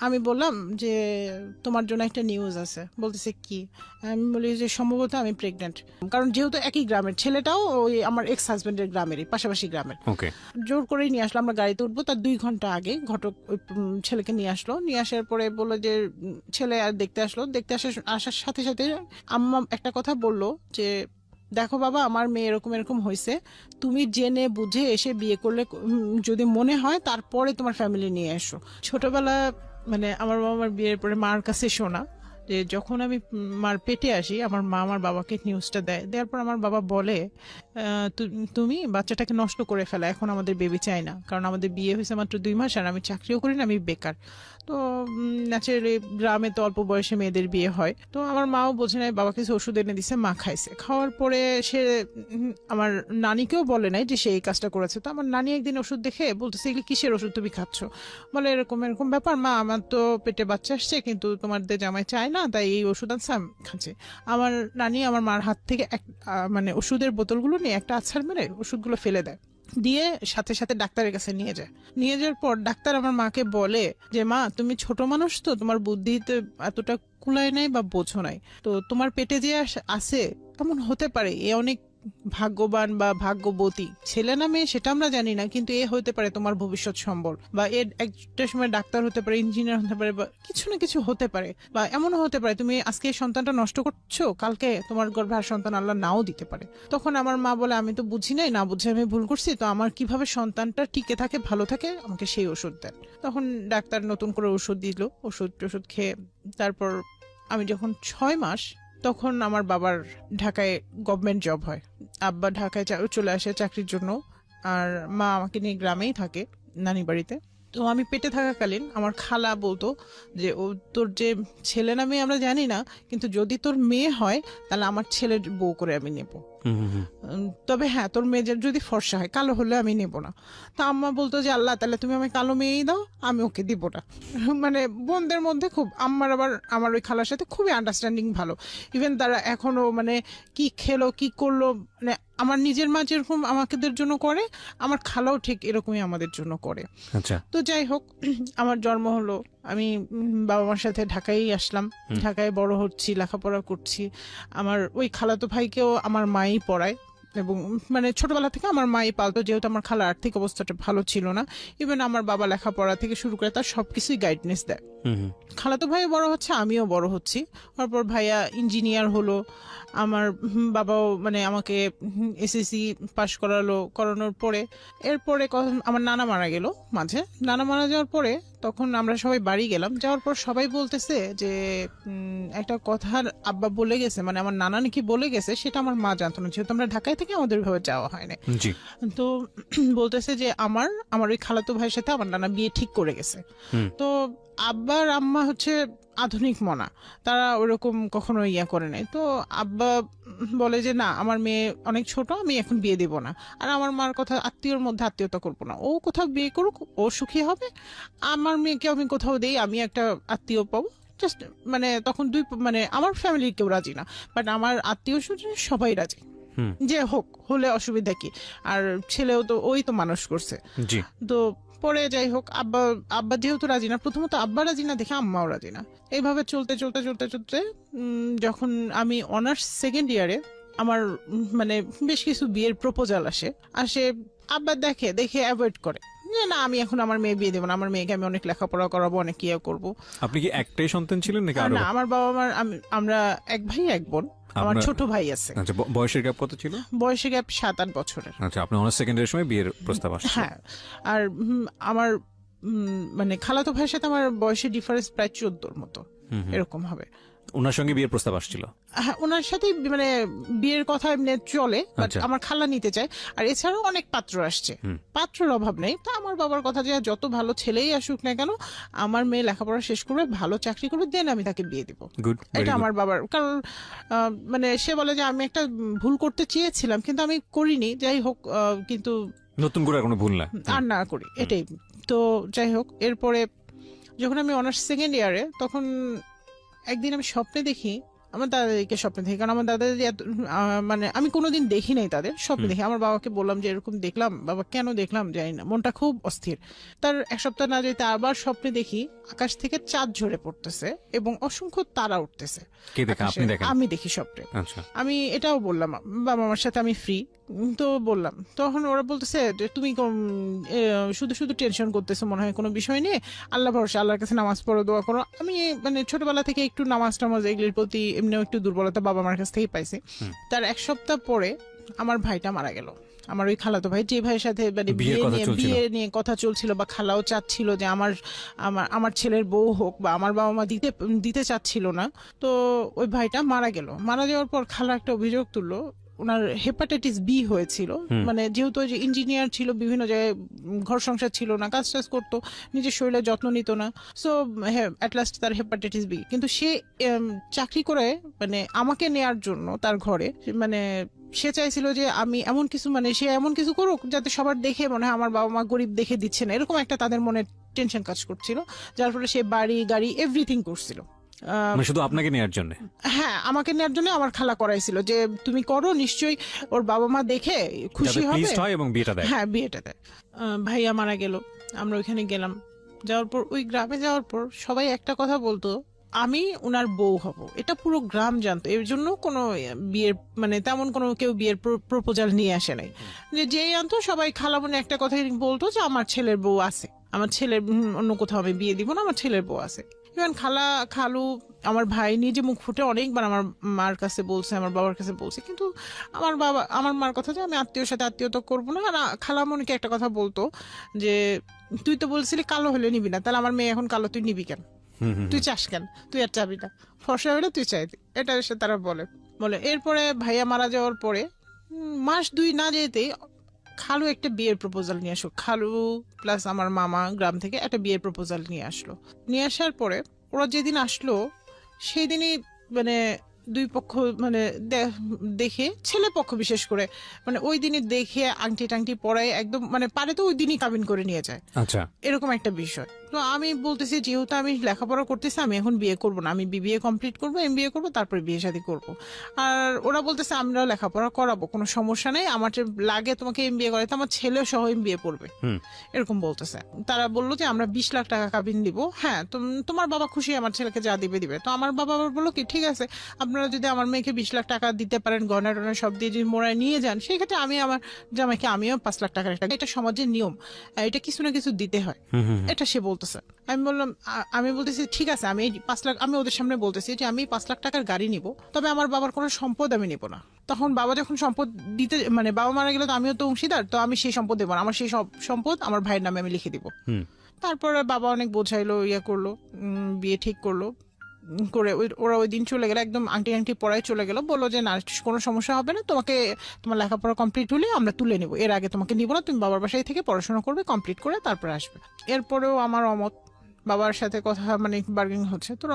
আমি বললাম যে তোমার জন্য একটা নিউজ আছে। বলতেছে কি? আমি বলি যে সম্ভবত আমি প্রেগনেন্ট, কারণ যেহেতু একই গ্রামের, ছেলেটাও ওই আমার এক্স হাজবেন্ডের গ্রামেরই, পাশাপাশি গ্রামের। ওকে। জোর করেই নিয়ে আসলো, আমরা গাড়িতে উঠবো তার 2 ঘন্টা আগে ঘটক ওই ছেলেকে নিয়ে আসলো। নিয়ে আসার পরে বললো যে ছেলে আর দেখতে আসলো। দেখতে আসার সাথে সাথে আম্মা একটা কথা বললো যে দেখো বাবা, আমার মেয়ে এরকম এরকম হয়েছে, তুমি জেনে বুঝে এসে বিয়ে করলে যদি মনে হয় তারপরে তোমার ফ্যামিলি নিয়ে এসো। ছোটবেলা মানে আমার বাবার বিয়ের পরে মার কাছে শোনা যে যখন আমি মার পেটে আসি, আমার মা আমার বাবাকে নিউজটা দেওয়ার পর আমার বাবা বলে তুমি বাচ্চাটাকে নষ্ট করে ফেলা, এখন আমাদের বেবি চাই না, কারণ আমাদের বিয়ে হয়েছে মাত্র 2 মাস আর আমি চাকরিও করি না, আমি বেকার। তো ন্যাচারালি গ্রামে তো অল্প বয়সে মেয়েদের বিয়ে হয়। তো আমার মাও বোঝে নাই, বাবাকে ওষুধ এনে দিছে, মা খাইছে। খাওয়ার পরে সে আমার নানিকেও বলে নাই যে সে এই কাজটা করেছে। তো আমার নানি একদিন ওষুধ দেখে বলতেছে এগুলি কিসের ওষুধ তুমি খাচ্ছ? বলে এরকম এরকম ব্যাপার মা, আমার তো পেটে বাচ্চা আসছে কিন্তু তোমাদের জামাই চায় না, তাই এই ওষুধ আনছে আমি খাচ্ছি। আমার নানি আমার মার হাত থেকে মানে ওষুধের বোতলগুলো নিয়ে একটা আছাড় মেরে ওষুধগুলো ফেলে দেয়, দিয়ে সাথে সাথে ডাক্তারের কাছে নিয়ে যায়। নিয়ে যাওয়ার পর ডাক্তার আমার মাকে বলে যে মা, তুমি ছোট মানুষ, তো তোমার বুদ্ধিতে এতটা কুলায় নাই বা বোঝো নাই, তো তোমার পেটে যে আছে এমন হতে পারে, এ অনেক ভাগ্যবান বা ভাগ্যবতী, ছেলে না মেয়ে সেটা আমরা জানি না, কিন্তু এ হতে পারে তোমার ভবিষ্যৎ সম্বল, বা এর একটা সময় ডাক্তার হতে পারে, ইঞ্জিনিয়ার হতে পারে, বা কিছু না কিছু হতে পারে, বা এমনও হতে পারে তুমি আজকে এই সন্তানটা নষ্ট করছো, কালকে তোমার গর্ভে আর সন্তান আল্লাহ নাও দিতে পারে। তখন আমার মা বলে আমি তো বুঝি নাই, না বুঝে আমি ভুল করছি, তো আমার কিভাবে সন্তানটা টিকে থাকে, ভালো থাকে, আমাকে সেই ওষুধ দেন। তখন ডাক্তার নতুন করে ওষুধ দিল, ওষুধ খেয়ে তারপর আমি যখন 6 মাস, তখন আমার বাবার ঢাকায় গভর্নমেন্ট জব হয়। আব্বা ঢাকায় চলে আসে চাকরির জন্য, আর মা আমাকে নিয়ে গ্রামেই থাকে নানি বাড়িতে। তো আমি পেটে থাকাকালীন আমার খালা বলতো যে ও তোর যে ছেলে না মেয়ে আমরা জানি না, কিন্তু যদি তোর মেয়ে হয় তাহলে আমার ছেলের বউ করে আমি নেব। তবে হ্যাঁ, তোর মেয়ে যদি ফর্সা হয়, কালো হলে আমি নেব না। তা আম্মা বলতো যে আল্লাহ, তাহলে তুমি আমি কালো মেয়েই দাও, আমি ওকে দিব না। মানে বোনদের মধ্যে খুব, আম্মার আবার আমার ওই খালার সাথে খুবই আন্ডারস্ট্যান্ডিং ভালো। ইভেন তারা এখনো মানে কি খেলো কি করলো, মানে আমার নিজের মা যেরকম আমাদের জন্য করে, আমার খালাও ঠিক এরকমই আমাদের জন্য করে। আচ্ছা। তো যাই হোক, আমার জন্ম হলো, আমি বাবা মার সাথে ঢাকায় আসলাম, ঢাকায় বড় হচ্ছি, লেখাপড়া করছি। আমার ওই খালাতো ভাইকেও আমার মাই পড়ায়, এবং মানে ছোটবেলা থেকে আমার মাই পালতো, যেহেতু আমার খালার আর্থিক অবস্থাটা ভালো ছিল না। ইভেন আমার বাবা লেখাপড়া থেকে শুরু করে তার সবকিছুই গাইডনেস দেয়। খালাতো ভাই বড় হচ্ছে, আমিও বড় হচ্ছি। তারপর ভাইয়া ইঞ্জিনিয়ার হলো, আমার বাবাও মানে আমাকে এসএসসি পাশ করানোর পরে, এরপরে আমার নানা মারা গেল মাঝে। নানা মারা যাওয়ার পরে তখন আমরা সবাই বাড়ি গেলাম, যাওয়ার পর সবাই বলতেছে যে একটা কথা আব্বা বলে গেছে, মানে আমার নানা নাকি বলে গেছে, সেটা আমার মা জানতো না, যেহেতু আমরা ঢাকায় থেকে আমাদের ওইভাবে যাওয়া হয় না। তো বলতেছে যে আমার ওই খালাতো ভাইয়ের সাথে আমার নানা বিয়ে ঠিক করে গেছে। তো আব্বার আম্মা হচ্ছে আধুনিক মনা, তারা ওরকম কখনো ইয়া করে নাই। তো আব্বা বলে যে না, আমার মেয়ে অনেক ছোট, আমি এখন বিয়ে দিব না। আর আমার মার কথা, আত্মীয়র মধ্যে আত্মীয়তা করবো না, ও কোথাও বিয়ে করুক, ও সুখী হবে, আমার মেয়েকে আমি কোথাও দেই, আমি একটা আত্মীয় পাবো। জাস্ট মানে তখন মানে আমার ফ্যামিলির কেউ রাজি না, বাট আমার আত্মীয় স্বজন সবাই রাজি, যে হোক, হলে অসুবিধা কি, আর ছেলেও তো ওই তো মানুষ করছে। তো পরে যাই হোক, আব্বা যেহেতু রাজি না, প্রথমত আব্বা রাজি না দেখে আম্মাও রাজি না। এইভাবে চলতে চলতে চলতে চলতে যখন আমি অনার্স সেকেন্ড ইয়ারে, আমার মানে বেশ কিছু বিয়ের প্রপোজাল আসে। আব্বা দেখে অ্যাভয়েড করে, যে না, আমি এখন আমার মেয়ে বিয়ে দেবো না, আমার মেয়েকে আমি অনেক লেখাপড়া করাবো, অনেক ইয়ে করবো। আপনি কি একটাই সন্তান ছিলেন নাকি? না, আমার বাবা মার আমরা এক ভাই এক বোন, আমার ছোট ভাই আছে। আচ্ছা, বয়সের গ্যাপ কত ছিল? বয়সের গ্যাপ 7-8 বছরের। আচ্ছা, আপনি অনার্স সেকেন্ড ইয়ারের সময় বিয়ের প্রস্তাব আসছে? হ্যাঁ। আর আমার মানে খালাতো ভাইয়ের সাথে আমার বয়সের ডিফারেন্স প্রায় 14 মতো এরকম হবে। ওনার সঙ্গে বিয়ের প্রস্তাব আসছিল? হ্যাঁ, ওনার সাথে মানে বিয়ের কথা এমনি চলে, বাট আমার খালা নিতে চায়। আর এছাড়াও অনেক পাত্র আসছে, পাত্রের অভাব নেই। তা আমার বাবার কথা যে যত ভালো ছেলেই আসুক না কেন, আমার মেয়ে লেখাপড়া শেষ করবে, ভালো চাকরি করবে, দেন আমি তাকে বিয়ে দিব। এটা আমার বাবার, কারণ মানে সে বলে যে আমি একটা ভুল করতে চেয়েছিলাম কিন্তু আমি করিনি, যাই হোক, কিন্তু নতুন করে কোনো ভুল আর না করি, এটাই। তো যাই হোক, এরপরে যখন আমি অনার্স সেকেন্ড ইয়ারে, তখন একদিন আমি স্বপ্নে দেখি আমার দাদাদিকে স্বপ্নে দেখি, কারণ আমার দাদাদি মানে আমি কোনোদিন দেখি নাই তাদের, স্বপ্নে দেখি। আমার বাবাকে বললাম যে এরকম দেখলাম, বাবা কেন দেখলাম জানি না, মনটা খুব অস্থির। তার এক সপ্তাহ না যেতে আবার স্বপ্নে দেখি আকাশ থেকে চাঁদ ঝরে পড়তেছে এবং অসংখ্য তারা উঠতেছে। কে দেখেন? আপনি দেখেন? আমি দেখি স্বপ্নে। আচ্ছা। আমি এটাও বললাম বাবা মার সাথে আমি ফ্রি, তো বললাম, তখন ওরা বলতেছে যে তুমি শুধু শুধু টেনশন করতেছো মনে হয় কোনো বিষয় নিয়ে, আল্লাহ ভরসা, আল্লাহর কাছে নামাজ পড়ো, দোয়া করো। আমি মানে ছোটবেলা থেকে একটু নামাজ টামাজ এগুলির প্রতি এমনিও একটু দুর্বলতা বাবা মার কাছ থেকেই পাইছি। তার এক সপ্তাহ পরে আমার ভাইটা মারা গেল, আমার ওই খালাতো ভাই, যে ভাইয়ের সাথে মানে বিয়ে নিয়ে কথা চলছিল, বা খালাও চাচ্ছিল যে আমার ছেলের বউ হোক, বা আমার বাবা মা দিতে চাচ্ছিল না। তো ওই ভাইটা মারা গেল। মারা যাওয়ার পর খালা একটা অভিযোগ তুললো, ওনার হেপাটাইটিস বি হয়েছিল। মানে যেহেতু যে ইঞ্জিনিয়ার ছিল, বিভিন্ন জায়গায় ঘর সংসার ছিল না, কাজ টাজ করতো, নিজের শরীরের যত্ন নিত না। সো অ্যাট লাস্ট তার হেপাটাইটিস বি। কিন্তু সে চাকরি করে মানে আমাকে নেয়ার জন্য তার ঘরে, মানে সে চাইছিল যে আমি এমন কিছু, মানে সে এমন কিছু করুক যাতে সবার দেখে মনে হয় আমার বাবা মা গরিব দেখে দিচ্ছে না, এরকম একটা তাদের মনে টেনশন কাজ করছিল, যার ফলে সে বাড়ি গাড়ি এভরিথিং করছিল শুধু আপনাকে নেওয়ার জন্য। হ্যাঁ, আমাকে নেওয়ার জন্য আমার খালা করাইছিল যে তুমি করো, নিশ্চয়ই ওর বাবা মা দেখে খুশি হবে এবং বিয়েটা দেয়। হ্যাঁ, বিয়েটা দেয়। ভাইয়া মারা গেল, আমরা ওইখানে গেলাম। যাওয়ার পর ওই গ্রামে যাওয়ার পর সবাই একটা কথা বলতো, আমি উনার বউ হব, এটা পুরো গ্রাম জানতো। এর জন্য কোনো বিয়ের মানে তেমন কোনো কেউ বিয়ের প্রপোজাল নিয়ে আসে নাই। যেই আনতো সবাই খালামনে একটা কথাই বলতো যে আমার ছেলের বউ আছে, আমার ছেলের অন্য কোথাও আমি বিয়ে দিব না, আমার ছেলের বউ আছে। ইভেন খালা খালু আমার ভাই নিজে মুখ ফুটে অনেকবার আমার মার কাছে বলছে, আমার বাবার কাছে বলছে, কিন্তু আমার মার কথা যে আমি আত্মীয়র সাথে আত্মীয়তা করবো না। আর খালামণিকে একটা কথা বলতো যে তুই তো বলছিলি কালো হলে নিবি না, তাহলে আমার মেয়ে এখন কালো, তুই নিবি কেন, তুই চাস কেন, তুই আর চাবি না, ফর্সা হলে তুই চাইবি, এটা এসে তারা বলে। এরপরে ভাইয়া মারা যাওয়ার পরে মাস 2 না যেতেই খালু একটা বিয়ের প্রপোজাল নিয়ে আসলো। খালু প্লাস আমার মামা গ্রাম থেকে একটা বিয়ের প্রপোজাল নিয়ে আসলো। নিয়ে আসার পরে ওরা যেদিন আসলো সেই দিনই মানে দুই পক্ষ মানে দেখে, ছেলে পক্ষ বিশেষ করে মানে ওই দিনই দেখে আংটি টাংটি পরায় একদম মানে পারে তো ওই দিনই কাবিন করে নিয়ে যায়। আচ্ছা, এরকম একটা বিষয়। তো আমি বলতেছি যেহেতু আমি লেখাপড়া করতেছি, আমি এখন বিয়ে করব না, আমি বিবিএ কমপ্লিট করবো, এমবিএ করবো, তারপরে বিয়ে শাদী করবো। আর ওরা বলতেছে আমরাও লেখাপড়া করাবো, কোনো সমস্যা নেই, আমার লাগে তোমাকে এমবিএ করাইতে, আমার ছেলে সহ এমবিএ পড়বে, এরকম বলতেছে। তারা বললো যে আমরা 20 লাখ টাকা কাবিন দিব, হ্যাঁ তোমার বাবা খুশি, আমার ছেলেকে যা দিবে দিবে। তো আমার বাবা আবার বললো কি ঠিক আছে, আপনারা যদি আমার মেয়েকে 20 লাখ টাকা দিতে পারেন, গয়না টয়না সব দিয়ে যদি মোড়ায় নিয়ে যান, সেই ক্ষেত্রে আমি আমার জামাইকে আমিও 5 লাখ টাকার একটা, এটা সমাজের নিয়ম, এটা কিছু না কিছু দিতে হয়, এটা সে বলতেছে। আমি বলতেছি ঠিক আছে, আমি 5 লাখ, আমি ওদের সামনে বলতেছি যে আমি 5 লাখ টাকার গাড়ি নিব, তবে আমার বাবার কোনো সম্পদ আমি নিব না। তখন বাবা যখন সম্পদ দিতে মানে বাবা মারা গেলে তো আমিও তো অংশীদার, তো আমি সেই সম্পদ দেবো না, আমার সেই সব সম্পদ আমার ভাইয়ের নামে আমি লিখে দিব। তারপরে বাবা অনেক বোঝাইলো, করলো, বিয়ে ঠিক করলো, করে ওরা ওই দিন চলে গেল, একদম আংটি পড়ায় চলে গেল, বললো যে না কোনো সমস্যা হবে না, তোমাকে তোমার লেখাপড়া কমপ্লিট হলে আমরা তুলে নিবো, এর আগে তোমাকে নিবো না, তুমি বাবার বাসায় থেকে পড়াশোনা করবে, কমপ্লিট করে তারপরে আসবে। এরপরেও আমার অমত, বাবার সাথে কথা মানে বার্গেনিং হচ্ছে। তো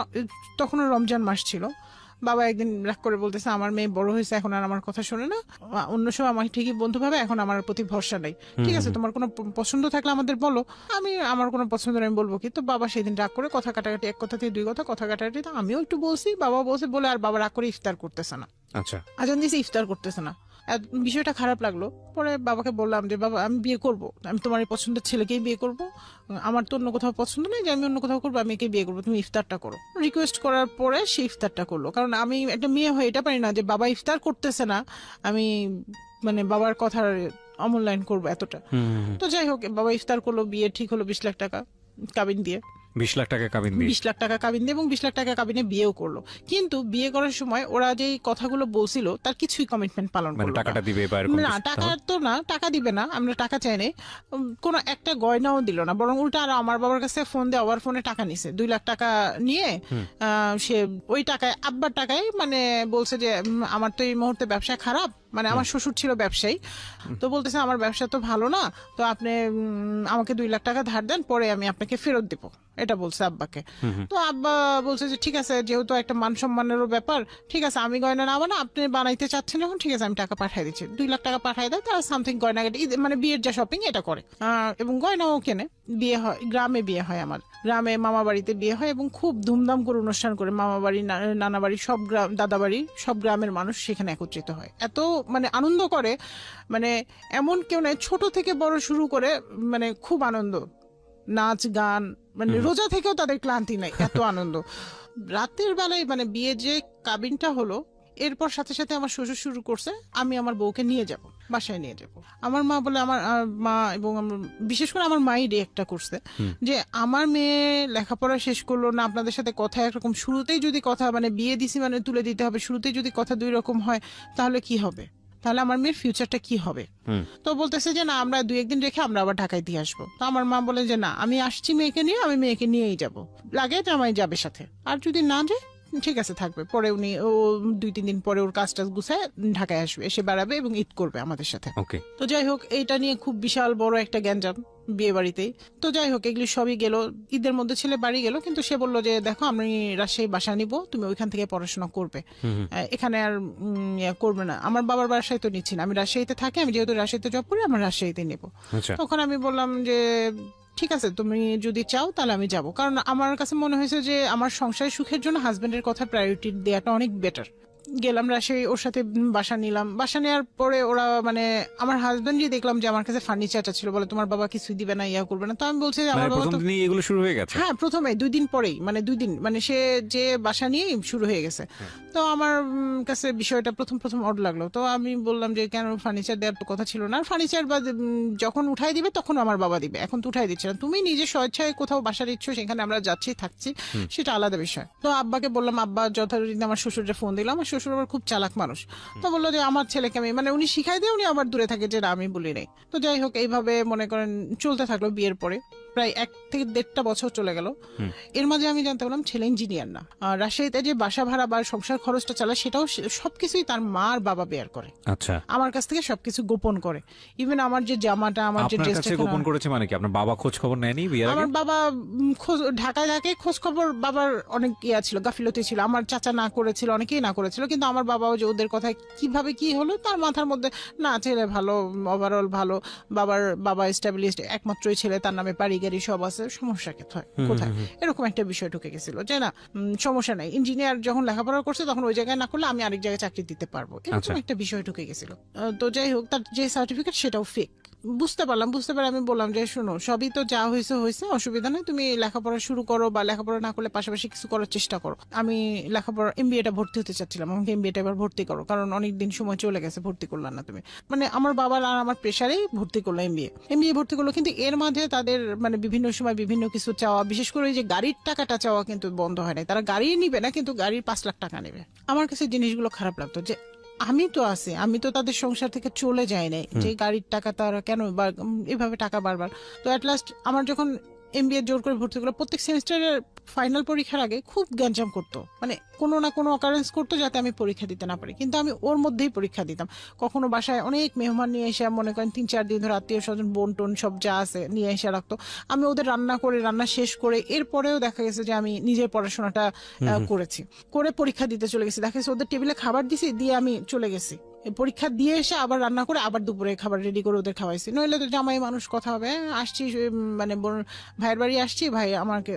তখনও রমজান মাস ছিল। বাবা একদিন রাগ করে বলতেছে আমার মেয়ে বড় হয়েছে, এখন আর আমার কথা শোনে না, অন্য সময় আমাকে ঠিকই বন্ধু ভাবে, এখন আমার প্রতি ভরসা নেই, ঠিক আছে তোমার কোনো পছন্দ থাকলে আমাদের বলো, আমার কোনো পছন্দ নেই, আমি বলবো কি। তো বাবা সেদিন রাগ করে কথা কাটাকাটি, এক কথা থেকে 2 কথা কথা কাটাকাটি, তো আমিও একটু বলছি, বাবা বলছে বলে আর বাবা রাগ করে ইফতার করতেছে না। আচ্ছা, আজান দিয়েছে, ইফতার করতেছে না। বিষয়টা খারাপ লাগলো। পরে বাবাকে বললাম যে বাবা আমি বিয়ে করব, আমি তোমার এই পছন্দের ছেলেকেই বিয়ে করব, আমার তো অন্য কোথাও পছন্দ নেই যে আমি অন্য কোথাও করবো, আমি একে বিয়ে করবো, তুমি ইফতারটা করো। রিকোয়েস্ট করার পরে সে ইফতারটা করলো, কারণ আমি একটা মেয়ে হয়ে এটা পারি না যে বাবা ইফতার করতেছে না আমি মানে বাবার কথার অমূল্যায়ন করবো এতটা। তো যাই হোক, বাবা ইফতার করলো, বিয়ে ঠিক হলো, 20 লাখ টাকা কাবিন দিয়ে, 20 লাখ টাকা কাবিন দিয়ে, 20 লাখ টাকা কাবিন দিয়ে, এবং 20 লাখ টাকা কাবিনে বিয়েও করলো। কিন্তু বিয়ে করার সময় ওরা যে কথাগুলো বলছিল তার কিছুই কমিটমেন্ট পালন করলো না। টাকাটা দিবে না, টাকা তো না, টাকা দিবে না, আমরা টাকা চাই নাই, কোনো একটা গয়নাও দিল না, বরং উল্টা আর আমার বাবার কাছে ফোন দিয়ে আবার ফোনে টাকা নিছে, 2 লাখ টাকা নিয়ে সে ওই টাকায় আব্বার টাকায় মানে বলছে যে আমার তো এই মুহূর্তে ব্যবসা খারাপ, মানে আমার শ্বশুর ছিল ব্যবসায়ী, তো বলতেছে আমার ব্যবসা তো ভালো না, তো আপনি আমাকে 2 লাখ টাকা ধার দেন, পরে আমি আপনাকে ফেরত দিব, এটা বলছে আব্বাকে। তো আব্বা বলছে যে ঠিক আছে, যেহেতু একটা মান সম্মানেরও ব্যাপার, ঠিক আছে আমি গয়না নেবো না, আপনি বানাইতে চাচ্ছেন যখন, ঠিক আছে আমি টাকা পাঠিয়ে দিচ্ছি। 2 লাখ টাকা পাঠিয়ে দেয়, তার সামথিং গয়না মানে বিয়ের যা শপিং এটা করে এবং গয়নাও কেনে। বিয়ে হয়, গ্রামে বিয়ে হয়, আমার গ্রামে মামা বাড়িতে বিয়ে হয় এবং খুব ধুমধাম করে অনুষ্ঠান করে মামা বাড়ি নানা বাড়ি সব গ্রাম দাদা বাড়ি সব গ্রামের মানুষ সেখানে একত্রিত হয়, এত মানে আনন্দ করে, মানে এমন কেউ নাই ছোট থেকে বড় শুরু করে, মানে খুব আনন্দ, নাচ গান, মানে রোজা থেকেও তাদের ক্লান্তি নাই, এত আনন্দ। রাতের বেলায় মানে বিয়ে যে কাবিনটা হলো, এরপর সাথে সাথে আমার শ্বশুর শুরু করছে আমি আমার বউকে নিয়ে যাব, বাসায় নিয়ে যাব। আমার মা বলে, আমার মা এবং বিশেষ করে আমার মাই রিয়েক্টটা করছে যে আমার মেয়ে লেখাপড়া শেষ করলো না, আপনাদের সাথে কথা একরকম, শুরুতেই যদি কথা মানে বিয়ে দিছি মানে তুলে দিতে হবে, শুরুতেই যদি কথা দুই রকম হয় তাহলে কি হবে, তাহলে আমার মেয়ের ফিউচারটা কি হবে। তো বলতেছে যে না, আমরা 2-1 দিন রেখে আমরা আবার ঢাকায় দিয়ে আসবো। তো আমার মা বলে যে না, আমি আসছি মেয়েকে নিয়ে, আমি মেয়েকে নিয়েই যাব, লাগে জামাই যাবে সাথে, আর যদি না যায় ঠিক আছে থাকবে, পরে উনি ও 2-3 দিন পরে ওর কাজ টাজ গুছায় ঢাকায় আসবে, এসে বেড়াবে এবং ঈদ করবে আমাদের সাথে। ওকে। তো যাই হোক, এইটা নিয়ে খুব বিশাল বড় একটা গ্যাঞ্জাম বিয়ে বাড়িতেই। তো যাই হোক, এগুলি সবই গেল, ঈদের মধ্যে ছেলে বাড়ি গেল, কিন্তু সে বললো যে দেখো আমি রাজশাহী বাসা নিব, তুমি ওইখান থেকে পড়াশোনা করবে, এখানে আর করবে না। আমার বাবার বাসায় তো নিচ্ছি না, আমি রাজশাহীতে থাকি, আমি যেহেতু রাজশাহীতে জব করি, আমার রাজশাহীতে নেব। তখন আমি বললাম যে ঠিক আছে, তুমি যদি চাও তাহলে আমি যাব, কারণ আমার কাছে মনে হয়েছে যে আমার সংসারের সুখের জন্য হাজবেন্ডের কথা প্রায়োরিটি দেওয়াটা অনেক বেটার। গেলাম রাজশাহী, ওর সাথে বাসা নিলাম। বাসা নেওয়ার পরে ওরা মানে আমার হাজবেন্ডই দেখলাম যে আমার কাছে ফার্নিচারটা ছিল, বলে তোমার বাবা কিছুই দিবে না, ইয়া করবে না। তো আমি বলছি আমার বাবা তো এগুলো শুরু হয়ে গেছে, হ্যাঁ প্রথমে 2 দিন পরেই, মানে 2 দিন মানে সে যে বাসা নিয়েই শুরু হয়ে গেছে। তো আমার কাছে বিষয়টা প্রথম অড লাগলো। তো আমি বললাম যে কেন, ফার্নিচার দেওয়ার তো কথা ছিল না, আর ফার্নিচার বা যখন উঠাই দিবে তখন আমার বাবা দিবে, এখন তো উঠাই দিচ্ছে না, তুমি নিজে স্বেচ্ছায় কোথাও বাসার ইচ্ছো সেখানে আমরা যাচ্ছি থাকছি, সেটা আলাদা বিষয়। তো আব্বাকে বললাম, আব্বা যথারীতি আমার শ্বশুরকে ফোন দিলাম, আমার শ্বশুর আবার খুব চালাক মানুষ। তো বললো যে আমার ছেলেকে আমি মানে উনি শিখাই দিয়ে উনি আবার দূরে থাকে যে না আমি বলি নাই। তো যাই হোক, এইভাবে মনে করেন চলতে থাকলো। বিয়ের পরে প্রায় 1 থেকে 1.5 বছর চলে গেল। এর মাঝে আমি জানতে পারলাম ছেলে ইঞ্জিনিয়ার না, রাজশাহীতে যে বাসা ভাড়া বা সংসার খরচটা চালায় সেটাও সবকিছুই তার মা আর বাবা বেয়ার করে। আচ্ছা, আমার কাছ থেকে সবকিছু গোপন করে, ইভেন আমার যে জামাটা, আমার যে ড্রেসটা গোপন করেছে। মানে কি আপনার বাবা খোঁজ খবর নেয়নি বিয়ের আগে? আমার বাবা ঢাকায় থাকে, খোঁজ খবর বাবার অনেক ইয়া ছিল, গাফিলতি ছিল। আমার চাচা না করেছিল, অনেকেই না করেছিল, কিন্তু আমার বাবাও যে ওদের কথায় কিভাবে কি হলো তার মাথার মধ্যে না, ছেলে ভালো, ওভারঅল ভালো, বাবা এস্টাবলিশড, একমাত্রই ছেলে, তার নামে বাড়ি গাড়ি সব আছে, সমস্যা কোথায়, এরকম একটা বিষয় ঢুকে গেছিল যে না সমস্যা নাই, ইঞ্জিনিয়ার যখন লেখাপড়া করছে তখন ওই জায়গায় না করলে আমি আরেক জায়গায় চাকরি দিতে পারবো, এরকম একটা বিষয় ঢুকে গেছিল। তো যাই হোক, তার যে সার্টিফিকেট সেটাও ফেক। বুঝতে পারে আমি বললাম যে শোনো, সবই তো যা হয়েছে অসুবিধা নেই, তুমি লেখাপড়া শুরু করো, বা লেখাপড়া না করলে পাশাপাশি কিছু করার চেষ্টা করো। আমি লেখাপড়া এমবিএটা ভর্তি হতে চাচ্ছিলাম, আমাকে এমবিএটা এবার ভর্তি করো, কারণ অনেকদিন সময় চলে গেছে, ভর্তি করলাম না তুমি। মানে আমার বাবার আর আমার প্রেশারেই ভর্তি করলো, এমবিএ ভর্তি করলো। কিন্তু এর মাঝে তাদের মানে বিভিন্ন সময় বিভিন্ন কিছু চাওয়া, বিশেষ করে যে গাড়ির টাকাটা চাওয়া কিন্তু বন্ধ হয় নাই। তারা গাড়ি নিবে না, কিন্তু গাড়ির 5 লাখ টাকা নেবে। আমার কাছে জিনিসগুলো খারাপ লাগতো যে আমি তো আছি, আমি তো তাদের সংসার থেকে চলে যাই নাই, যে গাড়ির টাকা তারা কেন এভাবে টাকা বারবার। তো অ্যাট লাস্ট আমার যখন এমবিএ জোর করে ভর্তি করলো, প্রত্যেক সেমিস্টারের ফাইনাল পরীক্ষার আগে খুব গ্যাঞ্জাম করতো, মানে কোনো না কোনো অকারেন্স করতো যাতে আমি পরীক্ষা দিতে না পারি, কিন্তু আমি ওর মধ্যেই পরীক্ষা দিতাম। কখনো বাসায় অনেক মেহমান নিয়ে এসে, মনে করেন 3-4 দিন ধরে আত্মীয় স্বজন বোন টোন সব যা আছে নিয়ে এসে রাখতো, আমি ওদের রান্না শেষ করে এরপরেও দেখা গেছে যে আমি নিজের পড়াশোনাটা করে পরীক্ষা দিতে চলে গেছি। দেখা গেছে ওদের টেবিলে খাবার দিছি, দিয়ে আমি চলে গেছি, পরীক্ষা দিয়ে এসে আবার রান্না করে আবার দুপুরে খাবার রেডি করে ওদের খাওয়াইছি। নইলে তো জামাই মানুষ কথা হবে, আসছি মানে ভাইয়ের বাড়ি আসছি, ভাই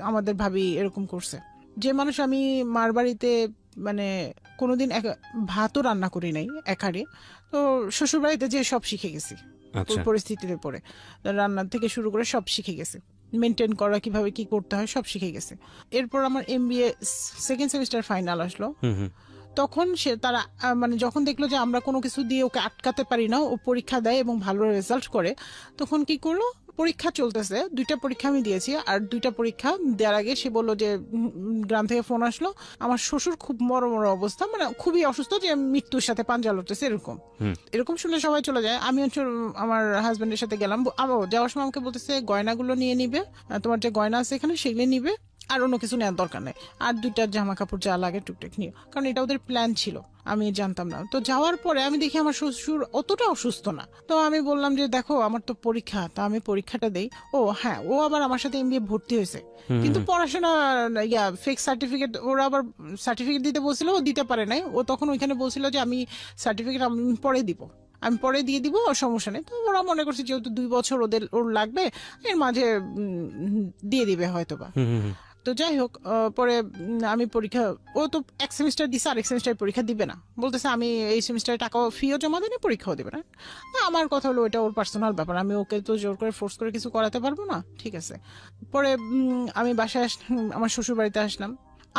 আমাদের ভাবি এরকম করছে। যে মানুষ আমি মার বাড়িতে মানে কোনোদিন ভাতও রান্না করি নাই একারে, তো শ্বশুর বাড়িতে যে সব শিখে গেছি পরিস্থিতির উপরে, রান্না থেকে শুরু করে সব শিখে গেছি, মেনটেন করা কিভাবে কি করতে হয় সব শিখে গেছে। এরপর আমার এমবিএ 2nd সেমিস্টার ফাইনাল আসলো, তখন তারা মানে যখন দেখলো যে আমরা কোনো কিছু দিয়ে ওকে আটকাতে পারি না, ও পরীক্ষা দেয় এবং ভালো রেজাল্ট করে, তখন কি করলো, পরীক্ষা চলতেছে, 2টা পরীক্ষা আমি দিয়েছি, আর 2টা পরীক্ষা দেওয়ার আগে সে বললো যে গ্রাম থেকে ফোন আসলো, আমার শ্বশুর খুব মরমর অবস্থা, মানে খুবই অসুস্থ, যে মৃত্যুর সাথে পাঞ্জা লড়তেছে, এরকম শুনলে সবাই চলে যায়। আমি আমার হাজবেন্ডের সাথে গেলাম, যাওয়ার সময় আমাকে বলতেছে গয়নাগুলো নিয়ে নিবে, তোমার যে গয়না আছে এখানে সেগুলো নিবে, আর অন্য কিছু নেওয়ার দরকার নেই, আর 2টা জামা কাপড় যা লাগে টুকটাক নিও, কারণ এটা ওদের প্ল্যান ছিল, আমি জানতাম না। তো যাওয়ার পরে আমি দেখি আমার শ্বশুর অতটা অসুস্থ না। তো আমি বললাম যে দেখো আমার তো পরীক্ষা, তা আমি পরীক্ষাটা দেই। ও হ্যাঁ, ও আবার আমার সাথে এমবিএ ভর্তি হয়েছে, কিন্তু পড়াশোনা ফেক সার্টিফিকেট, ওরা আবার সার্টিফিকেট দিতে বলছিল, ও দিতে পারে নাই। ও তখন ওইখানে বলছিল যে আমি সার্টিফিকেট আমি পরে দিব। আমি পরে দিয়ে দিব, সমস্যা নেই। তো ওরা মনে করছে যেহেতু 2 বছর ওর লাগবে, এর মাঝে দিয়ে দিবে হয়তোবা। তো যাই হোক, পরে আমি পরীক্ষা, ও তো এক সেমিস্টার দিছে, আরেক সেমিস্টার পরীক্ষা দিবে না, বলতেছে আমি এই সেমিস্টারে টাকাও ফিও জমা দিই, পরীক্ষাও দিবে না। আমার কথা হলো ওটা ওর পার্সোনাল ব্যাপার, আমি ওকে তো জোর করে ফোর্স করে কিছু করাতে পারবো না, ঠিক আছে। পরে আমি বাসায় আমার শ্বশুর বাড়িতে আসলাম।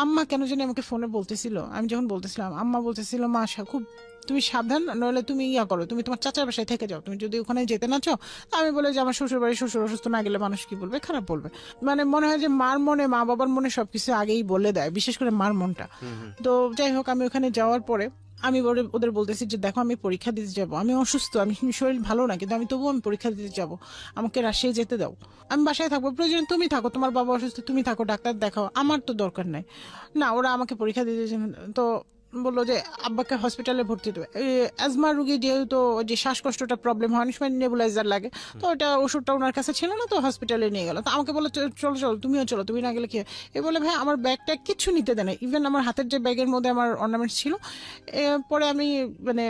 আম্মা কেন জানি আমাকে ফোনে বলতেছিল, আমি যখন বলতেছিলাম আম্মা বলতেছিল মা খুব তুমি সাবধান, নইলে তুমি ইয়া করো, তুমি তোমার চাচার বাসায় থেকে যাও, তুমি যদি ওখানে যেতে না চাও। আমি বলে যে আমার শ্বশুর বাড়ি, শ্বশুর অসুস্থ না গেলে মানুষ কি বলবে, খারাপ বলবে। মানে মনে হয় যে মার মনে, মা বাবার মনে সবকিছু আগেই বলে দেয়, বিশেষ করে মার মনটা। তো যাই হোক, আমি ওখানে যাওয়ার পরে আমি ওদের বলতেছি যে দেখো আমি পরীক্ষা দিতে যাব, আমি অসুস্থ, আমি শরীর ভালো না, কিন্তু আমি তবুও আমি পরীক্ষা দিতে যাব, আমাকে রাজশাহী যেতে দাও, আমি বাসায় থাকবো, প্রয়োজন তুমি থাকো, তোমার বাবা অসুস্থ তুমি থাকো, ডাক্তার দেখাও, আমার তো দরকার নাই। না, ওরা আমাকে পরীক্ষা দিতে, তো বললো যে আব্বাকে হসপিটালে ভর্তি দেবে, অ্যাজমা রুগী যেহেতু যে শ্বাসকষ্টটা প্রবলেম হয়, অনেক সময় নেবুলাইজার লাগে, তো ওটা ওষুধটা ওনার কাছে ছিল না, তো হসপিটালে নিয়ে গেল। তো আমাকে বললো চলো চলো তুমিও চলো, তুমি না গেলে কি। এ বলে ভাই আমার ব্যাগটা কিচ্ছু নিতে দেয় না, ইভেন আমার হাতের যে ব্যাগের মধ্যে আমার অর্নামেন্টস ছিল, পরে আমি মানে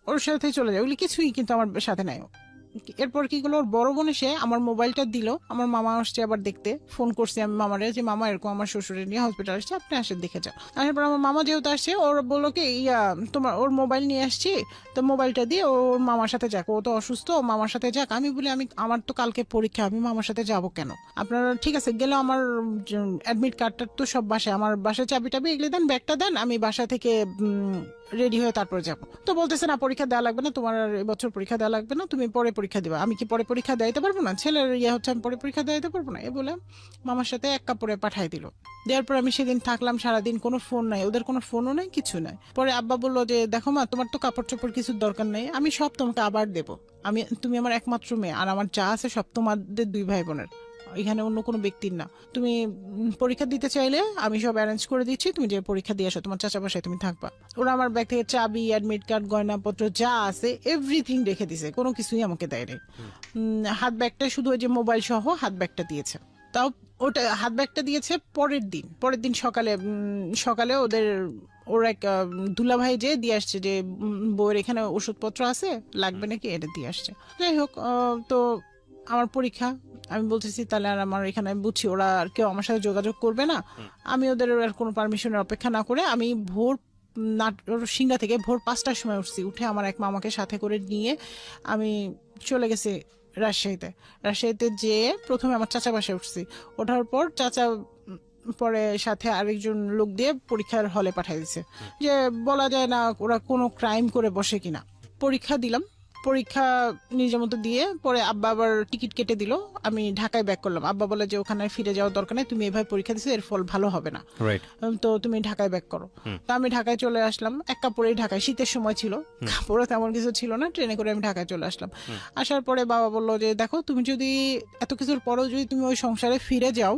ওর সাথে চলে যাই, ওগুলি কিছুই কিন্তু আমার সাথে নাই। এরপর কি করলো, ওর বড় বোন এসে আমার মোবাইলটা দিল, আমার মামা আসছে আবার দেখতে, ফোন করছি আমি মামারে যে মামা এরকম আমার শ্বশুরের নিয়ে হসপিটাল আসছে, আপনি আসে দেখে যান। তারপর আমার মামা যেহেতু আসছে, ওর বললো কি তোমার ওর মোবাইল নিয়ে আসছি, তো মোবাইলটা দিয়ে ওর মামার সাথে যাক, ও তো অসুস্থ, মামার সাথে যাক। আমি বলি আমার তো কালকে পরীক্ষা, আমি মামার সাথে যাবো কেন? আপনারা ঠিক আছে গেলে, আমার অ্যাডমিট কার্ডটা তো সব বাসায়, আমার বাসায় চাবি টাবি এগুলি দেন, ব্যাগটা দেন, আমি বাসা থেকে রেডি হয়ে তারপরে যাবো। তো বলতেছে না পরীক্ষা দেওয়া লাগবে না, তোমার এবছর পরীক্ষা দেওয়া লাগবে না, তুমি পরে পরীক্ষা দিবা। আমি কি পরে পরীক্ষা দিতে পারবো না? ছেলের ইয়ে হচ্ছে, আমি পরে পরীক্ষা দিতে পারবো না, এ বলে মামার সাথে এক কাপড়ে পাঠাই দিল। দেওয়ার পর আমি সেদিন থাকলাম সারাদিন, কোনো ফোন নাই, ওদের কোনো ফোনও নাই, কিছু নাই। পরে আব্বা বললো যে দেখো মা, তোমার তো কাপড় চোপড় কিছুর দরকার নেই, আমি সব তোমাকে আবার দেবো, তুমি আমার একমাত্র মেয়ে, আর আমার যা আছে সব তোমাদের 2 ভাই বোনের, এখানে অন্য কোনো ব্যক্তির না। তুমি পরীক্ষা দিতে চাইলে আমি সব অ্যারেঞ্জ করে দিচ্ছি, তুমি যে পরীক্ষা দিয়ে আসো, তোমার চাচা বাসায় তুমি থাকবা। ওরা আমার ব্যাগ থেকে চাবি, অ্যাডমিট কার্ড, গয়নাপত্র যা আছে এভরিথিং রেখে দিছে, কোনো কিছুই আমাকে দেয়নি। হাত ব্যাগটা শুধু ওই যে মোবাইল সহ হাত ব্যাগটা দিয়েছে, তাও ওটা হাত ব্যাগটা দিয়েছে পরের দিন সকালে ওর এক দুলাভাই যে দিয়ে আসছে যে বউয়ের এখানে ওষুধপত্র আছে, লাগবে নাকি, এটা দিয়ে আসছে। যাই হোক, তো আমার পরীক্ষা, আমি বলতেছি তাহলে আর আমার এখানে বুঝছি ওরা আর কেউ আমার সাথে যোগাযোগ করবে না, আমি ওদের আর কোনো পারমিশনের অপেক্ষা না করে আমি সিংড়া থেকে ভোর 5টার সময় উঠছি, উঠে আমার এক মামাকে সাথে করে নিয়ে আমি চলে গেছি রাজশাহীতে যেয়ে প্রথমে আমার চাচা বাসায় উঠছি, ওঠার পর চাচা পরে সাথে আরেকজন লোক দিয়ে পরীক্ষার হলে পাঠিয়ে দিচ্ছে, যে বলা যায় না ওরা কোনো ক্রাইম করে বসে কিনা। পরীক্ষা দিলাম, পরীক্ষা নিজের মতো দিয়ে পরে আব্বা আবার টিকিট কেটে দিল, আমি ঢাকায় ব্যাক করলাম। আব্বা বলে যে ওখানে ফিরে যাওয়ার দরকার নেই, তুমি এভাবে পরীক্ষা দিছো, এর ফল ভালো হবে না, তো তুমি ঢাকায় ব্যাক করো। তো আমি ঢাকায় চলে আসলাম, এক কাপড়েই ঢাকায়, শীতের সময় ছিল, কাপড়ও তেমন কিছু ছিল না, ট্রেনে করে আমি ঢাকায় চলে আসলাম। আসার পরে বাবা বললো যে দেখো, তুমি যদি এত কিছুর পরেও যদি তুমি ওই সংসারে ফিরে যাও,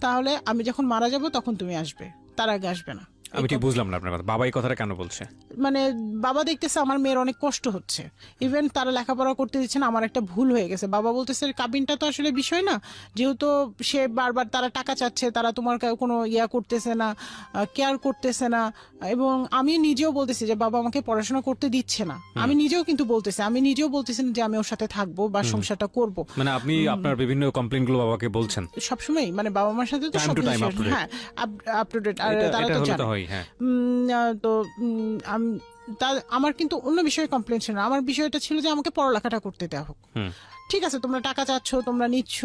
তাহলে আমি যখন মারা যাব তখন তুমি আসবে, তার আগে আসবে না। আমি ঠিক বুঝলাম না আপনার কথা, বাবা এই কথাটা কেন বলছে? মানে বাবা দেখতেছে আমার মেয়ের অনেক কষ্ট হচ্ছে, ইভেন তারা লেখাপড়া করতে দিচ্ছে না, আমার একটা ভুল হয়ে গেছে। বাবা বলতেছে কাবিনটা তো আসলে বিষয় না, যেহেতু সে বারবার তারা টাকা চাচ্ছে, তারা তোমার কোনো ইয়া করতেছে না, কেয়ার করতেছে না। এবং আমি নিজেও বলতেছি যে বাবা আমাকে পড়াশোনা করতে দিচ্ছে না, আমি নিজেও বলতেছি যে আমি ওর সাথে থাকবো বা সংসারটা করব। মানে আপনি আপনার বিভিন্ন কমপ্লেইন গুলো বাবাকে বলছেন সবসময়, মানে বাবা মার সাথে তো সব হ্যাঁ আপ টু ডেট, আর তারা তো জানে। তো আমার কিন্তু অন্য বিষয়ে কমপ্লেন ছিল না, আমার বিষয়টা ছিল যে আমাকে পড়ালেখাটা করতে দেওয়া হোক। ঠিক আছে, তোমরা টাকা চাচ্ছ, তোমরা নিচ্ছ,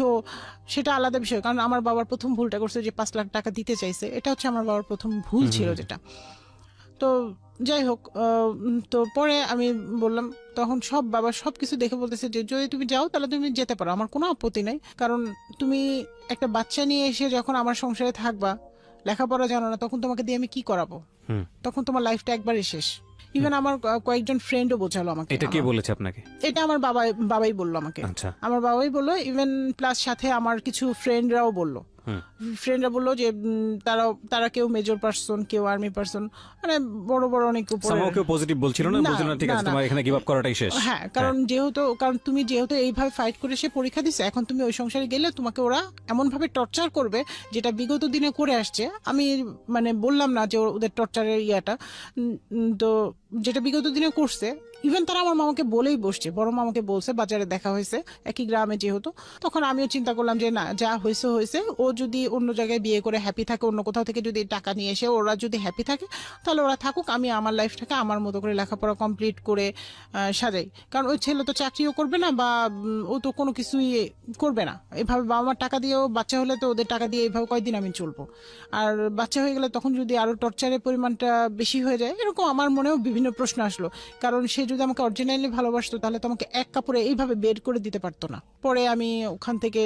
সেটা আলাদা বিষয়, কারণ আমার বাবার প্রথম ভুলটা করছে যে 5 লাখ টাকা দিতে চাইছে, এটা হচ্ছে আমার বাবার প্রথম ভুল ছিল যেটা। তো যাই হোক, তো পরে আমি বললাম, তখন বাবা সবকিছু দেখে বলতেছে যে যদি তুমি যাও তাহলে তুমি যেতে পারো, আমার কোনো আপত্তি নাই, কারণ তুমি একটা বাচ্চা নিয়ে এসে যখন আমার সংসারে থাকবা, লেখাপড়া জানো না, তখন তোমাকে দিয়ে আমি কি করাবো? তখন তোমার লাইফটা একবারই শেষ। ইভেন আমার কয়েকজন ফ্রেন্ডও বোঝালো আমাকে। এটা কে বলেছে আপনাকে? এটা আমার বাবাই বললো আমাকে। আচ্ছা, আমার বাবাই বললো, ইভেন প্লাস সাথে আমার কিছু ফ্রেন্ডরাও বললো যে তারা কেউ মেজর পার্সন, কেউ আর্মি পার্সন, মানে বড় বড় অনেক উপরে, কেউ পজিটিভ বলছিল না, বলছিল না ঠিক আছে তোমার এখানে গিভ আপ করাটাই শেষ। হ্যাঁ, কারণ তুমি যেহেতু এইভাবে ফাইট করে সে পরীক্ষা দিছে, এখন তুমি ওই সংসারে গেলে তোমাকে ওরা এমন ভাবে টর্চার করবে যেটা বিগত দিনে করে আসছে। আমি মানে বললাম না যে ওদের টর্চারের ইয়াটা, তো যেটা বিগত দিনে করছে ইভেন তারা আমার মামাকে বলেই বসছে, বড় মামাকে বলছে, বাজারে দেখা হয়েছে একই গ্রামে যেহেতু। তখন আমিও চিন্তা করলাম যে না, যা হয়েছে হয়েছে, ও যদি অন্য জায়গায় বিয়ে করে হ্যাপি থাকে, অন্য কোথাও থেকে যদি টাকা নিয়ে এসে ওরা যদি হ্যাপি থাকে তাহলে ওরা থাকুক, আমি আমার লাইফটাকে আমার মতো করে লেখাপড়া কমপ্লিট করে সাজাই। কারণ ওই ছেলে তো চাকরিও করবে না বা ও তো কোনো কিছুই করবে না, এভাবে বাবা মার টাকা দিয়েও বাচ্চা হলে তো ওদের টাকা দিয়ে এইভাবে কয়দিন আমি চলবো, আর বাচ্চা হয়ে গেলে তখন যদি আরো টর্চারের পরিমাণটা বেশি হয়ে যায়, এরকম আমার মনেও বিভিন্ন প্রশ্ন আসলো। কারণ সে যদি আমাকে অরিজিনালি ভালোবাসতো তাহলে তো আমাকে এক কাপড়ে এইভাবে বের করে দিতে পারতো না। পরে আমি ওখান থেকে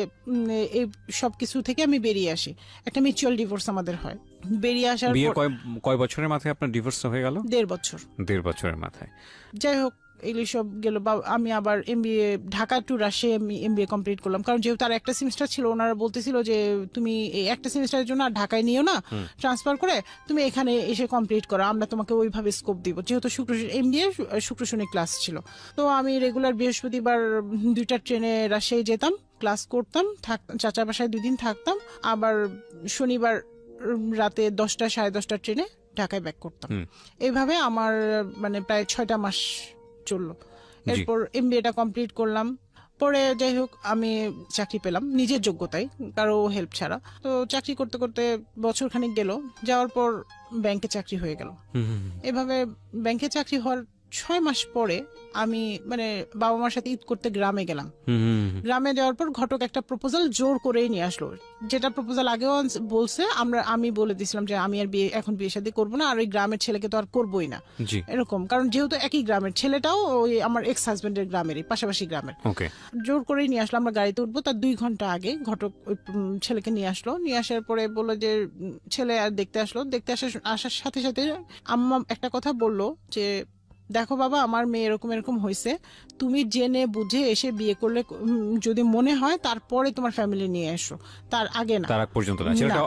এই সব কিছু থেকে আমি বেরিয়ে আসি, একটা মিউচুয়াল ডিভোর্স আমাদের হয়। বেরিয়ে আসার বিয়ে পর কয় বছরের মাথায় আপনার ডিভোর্স হয়ে গেল? 1.5 বছর। 1.5 বছরের মাথায়। যাই হোক, এগুলি সব গেল। আমি আবার এমবিএ ঢাকা টু রাজশাহী আমি এমবিএ কমপ্লিট করলাম। কারণ যেহেতু তার একটা সেমিস্টার ছিল, ওনারা বলতেছিল যে তুমি এই একটা সেমিস্টারের জন্য আর ঢাকায় নিও না, ট্রান্সফার করে তুমি এখানে এসে কমপ্লিট করো, আমরা তোমাকে ওইভাবে স্কোপ দিব। যেহেতু এমবিএ শুক্র শনি ক্লাস ছিল, তো আমি রেগুলার বৃহস্পতিবার 2টা ট্রেনে রাজশাহী যেতাম, ক্লাস করতাম, চাচার বাসায় 2 দিন থাকতাম, আবার শনিবার রাতে 10টা সাড়ে 10টা ট্রেনে ঢাকায় ব্যাক করতাম। এইভাবে আমার মানে প্রায় 6টা মাস চললো। এরপর এমবিএটা কমপ্লিট করলাম। পরে যাই হোক আমি চাকরি পেলাম নিজের যোগ্যতায়, কারো হেল্প ছাড়া। তো চাকরি করতে করতে বছর খানিক গেল, যাওয়ার পর ব্যাংকে চাকরি হয়ে গেল। এভাবে ব্যাংকে চাকরি হওয়ার 6 মাস পরে আমি মানে বাবা মার সাথে ঈদ করতে গ্রামে গেলাম। গ্রামে যাওয়ার পর ঘটক একটা প্রপোজাল জোর করেই নিয়ে আসলো, যেটা প্রপোজাল আগেও বলছে। আমি বলে দিয়েছিলাম যে আমি আর এখন বিয়ে শাদী করবো না, আর ওই গ্রামের ছেলেকে তো আর করবোই না এরকম। কারণ যেহেতু একই গ্রামের, ছেলেটাও ওই আমার এক্স হাজবেন্ডের গ্রামেরই, পাশাপাশি গ্রামের। জোর করেই নিয়ে আসলো। আমরা গাড়িতে উঠবো তার 2 ঘন্টা আগে ঘটক ওই ছেলেকে নিয়ে আসলো। নিয়ে আসার পরে বললো যে ছেলে আর দেখতে আসলো। দেখতে আসার সাথে সাথে আম্মা একটা কথা বললো যে দেখো বাবা, আমার মেয়ে এরকম এরকম হয়েছে, তুমি জেনে বুঝে এসে বিয়ে করলে যদি মনে হয় তারপরে তোমার ফ্যামিলি নিয়ে এসো, তার আগে না। তার আগ পর্যন্ত না। ছেলেটা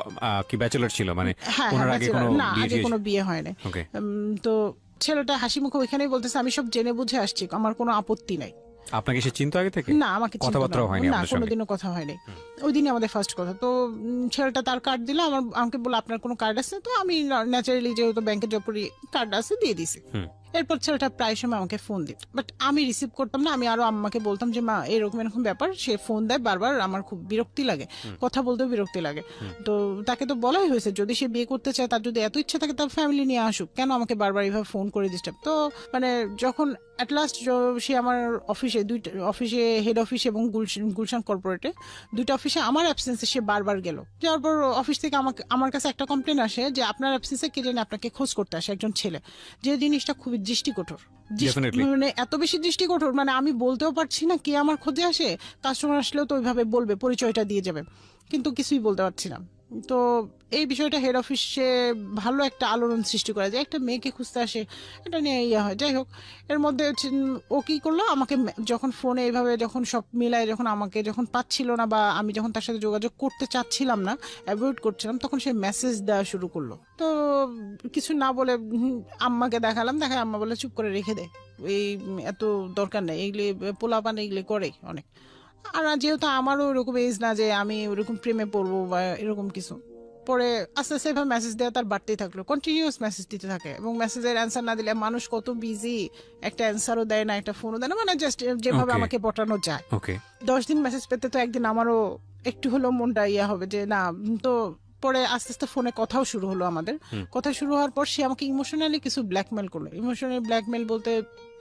কি ব্যাচেলর ছিল? মানে ওনার আগে কোনো বিয়ে হয়নি। তো ছেলেটা হাসি মুখে ওইখানেই বলতেছে আমি সব জেনে বুঝে আসছি, আমার কোনো আপত্তি নাই। আপনাকে সে চিন্তা আগে থেকে? না, আমাকে কথাবার্তা হয়নি, না, কোনোদিনও কথা হয়নি। ওই দিনই আমাদের ফার্স্ট কথা। তো ছেলেটা তার কার্ড দিল, আমাকে বললো আপনার কোনো কার্ড আছে? তো আমি ন্যাচারালি যেহেতু ব্যাংকে জব করি কার্ড আছে দিয়ে দিছি। এরপর ছেলেটা প্রায় সময় আমাকে ফোন দিত, বাট আমি রিসিভ করতাম না। আমি আরো আম্মাকে বলতাম যে মা এরকম এরকম ব্যাপার, সে ফোন দেয় বারবার, আমার খুব বিরক্তি লাগে, কথা বলতেও বিরক্তি লাগে। তো তাকে তো বলাই হয়েছে যদি সে বিয়ে করতে চায়, তার যদি এত ইচ্ছা থাকে তার ফ্যামিলি নিয়ে আসুক, কেন আমাকে বারবার এইভাবে ফোন করে ডিস্টার্ব। তো মানে যখন অ্যাট লাস্ট সে আমার অফিসে অফিসে হেড অফিস এবং গুলশান কর্পোরেটে 2টা অফিসে আমার অ্যাবসেন্সে সে বারবার গেল। যাওয়ার পর অফিস থেকে আমার কাছে একটা কমপ্লেন আসে যে আপনার অ্যাবসেন্সে কে জানি আপনাকে খোঁজ করতে আসে একজন ছেলে। যে জিনিসটা খুবই দৃষ্টিকঠোর, মানে এত বেশি দৃষ্টিকঠোর, মানে আমি বলতেও পারছি না কে আমার খোঁজে আসে। কাস্টমার আসলেও তো ওইভাবে বলবে, পরিচয়টা দিয়ে যাবে, কিন্তু কিছুই বলতে পারছি না। তো এই বিষয়টা হেড অফিসে ভালো একটা আলোড়ন সৃষ্টি করে, যে একটা মেয়েকে খুঁজতে আসে, এটা নিয়ে ইয়ে হয়। যাই হোক, এর মধ্যে ও কি করলো, আমাকে যখন ফোনে এইভাবে যখন সব মিলায়, আমাকে যখন পাচ্ছিল না বা আমি যখন তার সাথে যোগাযোগ করতে চাচ্ছিলাম না, অ্যাভয়েড করছিলাম, তখন সে মেসেজ দেওয়া শুরু করলো। তো কিছু না বলে আম্মাকে দেখালাম, আম্মা বলে চুপ করে রেখে দেয়, এই এত দরকার নেই, এইগুলি পোলাপান এইগুলি করে অনেক। আর যেহেতু আমারও ওরকম এজ না যে আমি ওরকম প্রেমে পড়বো বা এরকম কিছু। পরে আস্তে আস্তে এভাবে মেসেজ দেওয়া তার বাড়তেই থাকলো, কন্টিনিউয়াস মেসেজ দিতে থাকে, এবং মেসেজের অ্যান্সার না দিলে মানুষ কত বিজি, একটা অ্যান্সারও দেয় না, একটা ফোনও দেয় না, মানে জাস্ট যেভাবে আমাকে পটানো যায়। 10 দিন মেসেজ পেতে তো একদিন আমারও একটু হলেও মনটা ইয়া হবে যে না। তো পরে আস্তে আস্তে ফোনে কথাও শুরু হলো আমাদের। কথা শুরু হওয়ার পর সে আমাকে ইমোশনালি কিছু ব্ল্যাকমেল করলো। ইমোশনালি ব্ল্যাকমেল বলতে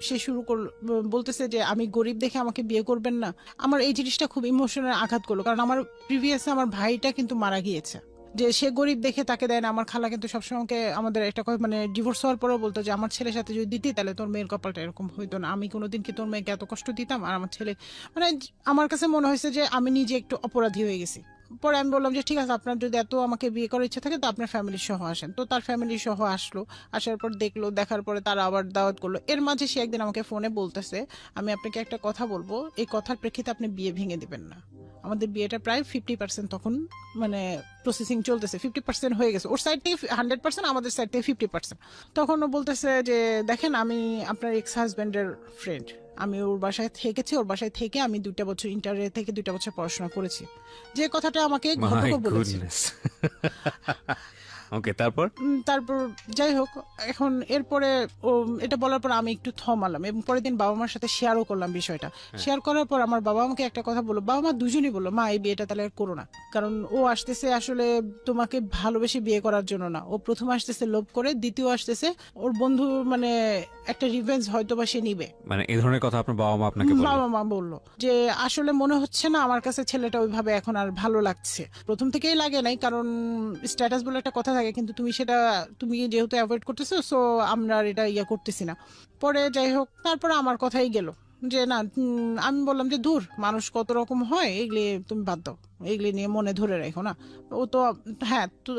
সে শুরু করলো, বলতেছে যে আমি গরিব দেখে আমাকে বিয়ে করবেন না। আমার এই জিনিসটা খুব ইমোশনাল আঘাত করলো, কারণ আমার প্রিভিয়াসে আমার ভাইটা কিন্তু মারা গিয়েছে, যে সে গরিব দেখে তাকে দেয় না। আমার খালা কিন্তু সবসময় আমাদের একটা মানে ডিভোর্স হওয়ার পরেও বলতো যে আমার ছেলের সাথে যদি দিতি তাহলে তোর মেয়ের কপালটা এরকম হইতো না। আমি কোনোদিন কি তোর মেয়েকে এত কষ্ট দিতাম? আর আমার ছেলে, মানে আমার কাছে মনে হয়েছে যে আমি নিজে একটু অপরাধী হয়ে গেছি। পরে আমি বললাম যে ঠিক আছে, আপনার যদি এত আমাকে বিয়ে করার ইচ্ছা থাকে তো আপনার ফ্যামিলি সহ আসেন। তো তার ফ্যামিলি সহ আসলো, আসার পর দেখলো, দেখার পরে তারা আবার দাওয়াত করলো। এর মাঝে সে একদিন আমাকে ফোনে বলতেছে আমি আপনাকে একটা কথা বলবো, এই কথার প্রেক্ষিতে আপনি বিয়ে ভেঙে দিবেন না। আমাদের বিয়েটা প্রায় 50% তখন মানে প্রসেসিং চলতেছে, 50% হয়ে গেছে ওর সাইড থেকে 100%, আমাদের সাইড থেকে 50%। তখন ও বলতেছে যে দেখেন আমি আপনার এক্স হাজবেন্ডের ফ্রেন্ড, আমি ওর বাসায় থেকেছি, ওর বাসায় থেকে আমি 2টা বছর ইন্টারে থেকে 2টা বছর পড়াশোনা করেছি। যে কথাটা আমাকে ঘটকও বলেছে। ওকে, তারপর তারপর যাই হোক, এখন এরপরে ও এটা বলার পর আমি একটু থমালাম এবং পরের দিন বাবা মার সাথে শেয়ারও করলাম বিষয়টা। শেয়ার করার পর আমার বাবা আমাকে একটা কথা বললো, বাবা মা দুজনই বললো, মা এই বিয়েটা তাহলে আর করো না, কারণ ও আসতেছে আসলে তোমাকে ভালোবেসে বিয়ে করার জন্য না, ও প্রথম আসতেছে লোভ করে, দ্বিতীয় আসতেছে ওর বন্ধু মানে একটা রিভেঞ্জ হয়তো বা সে নিবে। মানে এই ধরনের কথা আপনার বাবা মা আপনাকে বললো? বাবা মা বললো যে আসলে মনে হচ্ছে না আমার কাছে ছেলেটা ওইভাবে এখন আর ভালো লাগছে। প্রথম থেকেই লাগে নাই, কারণ স্ট্যাটাস বলে একটা কথা থাকে, কিন্তু তুমি যেহেতু অ্যাভয়েড করতেছো, সো আমরা আর এটা করতেছি না। পরে যাই হোক, তারপরে আমার কথাই গেল যে না, আমি বললাম যে দূর, মানুষ কত রকম হয়, এগুলি তুমি বাদ দাও, এগুলি নিয়ে মনে ধরে রাখো না। ও তো হ্যাঁ, তো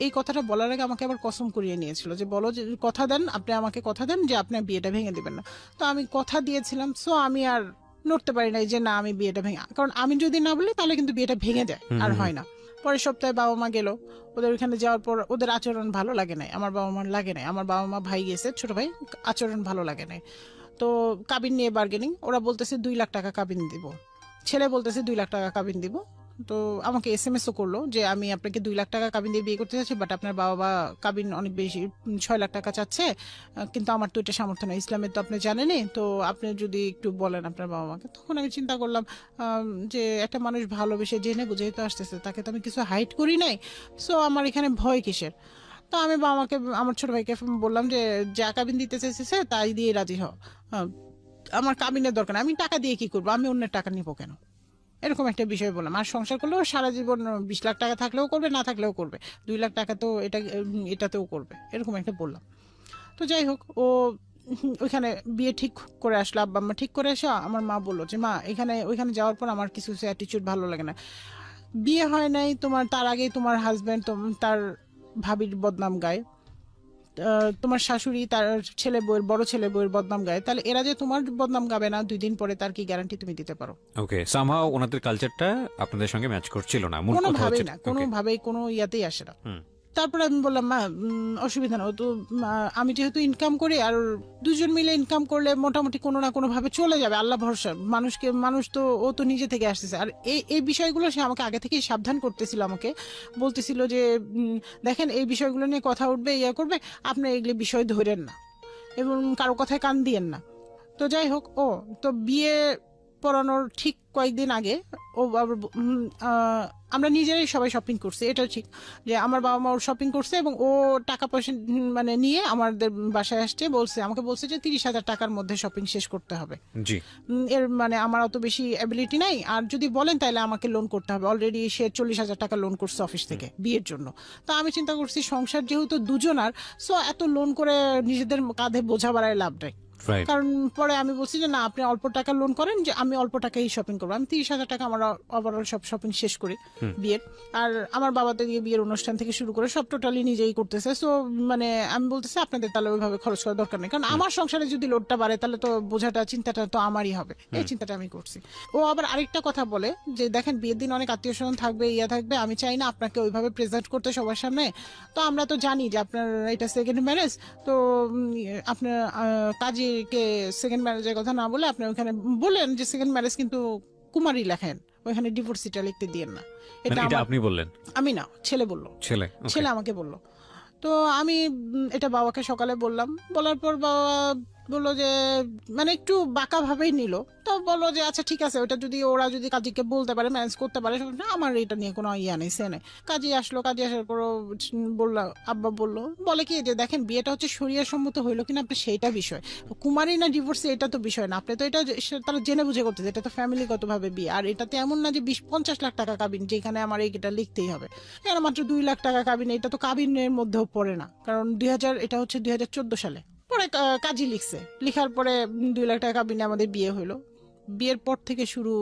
এই কথাটা বলার আগে আমাকে আবার কসম করিয়ে নিয়েছিল যে বলো যে কথা দেন, আপনি আমাকে কথা দেন যে আপনি বিয়েটা ভেঙে দিবেন না। তো আমি কথা দিয়েছিলাম, সো আমি আর নড়তে পারি নাই যে না আমি বিয়েটা ভেঙে, কারণ আমি যদি না বলি তাহলে কিন্তু বিয়েটা ভেঙে যায়, আর হয় না। পরের সপ্তাহে বাবা মা গেল, ওদের ওইখানে যাওয়ার পর ওদের আচরণ ভালো লাগে নাই, আমার বাবা মার লাগে নাই। আমার বাবা মা ভাই গেছে, ছোট ভাই, আচরণ ভালো লাগে নাই। তো কাবিন নিয়ে বার্গেনিং, ওরা বলতেছে 2 লাখ টাকা কাবিন দিব, ছেলে বলতেছে 2 লাখ টাকা কাবিন দিব। তো আমাকে SMS-ও করলো যে আমি আপনাকে 2 লাখ টাকা কাবিন দিয়ে বিয়ে করতে চাচ্ছি, বাট আপনার বাবা কাবিন অনেক বেশি 6 লাখ টাকা চাচ্ছে, কিন্তু আমার তো এটা সামর্থ্য নয়, ইসলামের তো আপনি জানেনই, তো আপনি যদি একটু বলেন আপনার বাবা মাকে। তখন আমি চিন্তা করলাম যে একটা মানুষ ভালোবেসে জেনে বুঝে তো আসতেছে, তাকে তো আমি কিছু হাইড করি নাই, সো আমার এখানে ভয় কিসের। তো আমি বাবাকে, আমার ছোট ভাইকে বললাম যে যা কাবিন দিতে চাইছে তাই দিয়ে রাজি হও, আমার কাবিনের দরকার নেই, আমি টাকা দিয়ে কি করবো, আমি অন্যের টাকা নিবো কেন, এরকম একটা বিষয় বললাম। আর সংসার করলেও সারা জীবন 20 লাখ টাকা থাকলেও করবে, না থাকলেও করবে, 2 লাখ টাকা তো এটাতেও করবে, এরকম একটা বললাম। তো যাই হোক, ও ওইখানে বিয়ে ঠিক করে আসলো, আব্বা আম্মা ঠিক করে আসা। আমার মা বললো যে মা ওইখানে যাওয়ার পর আমার কিছু অ্যাটিচিউড ভালো লাগে না, বিয়ে হয় নাই তোমার, তার আগেই তোমার হাজবেন্ড তার ভাবির বদনাম গায়, তোমার শাশুড়ি তার বড় ছেলে বউয়ের বদনাম গায়, তাহলে এরা যে তোমার বদনাম গাবে না 2 দিন পরে, তার কি গ্যারান্টি তুমি দিতে পারো? ওকে, সামহাও ওনাদের কালচারটা আপনাদের সঙ্গে ম্যাচ করছিল না, মূল কথা হচ্ছে কোনোভাবেই কোনো ইয়াতেই আসে না। তারপরে আমি বললাম মা অসুবিধা না, তো আমি যেহেতু ইনকাম করি, আর দুজন মিলে ইনকাম করলে মোটামুটি কোনো না কোনো ভাবে চলে যাবে, আল্লাহ ভরসা, মানুষ তো ও তো নিজে থেকে আসতেছে। আর এই বিষয়গুলো সে আমাকে আগে থেকেই সাবধান করতেছিল, আমাকে বলতেছিল যে দেখেন এই বিষয়গুলো নিয়ে কথা উঠবে, করবে, আপনি এগুলি বিষয় ধরেন না এবং কারো কথায় কান দিয়েন না। তো যাই হোক, তো বিয়ে পড়ানোর ঠিক কয়েকদিন আগে ও আমরা নিজেরাই সবাই শপিং করছি, এটা ঠিক যে আমার বাবা মা শপিং করছে এবং ও টাকা পয়সা মানে নিয়ে আমাদের বাসায় আসছে, আমাকে বলছে যে 30,000 টাকার মধ্যে শপিং শেষ করতে হবে। জি, এর মানে আমার অত বেশি অ্যাবিলিটি নাই, আর যদি বলেন তাহলে আমাকে লোন করতে হবে, অলরেডি সে 40,000 টাকা লোন করছে অফিস থেকে বিয়ের জন্য। তো আমি চিন্তা করছি সংসার যেহেতু দুজনার, সো এত লোন করে নিজেদের কাঁধে বোঝা বাড়ায় লাভ নাই, কারণ পরে আমি বলছি যে না আপনি অল্প টাকা লোন করেন, যে আমি অল্প টাকাই শপিং করবো, আমি 30,000 টাকা আমার ওভারঅল সব শপিং শেষ করি বিয়ের। আর আমার বাবাতে গিয়ে বিয়ের অনুষ্ঠান থেকে শুরু করে সব টোটালি নিজেই করতেছে, সো মানে আমি বলতেছি আপনাদের তাহলে ওইভাবে খরচ করার দরকার নেই, কারণ আমার সংসারে যদি লোডটা বাড়ে তাহলে তো বোঝাটা চিন্তাটা তো আমারই হবে, এই চিন্তাটা আমি করছি। ও আবার আরেকটা কথা বলে যে দেখেন বিয়ের দিন অনেক আত্মীয় স্বজন থাকবে, থাকবে, আমি চাই না আপনাকে ওইভাবে প্রেজেন্ট করতে সবার সামনে, তো আমরা তো জানি যে আপনার এটা সেকেন্ড ম্যারেজ, তো আপনার কাজীকে সেকেন্ড ম্যারেজের কথা না বলে আপনি ওখানে বলেন যে সেকেন্ড ম্যারেজ, কিন্তু কুমারী লেখেন, ওইখানে ডিভোর্সিটা লিখতে দিয়েন না। এটা আপনি বললেন? আমি না, ছেলে বললো, ছেলে আমাকে বললো। তো আমি এটা বাবাকে সকালে বললাম, বলার পর বাবা বললো যে মানে একটু বাঁকা ভাবেই নিল, তো বললো যে আচ্ছা ঠিক আছে, ওটা যদি ওরা যদি কাজীকে বলতে পারে, ম্যানেজ করতে পারে, আমার এটা নিয়ে কোনো নেই, সে নেই। কাজী আসলো, কাজী আসার পর বললো, আব্বা বলে কি যে দেখেন বিয়েটা হচ্ছে শরিয়া সম্মত হইলো কিনা আপনি সেইটা বিষয়, কুমারী না ডিভোর্সে এটা তো বিষয় না, আপনি তো এটা তারা জেনে বুঝে করতেছে, এটা তো ফ্যামিলিগত ভাবে বিয়ে, আর এটাতে এমন না যে 20-50 লাখ টাকা কাবিন, যেখানে আমার এইটা লিখতেই হবে, কেন মাত্র 2 লাখ টাকা কাবিন, এটা তো কাবিনের মধ্যেও পড়ে না, কারণ এটা হচ্ছে 2014 সালে। পরে কাজী লিখছে, লিখার পরে 2 লাখ টাকা কাবিনে আমাদের বিয়ে হইলো। বিয়ের পর থেকে শুরু,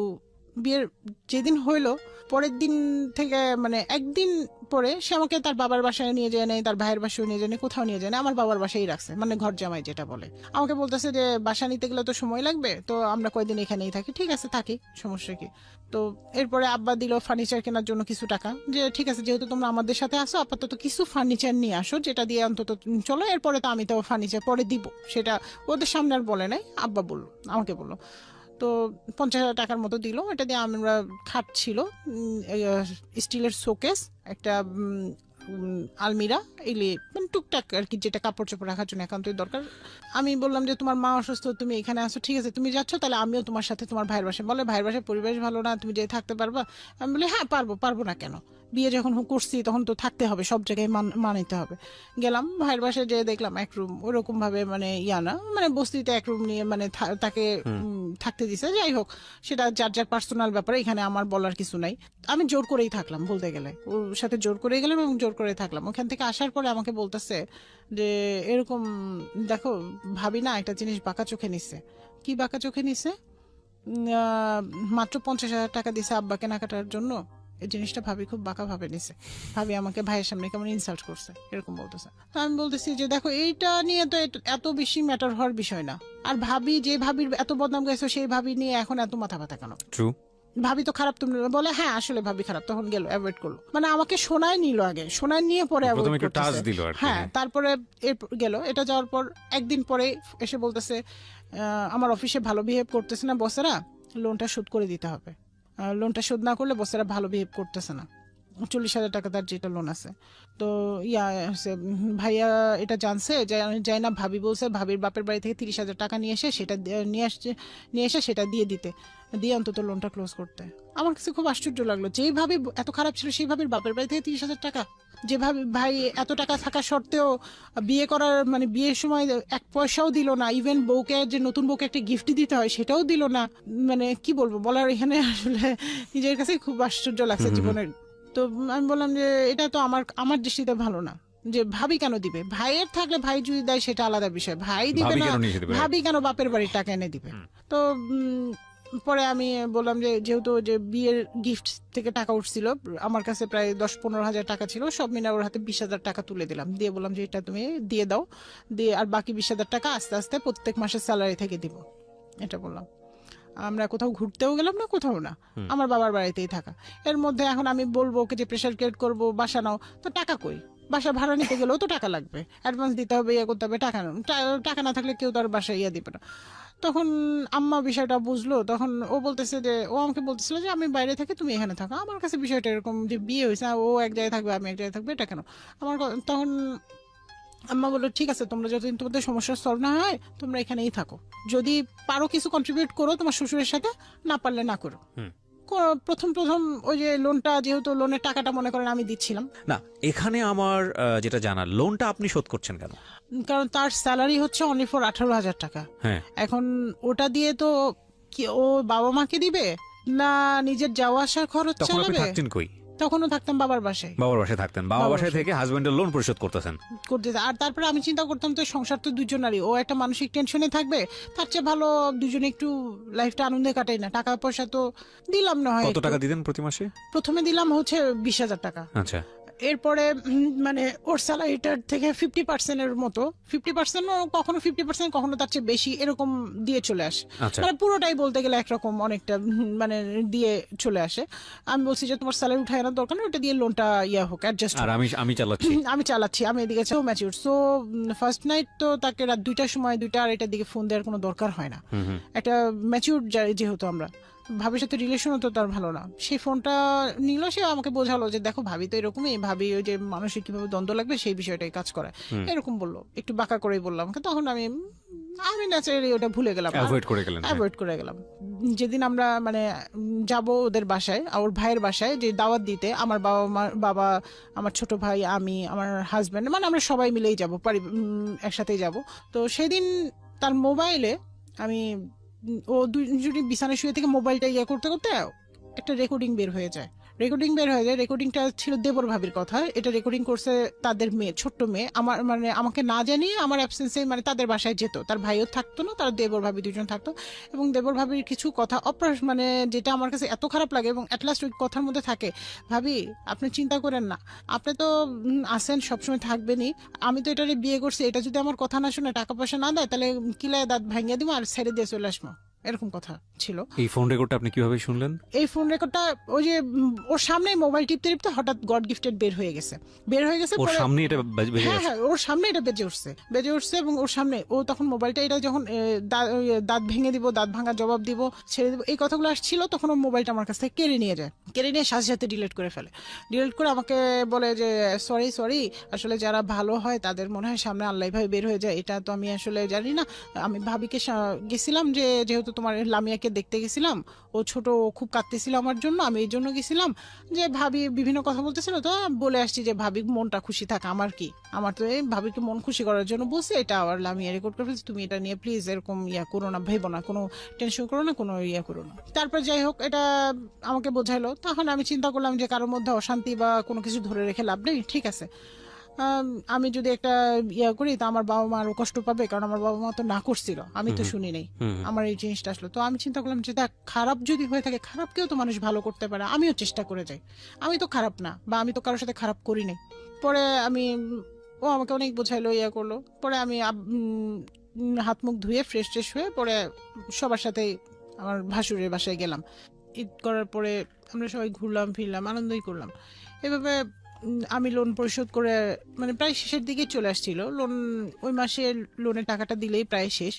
বিয়ের যেদিন হইলো পরের দিন থেকে মানে একদিন পরে সে আমাকে তার বাবার বাসায় নিয়ে যায় নাই, তার ভাইয়ের বাসায় নিয়ে যায় নাই, কোথাও নিয়ে যায় না, আমার বাবার বাসায় রাখছে, মানে ঘর জামাই যেটা বলে। আমাকে বলতেছে যে বাসা নিতে গেলে তো সময় লাগবে, তো আমরা কয়েকদিন এখানেই থাকি, ঠিক আছে থাকি, সমস্যা কি। তো এরপরে আব্বা দিল ফার্নিচার কেনার জন্য কিছু টাকা, যে ঠিক আছে যেহেতু তোমরা আমাদের সাথে আসো, আপাতত কিছু ফার্নিচার নিয়ে আসো যেটা দিয়ে অন্তত চলো, এরপরে তো আমি তো ফার্নিচার পরে দিব, সেটা ওদের সামনে আর বলে নাই, আব্বা বললো, আমাকে বললো। তো 50,000 টাকার মতো দিল, এটা দিয়ে আমরা খাট ছিল, স্টিলের শোকেস, একটা আলমিরা এগুলি মানে টুকটাক আর কি, যেটা কাপড় চোপড় রাখার জন্য একান্তই দরকার। আমি বললাম যে তোমার মা অসুস্থ, তুমি এখানে আসো, ঠিক আছে তুমি যাচ্ছ, তাহলে আমিও তোমার সাথে তোমার ভাইয়ের বাসায়। বলে ভাইয়ের বাসায় পরিবেশ ভালো না, তুমি যে থাকতে পারবা? আমি বলি হ্যাঁ পারবো, পারবো না কেন, বিয়ে যখন করছি তখন তো থাকতে হবে, সব জায়গায় মানিতে হবে। গেলাম ভাইয়ের বাসায়, যেয়ে দেখলাম এক রুম, ওরকম ভাবে মানে না মানে বস্তিতে এক রুম নিয়ে মানে তাকে থাকতে দিছে। যাই হোক, সেটা যার যার পার্সোনাল ব্যাপারে, এখানে আমার বলার কিছু নাই। আমি জোর করেই থাকলাম, বলতে গেলে ওর সাথে জোর করেই গেলাম এবং জোর করে থাকলাম। ওখান থেকে আসার পরে আমাকে বলতেছে যে এরকম দেখো ভাবি না একটা জিনিস বাঁকা চোখে নিছে। কি বাঁকা চোখে নিছে? মাত্র 50,000 টাকা দিছে আব্বা কেনাকাটার জন্য, এই জিনিসটা ভাবি খুব বাঁকা ভাবে নিছে। ভাবি আমাকে ভাইয়ের সামনে কেমন ইনসাল্ট করছে, এরকম বলতেছে। আমি বলতেছি যে দেখো এইটা নিয়ে তো এত বেশি ম্যাটার হওয়ার বিষয় না। আর ভাবি, যে ভাবির এত বদনাম গেছো, সেই ভাবি নিয়ে এখন এত মাথা ব্যথা কেন? ট্রু, ভাবি তো খারাপ। তুমি বলে হ্যাঁ আসলে ভাবি খারাপ, তখন গেল অ্যাভয়েড করলো। মানে আমাকে শোনায় নিল, আগে শোনায় নিয়ে পরে অ্যাভয়েড করতেছে। হ্যাঁ, তারপরে গেল। এটা যাওয়ার পর একদিন পরে এসে বলতেছে আমার অফিসে ভালো বিহেভ করতেছে না বসেরা, লোনটা শোধ করে দিতে হবে। লোনটা শোধ না করলে বসেরা ভালো বিহেভ করতেছে না। 40,000 টাকা তার যেটা লোন আছে। তো ভাইয়া এটা জানছে, যাই না ভাবি বলছে ভাবির বাপের বাড়ি থেকে 30,000 টাকা নিয়ে এসে সেটা নিয়ে এসে সেটা দিয়ে অন্তত লোনটা ক্লোজ করতে। আমার কাছে খুব আশ্চর্য লাগলো, যেই ভাবি এত খারাপ ছিল সেই ভাবির বাপের বাড়ি থেকে 30,000 টাকা, যেভাবে ভাই এত টাকা থাকা সত্ত্বেও বিয়ে করার মানে বিয়ের সময় 1 পয়সাও দিল না। ইভেন বউকে, যে নতুন বউকে একটা গিফট দিতে হয় সেটাও দিল না। মানে কি বলবো, বলার এখানে আসলে নিজের কাছে খুব আশ্চর্য লাগছে জীবনের। তো আমি বললাম যে এটা তো আমার দৃষ্টিতে ভালো না, যে ভাবি কেন দিবে? ভাইয়ের থাকলে ভাই যদি দেয় সেটা আলাদা বিষয়, ভাই দিবে না, ভাবি কেন বাপের বাড়ির টাকা এনে দিবে? তো পরে আমি বললাম যে যেহেতু যে বিয়ের গিফট থেকে টাকা উঠছিল, আমার কাছে প্রায় 10-15 হাজার টাকা ছিল, সব মিলে ওর হাতে 20,000 টাকা তুলে দিলাম। দিয়ে বললাম যে এটা তুমি দিয়ে দাও, দিয়ে আর বাকি 20,000 টাকা আস্তে আস্তে প্রত্যেক মাসের স্যালারি থেকে দিব, এটা বললাম। আমরা কোথাও ঘুরতেও গেলাম না, কোথাও না, আমার বাবার বাড়িতেই থাকা। এর মধ্যে এখন আমি বলবো ওকে যে প্রেশার ক্রিয়েট করবো, বাসা নাও, তো টাকা কই? বাসা ভাড়া নিতে গেলেও তো টাকা লাগবে, অ্যাডভান্স দিতে হবে, ইয়ে করতে হবে, টাকা না থাকলে কেউ তো আর বাসায় ইয়ে দিবে না। তখন আম্মা বিষয়টা বুঝলো, তখন ও বলতেছে যে ও আমাকে বলতেছিল যে আমি বাইরে থাকি, তুমি এখানে থাকো। আমার কাছে বিষয়টা এরকম যে বিয়ে হয়েছে, ও এক জায়গায় থাকবে আমি এক জায়গায় থাকবে, এটা কেন? তখন আম্মা বললো ঠিক আছে, তোমরা যতদিন তোমাদের সমস্যা সলভ না হয় তোমরা এখানেই থাকো, যদি পারো কিছু কন্ট্রিবিউট করো তোমার শ্বশুরের সাথে, না পারলে না করো। প্রথম ওই যে লোনটা, যেহেতু লোনের টাকাটা মনে করেন আমি দিচ্ছিলাম না, এখানে আমার যেটা জানার, লোনটা আপনি শোধ করছেন কেন? কারণ তার স্যালারি হচ্ছে অনলি ফর 18,000 টাকা। এখন ওটা দিয়ে তো কি ও বাবা মাকে দিবে না নিজের যাওয়া আসার খরচ চালাবে? তখনও থাকতাম বাবার বাসায়। থাকতেন বাবার বাসায় থেকে হাজবেন্ডের লোন পরিশোধ করতেছেন। আর তারপরে আমি চিন্তা করতাম তো সংসার তো দুজনারই, ও একটা মানসিক টেনশনে থাকবে, তার চেয়ে ভালো দুজনে একটু লাইফটা আনন্দে কাটাই না। টাকা পয়সা তো দিলাম না হয়। কত টাকা দিতেন প্রতি মাসে? প্রথমে দিলাম হচ্ছে 20,000 টাকা। আচ্ছা। এরপরে মানে ওর স্যালারিটার থেকে 50% এর মতো, 50% কখনো 50% কখনো তার চেয়ে বেশি এরকম দিয়ে চলে আসে। মানে পুরোটাই বলতে গেলে একরকম অনেকটা মানে দিয়ে চলে আসে। আমি বলছি যে তোমার স্যালারি উঠায় আনার দরকার না, ওটা দিয়ে লোনটা হোক, অ্যাডজাস্ট। আর আমি চালাচ্ছি আমি এদিকে ম্যাচিউর। সো ফার্স্ট নাইট তো তাকে রাত 2টার সময়, 2টা 2:30 দিকে ফোন দেওয়ার কোনো দরকার হয় না। একটা ম্যাচিউর যেহেতু আমরা, ভাবির সাথে রিলেশনও তো তার ভালো না, সেই ফোনটা নিল, সে আমাকে বোঝালো যে দেখো ভাবি তো এরকমই, ভাবি ওই যে মানুষের কিভাবে দ্বন্দ্ব লাগবে সেই বিষয়টাই কাজ করে, এরকম বললো, একটু বাঁকা করেই বললাম। তখন আমি ন্যাচারালি ওটা ভুলে গেলাম, অ্যাভয়েড করে গেলাম। যেদিন আমরা মানে যাব ওদের বাসায়, ওর ভাইয়ের বাসায়, যে দাওয়াত দিতে, আমার বাবা, আমার ছোট ভাই, আমি, আমার হাজবেন্ড, মানে আমরা সবাই মিলেই যাবো, একসাথেই যাব। তো সেদিন তার মোবাইলে আমি, ও দুজনে বিছানায় শুয়ে থেকে মোবাইলটা করতে করতে একটা রেকর্ডিং বের হয়ে যায়। রেকর্ডিংটা ছিল দেবর ভাবির কথা। এটা রেকর্ডিং করছে তাদের মেয়ে, ছোট্ট মেয়ে, আমার মানে আমাকে না জানিয়ে আমার অ্যাবসেন্সে মানে তাদের বাসায় যেত। তার ভাইও থাকতো না, তার দেবর ভাবি দুজন থাকতো, এবং দেবর ভাবির কিছু কথা মানে যেটা আমার কাছে এত খারাপ লাগে, এবং অ্যাটলাস্ট ওই কথার মধ্যে থাকে, ভাবি আপনি চিন্তা করেন না, আপনি তো আসেন সবসময় থাকবেনই, আমি তো এটারে বিয়ে করছি, এটা যদি আমার কথা না শুনে টাকা পয়সা না দেয় তাহলে কিলায় দাঁত ভাঙিয়ে দিব আর ছেড়ে দিয়ে চলে আসবো, এরকম কথা ছিল। এই ফোন রেকর্ডটা আপনি কিভাবে শুনলেন? এই ফোন রেকর্ডটা ওই যে ওর সামনে মোবাইল টিপতে টিপতে হঠাৎ গড গিফটেড বের হয়ে গেছে। ওর সামনে এটা বেজে হ্যাঁ গেছে? হ্যাঁ, ওর সামনে এটা বেজে উঠছে এবং ওর সামনে ও তখন মোবাইলটা, এটা যখন দাঁত ভেঙে দিব, দাঁত ভাঙা জবাব দিব, ছেড়ে দিব, এই কথাগুলো আসছিল, তখন ও মোবাইলটা আমার কাছ থেকে কেড়ে নিয়ে যায়। কেড়ে নিয়ে সাথে সাথে ডিলিট করে ফেলে। ডিলিট করে আমাকে বলে যে সরি, আসলে যারা ভালো হয় তাদের মনে হয় সামনে আল্লাহ ভাবে বের হয়ে যায়, এটা তো আমি আসলে জানি না। আমি ভাবিকে গেছিলাম, যে যেহেতু তোমার লামিয়াকে দেখতে গেছিলাম, ও ছোট, ও খুব কাঁদতেছিল আমার জন্য, আমি এই জন্য গেছিলাম, যে ভাবি বিভিন্ন কথা বলতেছিল, তো বলে আসছি যে ভাবি মনটা খুশি থাক, আমার কি, আমার তো এই ভাবিকে মন খুশি করার জন্য বলছি, এটা আবার লামিয়া রেকর্ড করে ফেলছি, তুমি এটা নিয়ে প্লিজ এরকম করো না, ভেবো না, কোনো টেনশন করো না, কোনো করো না। তারপর যাই হোক, এটা আমাকে বোঝাইলো। তখন আমি চিন্তা করলাম যে কারোর মধ্যে অশান্তি বা কোনো কিছু ধরে রেখে লাভ নেই, ঠিক আছে, আমি যদি একটা করি তা আমার বাবা মা আরো কষ্ট পাবে, কারণ আমার বাবা মা তো না করছিল, আমি তো শুনি নেই, আমার এই জিনিসটা আসলো। তো আমি চিন্তা করলাম যে দেখ, খারাপ যদি হয়ে থাকে, খারাপকেও তো মানুষ ভালো করতে পারে, আমিও চেষ্টা করে যাই, আমি তো খারাপ না, বা আমি তো কারোর সাথে খারাপ করি নাই। পরে ও আমাকে অনেক বোঝাইলো, করলো। পরে আমি হাত মুখ ধুয়ে ফ্রেশ হয়ে পরে সবার সাথে আমার ভাসুরের বাসায় গেলাম। ঈদ করার পরে আমরা সবাই ঘুরলাম ফিরলাম, আনন্দই করলাম। এভাবে আমি লোন পরিশোধ করে, মানে প্রায় শেষের দিকে চলে আসছিল লোন, ওই মাসে লোনের টাকাটা দিলেই প্রায় শেষ।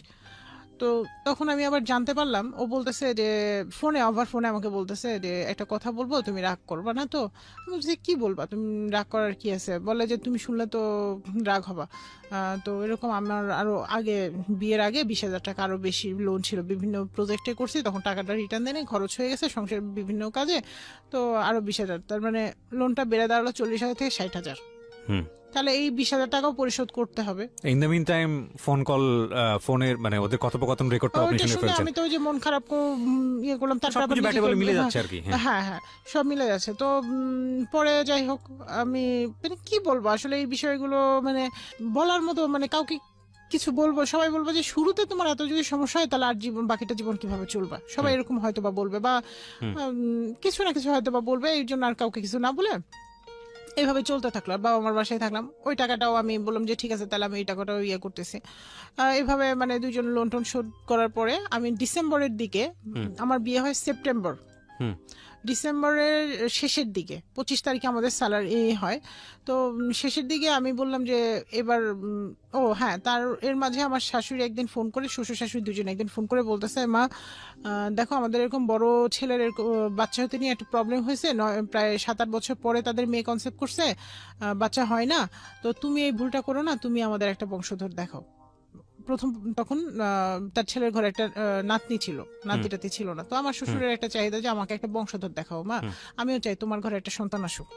তো তখন আমি আবার জানতে পারলাম, ও বলতেছে যে ফোনে আমাকে বলতেছে যে একটা কথা বলবো, তুমি রাগ করবা না তো? আমি বলছি কি বলবা, তুমি রাগ করার কি আছে? বলে যে তুমি শুনলে তো রাগ হবা। তো এরকম আমার আরো আগে, বিয়ের আগে 20,000 টাকা আরো বেশি লোন ছিল, বিভিন্ন প্রজেক্টে করছি, তখন টাকাটা রিটার্ন দেয়নি, খরচ হয়ে গেছে সংসার বিভিন্ন কাজে, তো আরো 20,000, তার মানে লোনটা বেড়ে দাঁড়ালো 40,000 থেকে 60,000। তাহলে এই 20,000 টাকাও পরিশোধ করতে হবে। ইন দ্য মিন টাইম ফোনের মানে ওদের কথোপকথন রেকর্ডটা আপনি শুনে ফেলছেন। আমি তো ওই যে মন খারাপ করলাম, তারপর সবকিছু ব্যাটে বলে মিলে যাচ্ছে আর কি। হ্যাঁ হ্যাঁ, সব মিলে যাচ্ছে। তো পরে যাই হোক, আমি মানে কি বলবো আসলে এই বিষয়গুলো, মানে বলার মতো, মানে কাউকে কিছু বলবো, সবাই বলবো যে শুরুতে তোমার এত যদি সমস্যা হয়, তাহলে আর বাকিটা জীবন কিভাবে চলবে, সবাই এরকম হয়তো বা বলবে, বা কিছু না কিছু হয়তো বা বলবে, এই জন্য আর কাউকে কিছু না বলে এইভাবে চলতে থাকলো। আর বাবা মার বাসায় থাকলাম, ওই টাকাটাও আমি বললাম যে ঠিক আছে, তাহলে আমি এই টাকাটাও করতেছি। এইভাবে মানে দুইজন লোন টোন শোধ করার পরে আমি ডিসেম্বরের দিকে, আমার বিয়ে হয় সেপ্টেম্বর, ডিসেম্বরের শেষের দিকে 25 তারিখে আমাদের স্যালারি হয়। তো শেষের দিকে আমি বললাম যে এবার ও হ্যাঁ, এর মাঝে আমার শাশুড়ি একদিন ফোন করে, শ্বশুর শাশুড়ি দুজনে একদিন ফোন করে বলতেছে, মা দেখো আমাদের এরকম বড় ছেলের বাচ্চা হতে নিয়ে একটা প্রবলেম হয়েছে, প্রায় 7-8 বছর পরে তাদের মেয়ে কনসেপ্ট করছে, বাচ্চা হয় না, তো তুমি এই ভুলটা করো না, তুমি আমাদের একটা বংশধর দেখাও। তখন তার ছেলের ঘরে একটা নাতনি ছিল, নাতিটাতি ছিল না। তো আমার শ্বশুরের একটা চাহিদা যে আমাকে একটা বংশধর দেখাও মা, আমিও চাই তোমার ঘরে একটা সন্তান আসুক।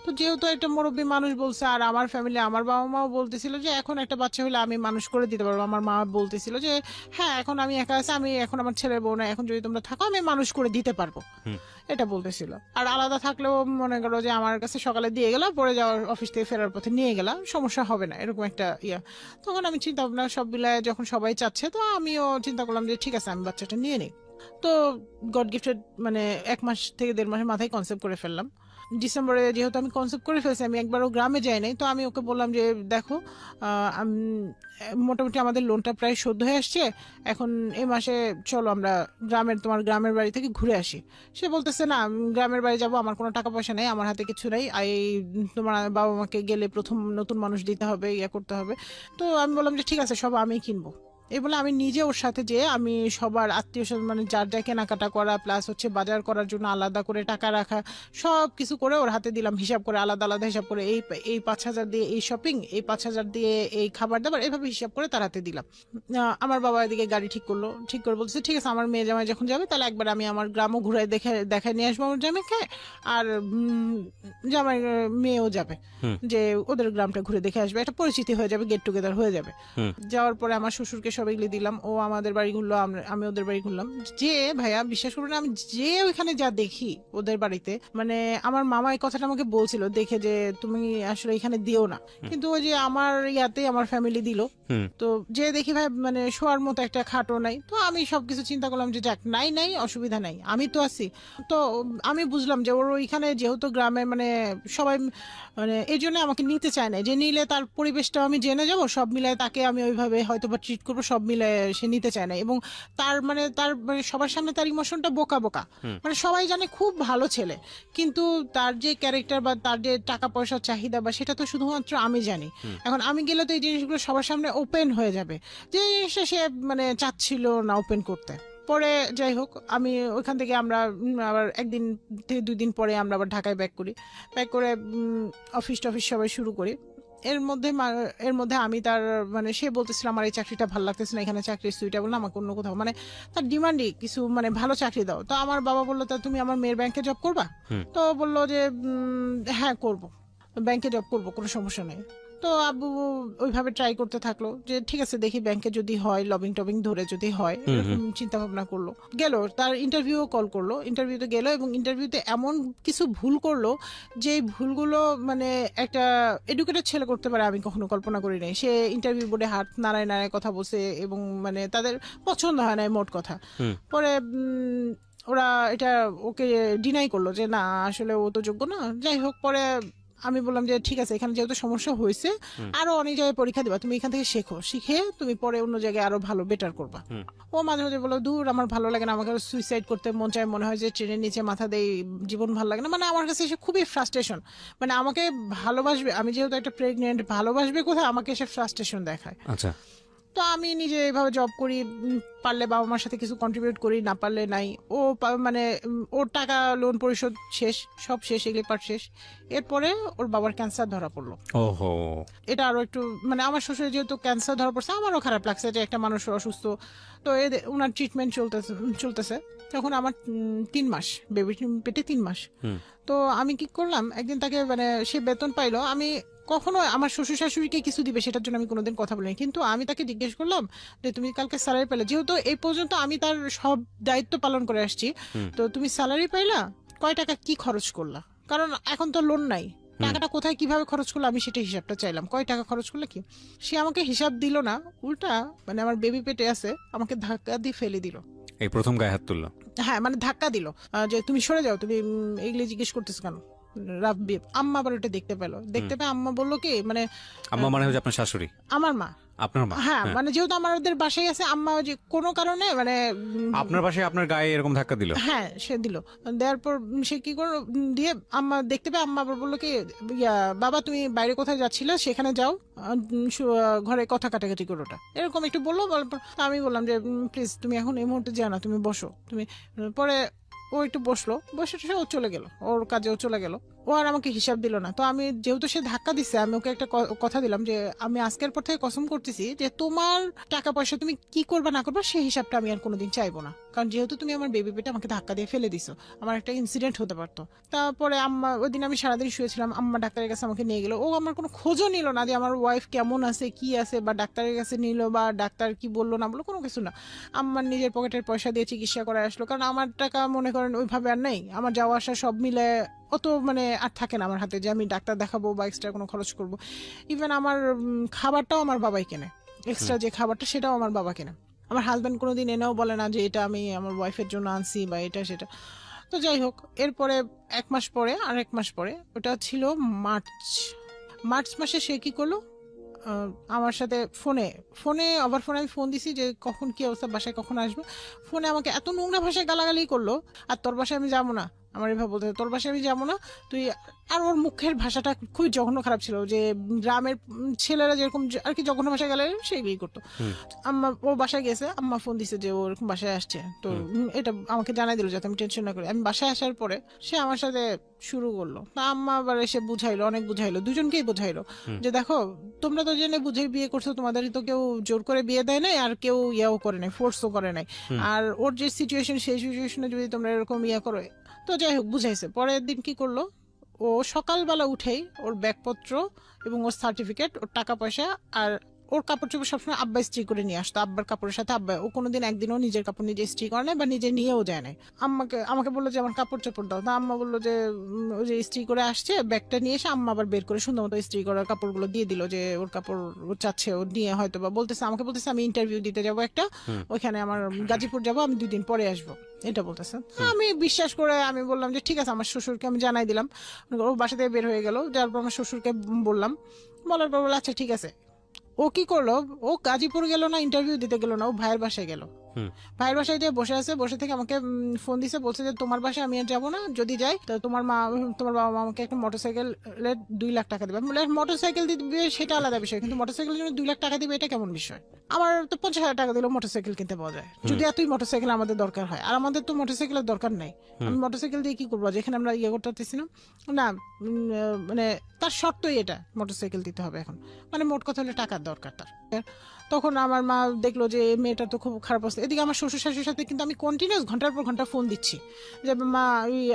তো যেহেতু একটা মুরব্বী মানুষ বলছে, আর আমার ফ্যামিলি, আমার বাবা মাও বলতেছিল যে এখন একটা বাচ্চা হলে আমি মানুষ করে দিতে পারবো। আমার মা বলতেছিল যে হ্যাঁ, এখন আমি একা আছি, আমি এখন আমার ছেলের বউ না, এখন যদি তোমরা থাকো আমি মানুষ করে দিতে পারবো, এটা বলতেছিল। আর আলাদা থাকলেও মনে করো যে আমার কাছে সকালে দিয়ে গেলাম, পরে যাওয়ার অফিস থেকে ফেরার পথে নিয়ে গেলাম, সমস্যা হবে না, এরকম একটা তখন আমি চিন্তা ভাবনা সব মিলায়, যখন সবাই চাচ্ছে, তো আমিও চিন্তা করলাম যে ঠিক আছে, আমি বাচ্চাটা নিয়ে নিই। তো গড গিফটেড, মানে 1 মাস থেকে 1.5 মাসের মাথায় কনসেপ্ট করে ফেললাম। ডিসেম্বরে যেহেতু আমি কনসেপ্ট করে ফেলছি, আমি একবারও গ্রামে যাই নাই, তো আমি ওকে বললাম যে দেখো, মোটামুটি আমাদের লোনটা প্রায় শোধ হয়ে আসছে, এখন এই মাসে চলো আমরা তোমার গ্রামের বাড়ি থেকে ঘুরে আসি। সে বলতেছে না, গ্রামের বাড়ি যাবো, আমার কোনো টাকা পয়সা নেই, আমার হাতে কিছু নেই, তোমার বাবা মাকে গেলে প্রথম নতুন মানুষ দিতে হবে, করতে হবে। তো আমি বললাম যে ঠিক আছে, সব আমি কিনবো। এই বলে আমি নিজে ওর সাথে যেয়ে আমি সবার আত্মীয় স্বজন, মানে যার যা কেনাকাটা করা, প্লাস হচ্ছে বাজার করার জন্য আলাদা করে টাকা রাখা, সব কিছু করে ওর হাতে দিলাম, হিসাব করে, আলাদা আলাদা হিসাব করে, এই 5,000 দিয়ে এই শপিং, এই 5,000 দিয়ে এই খাবার দাবার, এইভাবে হিসাব করে তার হাতে দিলাম। আমার বাবা এদিকে গাড়ি ঠিক করে বলছে ঠিক আছে, আমার মেয়ে জামাই যখন যাবে, তাহলে একবার আমি আমার গ্রামও ঘুরে দেখায় নিয়ে আসবো আমার জামাইকে, আর জামাই মেয়েও যাবে, যে ওদের গ্রামটা ঘুরে দেখে আসবে, একটা পরিচিতি হয়ে যাবে, গেট টুগেদার হয়ে যাবে। যাওয়ার পরে আমার শ্বশুরকে সব এগুলি দিলাম, ও আমাদের বাড়ি ঘুরলো, আমি ওদের বাড়ি ঘুরলাম। যে ভাইয়া বিশ্বাস করবেন, আমি যে ওইখানে যা দেখি ওদের বাড়িতে, মানে আমার মামা এই কথাটা আমাকে বলছিল দেখে, যে তুমি আসলে এখানে দিও না, কিন্তু ওই যে আমার আমার ফ্যামিলি দিল। তো যে দেখি ভাই, মানে শোয়ার মতো একটা খাটও নাই। তো আমি সবকিছু চিন্তা করলাম যে যাক, নাই অসুবিধা নাই, আমি তো আছি। তো আমি বুঝলাম যে ওর ওইখানে যেহেতু গ্রামে, মানে সবাই, মানে এই জন্য আমাকে নিতে চায় না, যে নিলে তার পরিবেশটা আমি জেনে যাবো, সব মিলায় তাকে আমি ওইভাবে হয়তো বা ট্রিট করবো, সব মিলে সে নিতে চায় না, এবং তার মানে সবার সামনে তার ইমোশনটা বোকা বোকা, মানে সবাই জানে খুব ভালো ছেলে, কিন্তু তার যে ক্যারেক্টার বা তার যে টাকা পয়সার চাহিদা বা সেটা তো শুধুমাত্র আমি জানি। এখন আমি গেলে তো এই জিনিসগুলো সবার সামনে ওপেন হয়ে যাবে, যে জিনিসটা সে মানে চাচ্ছিল না ওপেন করতে। পরে যাই হোক, আমি ওইখান থেকে আমরা আবার একদিন থেকে 2 দিন পরে আমরা আবার ঢাকায় ব্যাক করি। ব্যাক করে অফিস টফিস সবাই শুরু করি। এর মধ্যে আমি তার মানে সে বলতেছিল আমার এই চাকরিটা ভালো লাগতেছে না, এখানে চাকরি সুইটেবল না, আমাকে অন্য কোথাও, মানে তার ডিমান্ডই কিছু মানে ভালো চাকরি দাও। তো আমার বাবা বললো তা তুমি আমার মেয়ের ব্যাংকে জব করবা? তো বললো যে হ্যাঁ করবো, ব্যাংকে জব করবো, কোনো সমস্যা নেই। তো আব্বু ওইভাবে ট্রাই করতে থাকলো যে ঠিক আছে দেখি ব্যাংকে যদি হয়, লবিং টবিং ধরে যদি হয়, এরকম চিন্তা ভাবনা করলো। গেল, তার ইন্টারভিউ কল করলো, ইন্টারভিউতে গেল, এবং ইন্টারভিউতে এমন কিছু ভুল করলো যে ভুলগুলো মানে একটা এডুকেটেড ছেলে করতে পারে আমি কখনো কল্পনা করি নাই। সে ইন্টারভিউ বোর্ডে হাত নাড়ায় নাড়ায় কথা বলছে, এবং মানে তাদের পছন্দ হয় না মোট কথা। পরে ওরা এটা ওকে ডিনাই করলো যে না আসলে ও তো যোগ্য না। যাই হোক, পরে আমি বললাম যে ঠিক আছে এখানে যেহেতু সমস্যা হয়েছে, আরো অনেক জায়গায় পরীক্ষা দিবা, তুমি এখান থেকে শেখো, শিখে তুমি পরে অন্য জায়গায় আরো ভালো বেটার করবা। ও মাঝে মাঝে বলো দূর আমার ভালো লাগে না, আমাকে সুইসাইড করতে মন চায়, মনে হয় যে ট্রেনের নিচে মাথা দেই, জীবন ভালো লাগে না। মানে আমার কাছে এসে খুবই ফ্রাস্ট্রেশন, মানে আমাকে ভালোবাসবে, আমি যেহেতু একটা প্রেগনেন্ট, ভালোবাসবে কোথায়, আমাকে এসে ফ্রাস্ট্রেশন দেখায়। আচ্ছা, তো আমি নিজে এইভাবে জব করি, পারলে বাবা মার সাথে কিছু কন্ট্রিবিউট করি, না পারলে নাই। ও মানে ওর টাকা লোন পরিশোধ শেষ, সব শেষ, এগুলি পার্ট শেষ। এরপরে ওর বাবার ক্যান্সার ধরা পড়লো। ওহো, এটা আরো একটু মানে আমার শ্বশুর যেহেতু ক্যান্সার ধরা পড়ছে, আমারও খারাপ লাগছে যে একটা মানুষ অসুস্থ। তো ওনার ট্রিটমেন্ট চলতেছে। তখন আমার 3 মাস, বেবি পেটে 3 মাস। তো আমি কি করলাম, একদিন তাকে মানে সে বেতন পাইলো, আমি কখনো আমার শ্বশুর শাশুড়িকে কিছু দিবে সেটার জন্য আমি কোনোদিন কথা বলিনি, কিন্তু আমি তাকে জিজ্ঞেস করলাম যে তুমি কালকে স্যালারি পেলে, যেহেতু এই পর্যন্ত আমি তার সব দায়িত্ব পালন করে আসছি, তো তুমি স্যালারি পাইলা, কয় টাকা কি খরচ করলা, কারণ এখন তো লোন নাই, টাকাটা কোথায় কিভাবে খরচ করলো আমি সেটা হিসাবটা চাইলাম, কয় টাকা খরচ করলে কি। সে আমাকে হিসাব দিল না, উল্টা মানে আমার বেবি পেটে আছে আমাকে ধাক্কা দিয়ে ফেলে দিল। এই প্রথম গায়ে হাত তুললো? হ্যাঁ, মানে ধাক্কা দিল যে তুমি সরে যাও, তুমি এগুলি জিজ্ঞেস করতেছ কেন। রাব্বি আম্মা আবার ওটা দেখতে পেলো, দেখতে পেয়ে আম্মা বললো কি মানে আম্মা মানে হচ্ছে আপনার শাশুড়ি? আমার মা। আপনার মা? হ্যাঁ, মানে যেহেতু আমাদের বাসায় আছে, আম্মা যে কোনো কারণে মানে আপনার বাসায় আপনার গায়ে এরকম ধাক্কা দিল? হ্যাঁ, সে দিল। দেওয়ার পর সে কি করলো, দিয়ে আম্মা দেখতে পেয়ে আম্মা আবার বললো কি বাবা তুমি বাইরে কোথায় যাচ্ছিলে, সেখানে যাও, ঘরে কথা কাটাকাটি করো, ওটা এরকম একটু বললো। আমি বললাম যে প্লিজ তুমি এখন এই মুহূর্তে যাও না, তুমি বসো। তুমি পরে ও একটু বসলো, বসে ও চলে গেল, ওর কাজে ও চলে গেল। ও আর আমাকে হিসাব দিল না। তো আমি যেহেতু সে ধাক্কা দিচ্ছে, আমি ওকে একটা কথা দিলাম যে আমি আজকের পর থেকে কসম করতেছি যে তোমার টাকা পয়সা তুমি কি করবা না করবা সেই হিসাবটা আমি আর কোনোদিন চাইবো না, কারণ যেহেতু তুমি আমার বেবি পেটে আমাকে ধাক্কা দিয়ে ফেলে দিছো, আমার একটা ইনসিডেন্ট হতে পারতো। তারপরে আম্মা, ওই দিন আমি সারাদিন শুয়েছিলাম, আম্মা ডাক্তারের কাছে আমাকে নিয়ে গেল। ও আমার কোনো খোঁজও নিল না যে আমার ওয়াইফ কেমন আছে কি আছে, বা ডাক্তারের কাছে নিল বা ডাক্তার কি বললো না বললো, কোনো কিছু না। আম্মার নিজের পকেটের পয়সা দিয়ে চিকিৎসা করে আসলো, কারণ আমার টাকা মনে করেন ওইভাবে আর নেই, আমার যাওয়া আসা সব মিলে অত মানে আর থাকে না আমার হাতে যে আমি ডাক্তার দেখাবো বা এক্সট্রা কোনো খরচ করবো। ইভেন আমার খাবারটাও আমার বাবাই কেনে, এক্সট্রা যে খাবারটা সেটাও আমার বাবা কেনে। আমার হাজব্যান্ড কোনোদিন এনেও বলে না যে এটা আমি আমার ওয়াইফের জন্য আনছি বা এটা সেটা। তো যাই হোক, এরপরে 1 মাস পরে আর 1 মাস পরে, ওটা ছিল মার্চ মাসে, সে কি করলো আমার সাথে ফোনে আমি ফোন দিছি যে কখন কি অবস্থা, বাসায় কখন আসবে। ফোনে আমাকে এত নোংরা ভাষায় গালাগালি করলো, আর তোর বাসায় আমি যাবো না, আমার এভাবে বলতে তোর বাসায় আমি যাবো না তুই। আর ওর মুখের ভাষাটা খুবই জঘন্য খারাপ ছিল, যে গ্রামের ছেলেরা যেরকম আর কি জঘন্য ভাষায় গেলে সেইগুলি করতো। আম্মা ও বাসায় গেছে, আম্মা ফোন দিছে যে ও এরকম বাসায় আসছে, তো এটা আমাকে জানাই দিল যাতে আমি টেনশন না করি। আমি বাসায় আসার পরে সে আমার সাথে শুরু করলো, তা আম্মা আবার এসে বুঝাইলো, অনেক বুঝাইলো, দুজনকেই বুঝাইলো যে দেখো তোমরা তো জেনে বুঝে বিয়ে করছো, তোমাদের তো কেউ জোর করে বিয়ে দেয় নাই, আর কেউ ইয়াও করে নাই, ফোর্সও করে নাই। আর ওর যে সিচুয়েশন, সেই সিচুয়েশনে যদি তোমরা এরকম ইয়া করো। তো যাই হোক বুঝাইছে। পরের দিন কি করলো, ও সকালবেলা উঠেই ওর ব্যাগপত্র এবং ওর সার্টিফিকেট, ওর টাকা পয়সা আর ওর কাপড় চোপড় সবসময় আব্বা ইস্ত্রি করে নিয়ে আসতো, আব্বার কাপড়ের সাথে আব্বা, ও কোনোদিন একদিনও নিজের কাপড় নিজে ইস্ত্রি করে নাই বা নিজে নিয়েও যায় নাই। আমাকে বললো যে আমার কাপড় চোপড় দাও, তা আম্মা বললো যে ওই যে ইস্ত্রি করে আসছে, ব্যাগটা নিয়ে এসে আম্মা আবার বের করে সুন্দর মতো ইস্ত্রি করার কাপড়গুলো দিয়ে দিল, যে ওর কাপড় ও চাচ্ছে ও নিয়ে হয়তো বা আমাকে বলতেছে আমি ইন্টারভিউ দিতে যাবো একটা, ওইখানে আমার গাজীপুর যাবো, আমি 2 দিন পরে আসবো, এটা বলতেছে। আমি বিশ্বাস করে আমি বললাম যে ঠিক আছে, আমার শ্বশুরকে আমি জানাই দিলাম। ও বাসা থেকে বের হয়ে গেল, যার পর আমার শ্বশুরকে বললাম, বলার পর বলে আচ্ছা ঠিক আছে। ও কি করলো, ও গাজীপুর গেল না, ইন্টারভিউ দিতে গেল না, ও ভাইয়ের বাসায় গেল। ভাইয়ের বাসায় যে বসে আছে, বসে থেকে আমাকে ফোন দিছে, বলছে যে তোমার বাসায় আমি আর যাবো না, যদি যাই তো তোমার বাবা মা আমাকে একটা মোটরসাইকেলের 2 লাখ টাকা দিবে। মোটরসাইকেল দিবে সেটা আলাদা বিষয়, কিন্তু মোটরসাইকেলের জন্য 2 লাখ টাকা দিবে এটা কেমন বিষয়? আমার তো 50,000 টাকা দিলেও মোটরসাইকেল কিনতে পাওয়া যায়, যদি এতই মোটরসাইকেল আমাদের দরকার হয়। আর আমাদের তো মোটরসাইকেলের দরকার নাই, আমি মোটরসাইকেল দিয়ে কি করবো যেখানে আমরা ইয়ে করতে পারতেছি না। না মানে তার শর্তই এটা, মোটরসাইকেল দিতে হবে এখন, মানে মোট কথা হলে টাকার দরকার তার। তখন আমার মা দেখলো যে মেয়েটা তো খুব খারাপ অবস্থা। এদিকে আমার শ্বশুর শাশুড়ির সাথে কিন্তু আমি কন্টিনিউস ঘন্টার পর ঘন্টা ফোন দিচ্ছি যে মা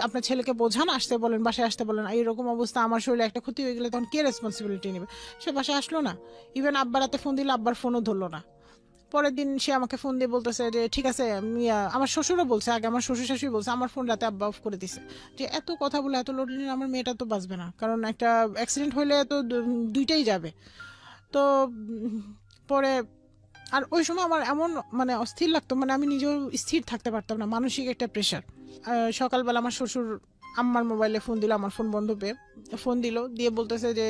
আপনার ছেলেকে বোঝান, আসতে বলেন, বাসায় আসতে বলেন, এইরকম অবস্থা, আমার শরীরে একটা ক্ষতি হয়ে গেলে তখন কে রেসপন্সিবিলিটি নেবে? সে বাসায় আসলো না, ইভেন আব্বার হাতে ফোন দিলে আব্বার ফোনও ধরলো না। পরের দিন সে আমাকে ফোন দিয়ে বলতেছে যে ঠিক আছে, আমার শ্বশুরও বলছে, আগে আমার শ্বশুর শাশুড়ি বলছে, আমার ফোন রাতে আব্বা অফ করে দিছে, যে এত কথা বলে এত লোড নিলে আমার মেয়েটা তো বাঁচবে না, কারণ একটা অ্যাক্সিডেন্ট হইলে তো দুইটাই যাবে। তো পরে আর ওই সময় আমার এমন মানে অস্থির লাগতো, মানে আমি নিজেও স্থির থাকতে পারতাম না, মানসিক একটা প্রেশার। সকালবেলা আমার শ্বশুর আম্মার মোবাইলে ফোন দিল, আমার ফোন বন্ধ পেয়ে ফোন দিল, দিয়ে বলতেছে যে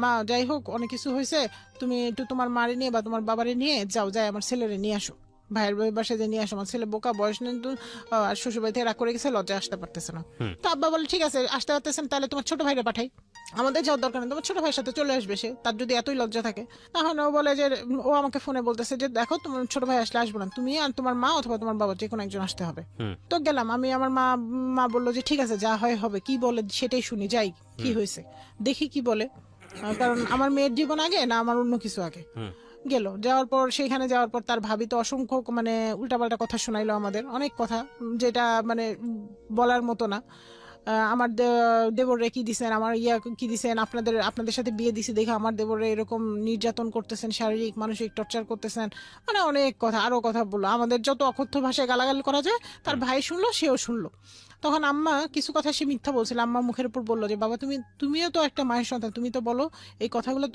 মা যাই হোক অনেক কিছু হয়েছে, তুমি একটু তোমার মারে নিয়ে বা তোমার বাবারে নিয়ে যাও, যাই আমার ছেলেরে নিয়ে আসো, ভাইয়ের বাসায় যে নিয়ে আসো, আমার ছেলে বোকা, বয়স নেই তো, আর শ্বশুর বাড়ি থেকে রাগ করে গেছে, লজ্জায় আসতে পারতেছে না। তো আব্বা বলে ঠিক আছে আসতে পারতেছেন, তাহলে তোমার ছোট ভাইরে পাঠাই, আমাদের যাওয়ার দরকার নেই, তোমার ছোট ভাইয়ের সাথে চলে আসবে, সে তার যদি এতই লজ্জা থাকে। তখন ও বলে যে ও আমাকে ফোনে বলতেছে যে দেখো তোমার ছোট ভাই আসলে আসবো না, তুমি আর তোমার মা অথবা তোমার বাবা যে কোনো একজন আসতে হবে। তো গেলাম আমি, আমার মা বললো যে ঠিক আছে যা হয় হবে, কি বলে সেটাই শুনি, যাই কি হয়েছে দেখি কি বলে, কারণ আমার মেয়ের জীবন আগে না আমার অন্য কিছু আগে। গেল, যাওয়ার পর সেখানে যাওয়ার পর তার ভাবি তো অসংখ্য মানে উল্টাপাল্টা কথা শোনাইলো আমাদের, অনেক কথা যেটা মানে বলার মতো না। আমার দেবররে কি দিছেন, আমার কি দিছেন, আপনাদের সাথে বিয়ে দিছি দেখে আমার দেবররে এরকম নির্যাতন করতেছেন, শারীরিক মানসিক টর্চার করতেছেন, মানে অনেক কথা, আরো কথা বললো। আমাদের যত অকথ্য ভাষায় গালাগালি করা যায় তার ভাই শুনলো, সেও শুনলো। তখন আম্মা কিছু কথা সে মিথ্যা বলছিল, আম্মা মুখের উপর বললো যে বাবা তুমিও তো একটা মায়ের সন্তান, তুমি তো বলো এই কথাগুলো,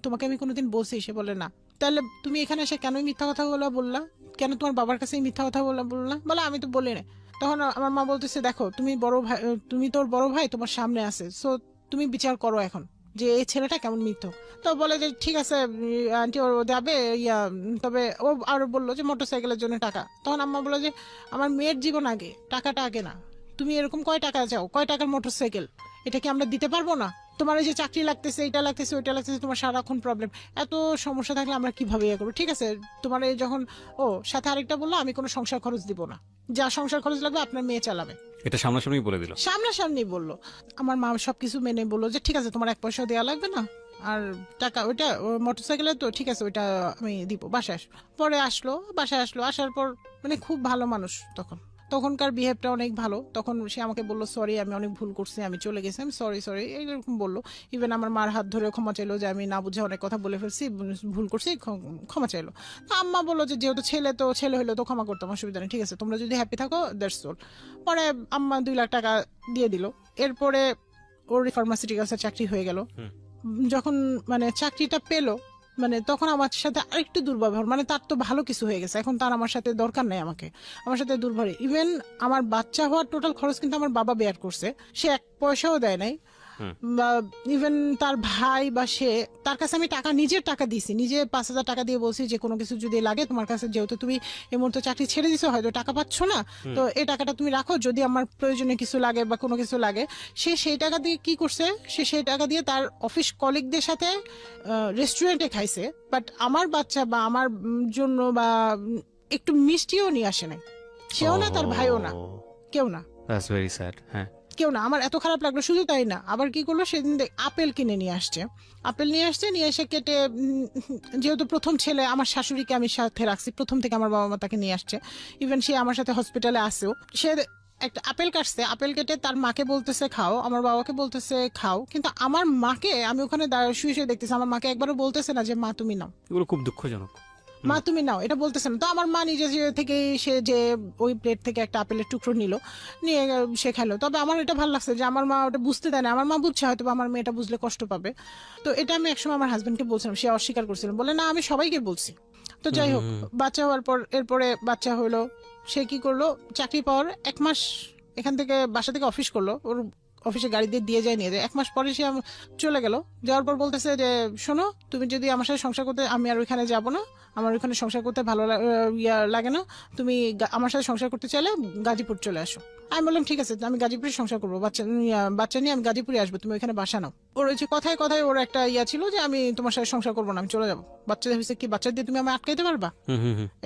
তোমাকে আমি কোনোদিন বলছি? সে বলে না। তাহলে তুমি এখানে এসে কেন মিথ্যা কথাগুলো বললা, কেন তোমার বাবার কাছে মিথ্যা কথা বললা? বলে আমি তো বলি না। তখন আমার মা বলতেছে দেখো তুমি বড় ভাই, তুমি তোর বড় ভাই তোমার সামনে আছে, সো তুমি বিচার করো এখন যে এই ছেলেটা কেমন মৃত। তো বলে যে ঠিক আছে আন্টি ও যাবে, তবে ও আরো বললো যে মোটরসাইকেলের জন্য টাকা। তখন আম্মা বললো যে আমার মেয়ের জীবন আগে, টাকাটা আগে না, তুমি এরকম কয় টাকা চাও, কয় টাকার মোটরসাইকেল, এটা কি আমরা দিতে পারবো না? তোমার এই যে চাকরি লাগতেছে, এটা লাগতেছে, ওইটা লাগতেছে, তোমার সারাক্ষণ প্রবলেম, এত সমস্যা থাকলে আমরা কিভাবে ইয়ে করবো? ঠিক আছে তোমার এই যখন সাথে আরেকটা বললো আমি কোনো সংসার খরচ দিব না, যা সংসার খরচ লাগবে আপনার মেয়ে চালাবে। এটা সামনাসামনি বলে দিল, সামনাসামনি বললো। আমার মা সবকিছু মেনে বললো যে ঠিক আছে তোমার 1 পয়সা দেওয়া লাগবে না, আর টাকা ওইটা মোটরসাইকেলে তো ঠিক আছে ওইটা আমি দিব। বাসায় পরে বাসায় আসলো, আসার পর মানে খুব ভালো মানুষ, তখনকার বিহেভটা অনেক ভালো। তখন সে আমাকে বললো সরি আমি অনেক ভুল করছি, আমি চলে গেছি, আমি সরি এরকম বললো। ইভেন আমার মার হাত ধরে ক্ষমা চাইলো যে আমি না বুঝে অনেক কথা বলে ফেলছি, ভুল করছি, ক্ষমা চাইলো। আম্মা বললো যে যেহেতু ছেলে হইলো তো ক্ষমা করতাম, অসুবিধা নেই, ঠিক আছে তোমরা যদি হ্যাপি থাকো দ্যাটস অল। পরে আম্মা 2 লাখ টাকা দিয়ে দিল। এরপরে ওর ফার্মাসিউটিক্যালসের চাকরি হয়ে গেল। যখন মানে চাকরিটা পেলো, মানে তখন আমার সাথে আরেকটু দুর্ব্যবহার, মানে তার তো ভালো কিছু হয়ে গেছে, এখন তার আমার সাথে দরকার নেই, আমার সাথে দুর্ব্যবহার। ইভেন আমার বাচ্চা হওয়ার টোটাল খরচ কিন্তু আমার বাবা বেয়ার করছে, সে 1 পয়সাও দেয় নাই। ইভেন তার ভাই বা সে, তার কাছে আমি নিজের টাকা দিয়েছি, নিজে 5,000 টাকা দিয়ে বলছি যে কোনো কিছু যদি লাগে তোমার কাছে, যেহেতু তুমি এই মুহূর্তে চাকরি ছেড়ে দিছো হয়তো টাকা পাচ্ছ না, তো এই টাকাটা তুমি রাখো, যদি আমার প্রয়োজনে কিছু লাগে বা কোনো কিছু লাগে। সে সেই টাকা দিয়ে কি করছে, সেই টাকা দিয়ে তার অফিস কলিগদের সাথে রেস্টুরেন্টে খাইছে, বাট আমার বাচ্চা বা আমার জন্য বা একটু মিষ্টিও নিয়ে আসে নাই, সেও না তার ভাইও না, কেউ না। That's very sad. হ্যাঁ, কেউ না। আমার এত খারাপ লাগলো। শুধু তাই না, আবার কি করলো সেদিন আপেল কিনে নিয়ে আসছে, নিয়ে এসে কেটে, যেহেতু প্রথম ছেলে আমার শাশুড়িকে আমি সাথে রাখছি, প্রথম থেকে আমার বাবা মা তাকে নিয়ে আসছে, ইভেন সে আমার সাথে হসপিটালে আসেও, সে একটা আপেল কাটছে, আপেল কেটে তার মাকে বলতেছে খাও, আমার বাবাকে বলতেছে খাও, কিন্তু আমার মাকে আমি ওখানে শুয়ে দেখতেছি, আমার মাকে একবারও বলতেছে না যে মা তুমি নাও। এগুলো খুব দুঃখজনক, মা তুমি নাও এটা বলতেছে না। তো আমার মা নিজে থেকে সে যে ওই প্লেট থেকে একটা আপেলের টুকরো নিয়ে সে খেলো। তবে আমার এটা ভালো লাগছে যে আমার মা ওটা বুঝতে দেয় না, আমার মা বুঝছে হয়তো আমার মেয়েটা বুঝলে কষ্ট পাবে। তো এটা আমি একসময় আমার হাজবেন্ডকে বলছিলাম, সে অস্বীকার করছিলাম, বলে না আমি সবাইকে বলছি। তো যাই হোক, বাচ্চা হওয়ার পর এরপরে বাচ্চা হলো, সে কি করলো, চাকরি পাওয়ার 1 মাস এখান থেকে বাসা থেকে অফিস করলো, ওর অফিসে গাড়ি দিয়ে যায় নিয়ে যায়। 1 মাস পরে সে চলে গেল। যাওয়ার পর বলতেছে যে শোনো, তুমি যদি আমার সাথে সংসার করতে, আমি আর ওইখানে যাব না, আমার ওইখানে সংসার করতে ভালো লাগে না, তুমি আমার সাথে সংসার করতে চাইলে গাজীপুর চলে আসো। আমি বললাম ঠিক আছে, আমি গাজীপুরে সংসার করবো, বাচ্চা নিয়ে আমি গাজীপুরে আসবো, তুমি ওইখানে বাসা নাও। ওর ওই যে কথায় কথায় ওর একটা ছিল যে আমি তোমার সাথে সংসার করবো না, আমি চলে যাবো, বাচ্চা হয়েছে কি, বাচ্চা দিয়ে তুমি আমি আটকাইতে পারবা,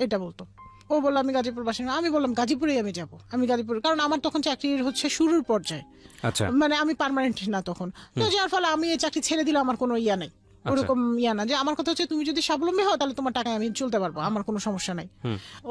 এটা বলতো। ও বললো আমি গাজীপুর বাসা না। আমি বললাম গাজীপুরেই আমি যাবো, আমি গাজীপুর, কারণ আমার তখন চাকরির শুরুর পর্যায়ে, আচ্ছা, মানে আমি পার্মানেন্ট না তখন, তো যার ফলে আমি এই চাকরি ছেড়ে দিলে আমার কোনো নাই, ওরকম না। যে আমার কথা হচ্ছে তুমি যদি স্বাবলম্বী হও তাহলে তোমার টাকায় আমি চলতে পারবো, আমার কোনো সমস্যা নাই।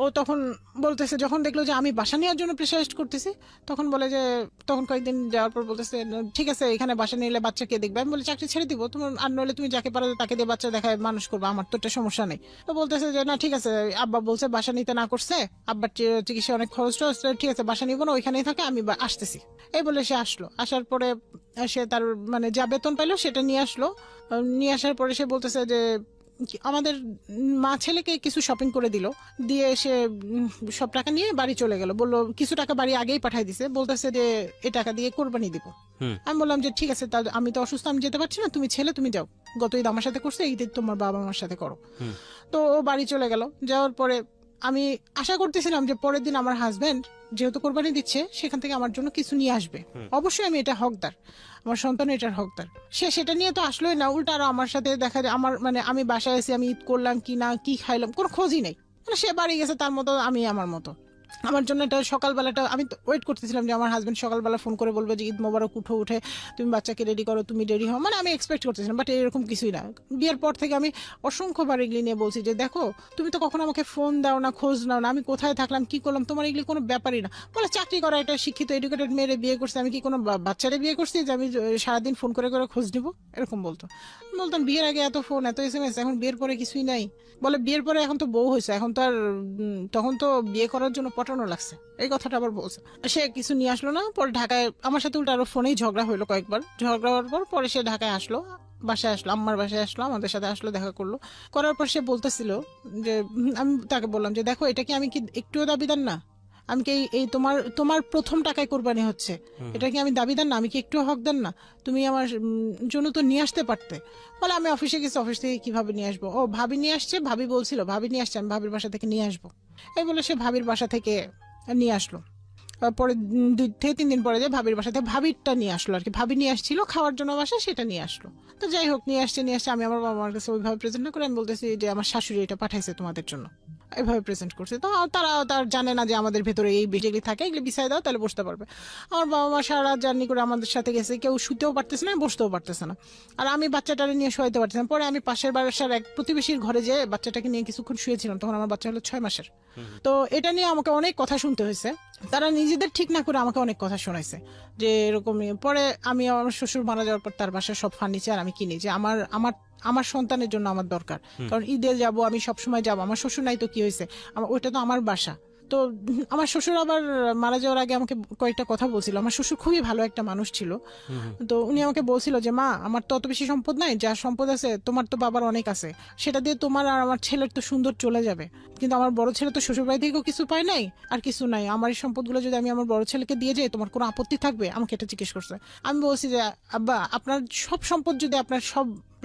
ও তখন বলতেছে, যখন দেখলো যে আমি বাসা নেওয়ার জন্য প্রেসারাইজ করতেছি, তখন বলে যে, তখন কয়েকদিন যাওয়ার পর বলতেছে ঠিক আছে এখানে বাসা নিলে বাচ্চা কে দেখবে। আমি বলি চাকরি ছেড়ে দিব, তোমার আর নইলে তুমি যাকে পারো তাকে দিয়ে বাচ্চা দেখায় মানুষ করবে, আমার তো একটা সমস্যা নেই। তো বলতেছে যে না ঠিক আছে, আব্বা বলছে বাসা নিতে না করছে, আব্বার চিকিৎসা অনেক খরচ, ঠিক আছে বাসা নিবো না, ওইখানেই থাকে, আমি আসতেছি। এই বলে সে আসলো। আসার পরে সে তার মানে যা বেতন পাইলো সেটা নিয়ে আসলো। নিয়ে আসার পরে সে বলতেছে যে আমাদের মা ছেলেকে কিছু শপিং করে দিল, দিয়ে সে সব টাকা নিয়ে বাড়ি চলে গেল। বললো কিছু টাকা বাড়ি আগেই পাঠাই দিছে, বলতেছে যে এই টাকা দিয়ে কোরবানি দিব। আমি বললাম যে ঠিক আছে, তাহলে আমি তো অসুস্থ, আমি যেতে পারছি না, তুমি ছেলে তুমি যাও, গত ঈদ আমার সাথে করছে, ঈদ তোমার বাবা মার সাথে করো। তো ও বাড়ি চলে গেল। যাওয়ার পরে আমি আশা করতেছিলাম যে পরের দিন আমার হাজবেন্ড যেহেতু কোরবানি দিচ্ছে সেখান থেকে আমার জন্য কিছু নিয়ে আসবে, অবশ্যই আমি এটা হকদার, আমার সন্তান এটার হকদার। সে সেটা নিয়ে তো আসলোই না, উল্টা আরো আমার সাথে দেখা যায় আমার মানে আমি বাসায় এসে আমি ঈদ করলাম কি না, কি খাইলাম, কোনো খোঁজই নেই। মানে সে বাড়ি গেছে তার মতো, আমি আমার মতো। আমার জন্য এটা সকালবেলাটা আমি ওয়েট করতেছিলাম যে আমার হাজবেন্ড সকালবেলা ফোন করে বলবে যে ঈদ মোবারক, উঠে তুমি বাচ্চাকে রেডি করো, তুমি রেডি হও, মানে আমি এক্সপেক্ট করতেছিলাম। বাট এরকম কিছুই না। বিয়ের পর থেকে আমি অসংখ্যবার এগুলি নিয়ে বলছি যে দেখো তুমি তো কখনো আমাকে ফোন দাও না, খোঁজ নাও না, আমি কোথায় থাকলাম কি করলাম, তোমার এগুলি কোনো ব্যাপারই না। বলে চাকরি করা একটা শিক্ষিত এডুকেটেড মেয়েরে বিয়ে করছে, আমি কি কোনো বাচ্চারে বিয়ে করছি যে আমি সারাদিন ফোন করে করে খোঁজ নিবো, এরকম বলতো। বলতাম বিয়ের আগে এত ফোন এত SMS, এখন বিয়ের পরে কিছুই নাই। বলে বিয়ের পরে এখন তো বউ হয়েছে, এখন তো আর তখন তো বিয়ে করার জন্য পটানো লাগছে, এই কথাটা আবার বলছে। সে কিছু নিয়ে আসলো না। পরে ঢাকায় আমার সাথে উল্টা আরো ফোনেই ঝগড়া হইলো কয়েকবার। ঝগড়া হওয়ার পর পরে সে ঢাকায় আসলো, বাসায় আসলো, আম্মার বাসায় আসলো, আমাদের সাথে আসলো, দেখা করলো। করার পর সে বলতেছিল যে আমি তাকে বললাম যে দেখো এটা কি আমি কি একটুও দাবিদার না, আমি কি এই তোমার প্রথম টাকায় কোরবানি হচ্ছে, এটা কি আমি দাবিদার না, আমি কি একটু হকদার না, তুমি আমার জন্য তো নিয়ে আসতে পারতে। বলে আমি অফিসে গেছি, অফিস থেকে কিভাবে নিয়ে আসবো, ও ভাবি নিয়ে আসছে, ভাবি বলছিল ভাবি নিয়ে আসছে, আমি ভাবির বাসা থেকে নিয়ে আসবো। এই বলে সে ভাবির বাসা থেকে নিয়ে আসলো। পরে 2 থেকে 3 দিন পরে যে ভাবির বাসা থেকে ভাবিরটা নিয়ে আসলো আর কি, ভাবি নিয়ে আসছিল খাওয়ার জন্য বাসা, সেটা নিয়ে আসলো। তো যাই হোক নিয়ে আসছে, আমি আমার বাবা মার কাছে ওইভাবে প্রেজেন্ট না করে আমি বলতেছি যে আমার শাশুড়ি এটা পাঠাইছে তোমাদের জন্য, এভাবে প্রেজেন্ট করছে। তো তার জানে না যে আমাদের ভেতরে এই যেগুলি থাকে এগুলি বিছাই দাও তাহলে বসতে পারবে। আমার বাবা মা সারা রাত জার্নি করে আমাদের সাথে গেছে, কেউ শুতেও পারতেছে না, বসতেও পারতেছে না, আর আমি বাচ্চাটারে নিয়ে শোয়াইতে পারতেছি না। পরে আমি পাশের বাসার এক প্রতিবেশীর ঘরে যেয়ে বাচ্চাটাকে নিয়ে কিছুক্ষণ শুয়েছিলাম, তখন আমার বাচ্চা হলো 6 মাসের। তো এটা নিয়ে আমাকে অনেক কথা শুনতে হয়েছে, তারা নিজেদের ঠিক না করে আমাকে অনেক কথা শোনাইছে যে এরকম। পরে আমি আমার শ্বশুর মারা যাওয়ার পর তার বাসার সব ফার্নিচার আমি কিনি, যে আমার সন্তানের জন্য আমার দরকার, কারণ ঈদে যাব আমি সবসময় যাবো, আমার শ্বশুর নাই তো কি হয়েছে, ওইটা তো আমার বাসা। তো আমার শ্বশুর আবার মারা যাওয়ার আগে আমাকে কয়েকটা কথা বলছিল। আমার শ্বশুর খুবই ভালো একটা মানুষ ছিল। তো উনি আমাকে বলছিল যে মা আমার তো অত বেশি সম্পদ নাই, যা সম্পদ আছে তোমার তো বাবার অনেক আছে, সেটা দিয়ে তোমার আর আমার ছেলের তো সুন্দর চলে যাবে, কিন্তু আমার বড় ছেলে তো শ্বশুর বাড়ি থেকেও কিছু পায় নাই আর কিছু নাই, আমার এই সম্পদগুলো যদি আমি আমার বড় ছেলেকে দিয়ে যাই তোমার কোনো আপত্তি থাকবে, আমাকে এটা জিজ্ঞেস করছে। আমি বলছি যে আব্বা আপনার সব সম্পদ যদি আপনার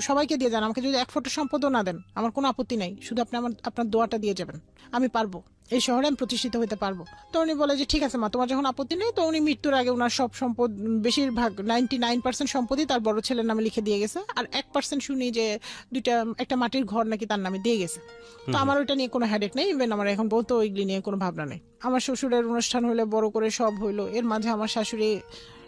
সবাইকে দিয়ে যান, আমাকে যদি 1 ফোঁটা সম্পদও না দেন আমার কোনো আপত্তি নাই, শুধু আপনি আপনার দোয়াটা দিয়ে যাবেন, আমি পারবো, এই শহরে আমি প্রতিষ্ঠিত হতে পারবো। তো উনি বলে যে ঠিক আছে মা তোমার যখন আপত্তি নেই। তো উনি মৃত্যুর আগে ওনার সব সম্পদ বেশিরভাগ 99% সম্পদই তার বড় ছেলের নামে লিখে দিয়ে গেছে, আর 1% শুনি যে একটা মাটির ঘর নাকি তার নামে দিয়ে গেছে। তো আমার ওইটা নিয়ে কোনো হেডেক নেই, ইভেন আমার এখন বলতো ওইগুলি নিয়ে কোনো ভাবনা নেই। আমার শ্বশুরের অনুষ্ঠান হলে বড় করে সব হইলো, এর মাঝে আমার শাশুড়ি,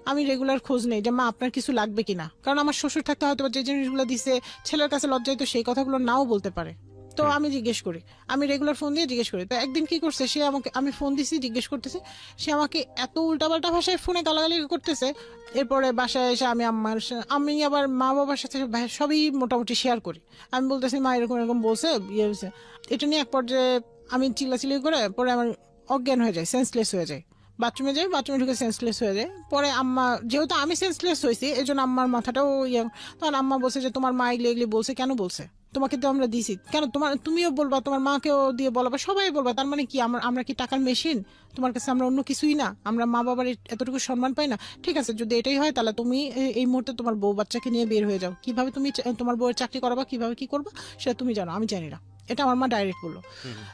আমি রেগুলার খোঁজ নেই যে মা আপনার কিছু লাগবে কিনা, কারণ আমার শ্বশুর থাকতে হয়তো যে জিনিসগুলো দিছে ছেলের কাছে লজ্জায় তো সেই কথাগুলো নাও বলতে পারে। তো আমি জিজ্ঞেস করি, আমি রেগুলার ফোন দিয়ে জিজ্ঞেস করি। তো একদিন কি করছে, সে আমাকে, আমি ফোন দিছি জিজ্ঞেস করতেছি, সে আমাকে এত উল্টাপাল্টা ভাষায় ফোনে গালাগালি করতেছে। এরপরে বাসায় এসে আমি আবার মা বাবার সাথে সবই মোটামুটি শেয়ার করি। আমি বলতেছি মা এরকম এরকম বলছে, ইয়ে হয়েছে। এটা নিয়ে এক পর্যায়ে আমি চিল্লাচিল্লি করে পরে আমার অজ্ঞান হয়ে যায়, সেন্সলেস হয়ে যায়। বাথরুমে ঢুকে সেন্সলেস হয়ে যায়। পরে আম্মা, যেহেতু আমি সেন্সলেস হয়েছি এই জন্য আম্মার মাথাটাও তখন আম্মা বলছে যে তোমার মা এগুলি বলছে, কেন বলছে, তোমাকে তো আমরা দিছি, কেন তুমিও বলবা, তোমার মাকেও দিয়ে বলবা, সবাই বলবা, তার মানে কি আমরা কি টাকার মেশিন? তোমার কাছে আমরা অন্য কিছুই না? আমরা মা বাবার এতটুকু সম্মান পাই না? ঠিক আছে, যদি এটাই হয় তাহলে তুমি এই মুহূর্তে তোমার বউ বাচ্চাকে নিয়ে বের হয়ে যাও। কিভাবে তুমি তোমার বউয়ের চাকরি করাবা, কিভাবে কি করবা সেটা তুমি জানো, আমি জানি না। এটা আমার মা ডাইরেক্ট বললো।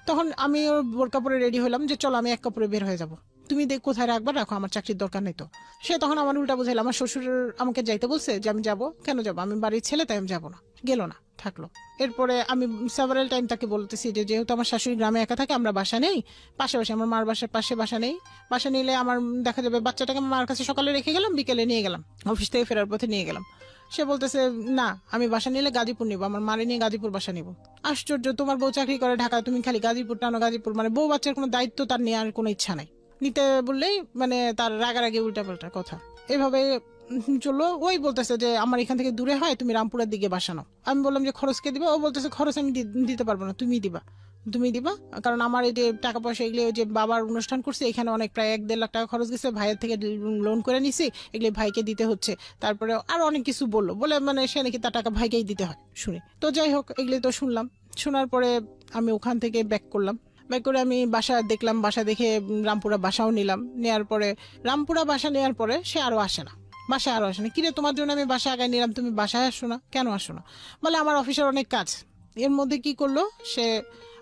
তখন আমি ওর বোর কাপড়ে রেডি হলাম যে চলো আমি এক কাপড়ে বের হয়ে যাবো, তুমি কোথায় রাখবা রাখো, আমার চাকরির দরকার নেই। তো সে তখন আমার উল্টা বুঝাইল, আমার শ্বশুর আমাকে যাইতে বলছে যে আমি যাবো, কেন যাবো, আমি বাড়ির ছেলে তাই আমি যাবো না। গেল না, থাকলো। এরপরে আমি সেভারাল টাইম তাকে বলতেছি যে যেহেতু আমার শাশুড়ি গ্রামে একা থাকে, আমরা বাসা নেই, পাশাপাশি আমার মার বাসার পাশে বাসা নেই, বাসা নিলে আমার দেখা যাবে বাচ্চাটাকে আমার মার কাছে সকালে রেখে গেলাম, বিকেলে নিয়ে গেলাম, অফিস থেকে ফেরার পথে নিয়ে গেলাম। সে বলতেছে না, আমি বাসা নিলে গাজীপুর নিবো, আমার মারে নিয়ে গাজীপুর বাসা নিবো। আশ্চর্য, তোমার বউ চাকরি করে ঢাকায়, তুমি খালি গাজীপুর টানো, গাজীপুর, মানে বউ বাচ্চার কোনো দায়িত্ব তার নেওয়ার কোনো ইচ্ছা নাই, নিতে বললেই মানে তার রাগারাগি উল্টা পাল্টা কথা। এভাবে চলো। ওই বলতেছে যে আমার এখান থেকে দূরে হয়, তুমি রামপুরের দিকে বাসা নাও। আমি বললাম যে খরচ কে দিবা? ও বলতেছে খরচ আমি দিতে পারবো না, তুমি দিবা, কারণ আমার এই যে টাকা পয়সা এগুলো, ওই যে বাবার অনুষ্ঠান করছে এখানে অনেক প্রায় 1-1.5 লাখ টাকা খরচ গেছে, ভাইয়ের থেকে লোন করে নিছি, এগুলো ভাইকে দিতে হচ্ছে। তারপরে আরো অনেক কিছু বলে মানে সে নাকি তার টাকা ভাইকেই দিতে হয় শুনে। তো যাই হোক, এগুলো তো শুনলাম। শোনার পরে আমি ওখান থেকে ব্যাক করে আমি বাসা দেখলাম, বাসা দেখে রামপুরা বাসাও নিলাম। নেওয়ার পরে রামপুরা বাসা নেওয়ার পরে সে আরো আসে না, বাসায় আরো আসে না। কিরে, তোমার জন্য আমি বাসা আগায় নিলাম, তুমি বাসায় আসো না, কেন আসো না? বলে আমার অফিসের অনেক কাজ। এর মধ্যে কি করলো সে,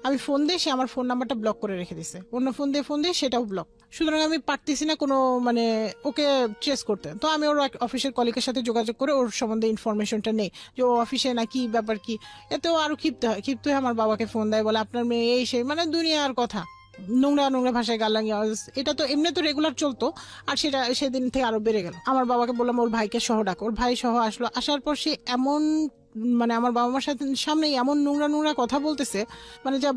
আমি ফোন দিয়ে সে আমার ফোন নাম্বারটা ব্লক করে রেখে দিছে, অন্য ফোন দিয়ে সেটাও ব্লক। সুতরাং আমি পারতেছি না কোনো মানে ওকে ট্রেস করতে। তো আমি ওর অফিসের কলিগের সাথে যোগাযোগ করে ওর সম্বন্ধে ইনফরমেশনটা নেই যে ও অফিসে না, কি ব্যাপার কি। এতেও আরো ক্ষিপ্ত হয় আমার বাবাকে ফোন দেয়, বলে আপনার মেয়ে এই সেই, মানে দুনিয়ার কথা, নোংরা ভাষায় গালাঙ্গি। এটা তো এমনি তো রেগুলার চলতো, আর সেটা সেদিন থেকে আরো বেড়ে গেল। আমার বাবাকে বললাম ওর ভাইকে সহ ডাক, ওর ভাই সহ আসলো। আসার পর সে এমন মানে আমার বাবা মার সামনে এমন নোংরা কথা বলতেছে, মানে যা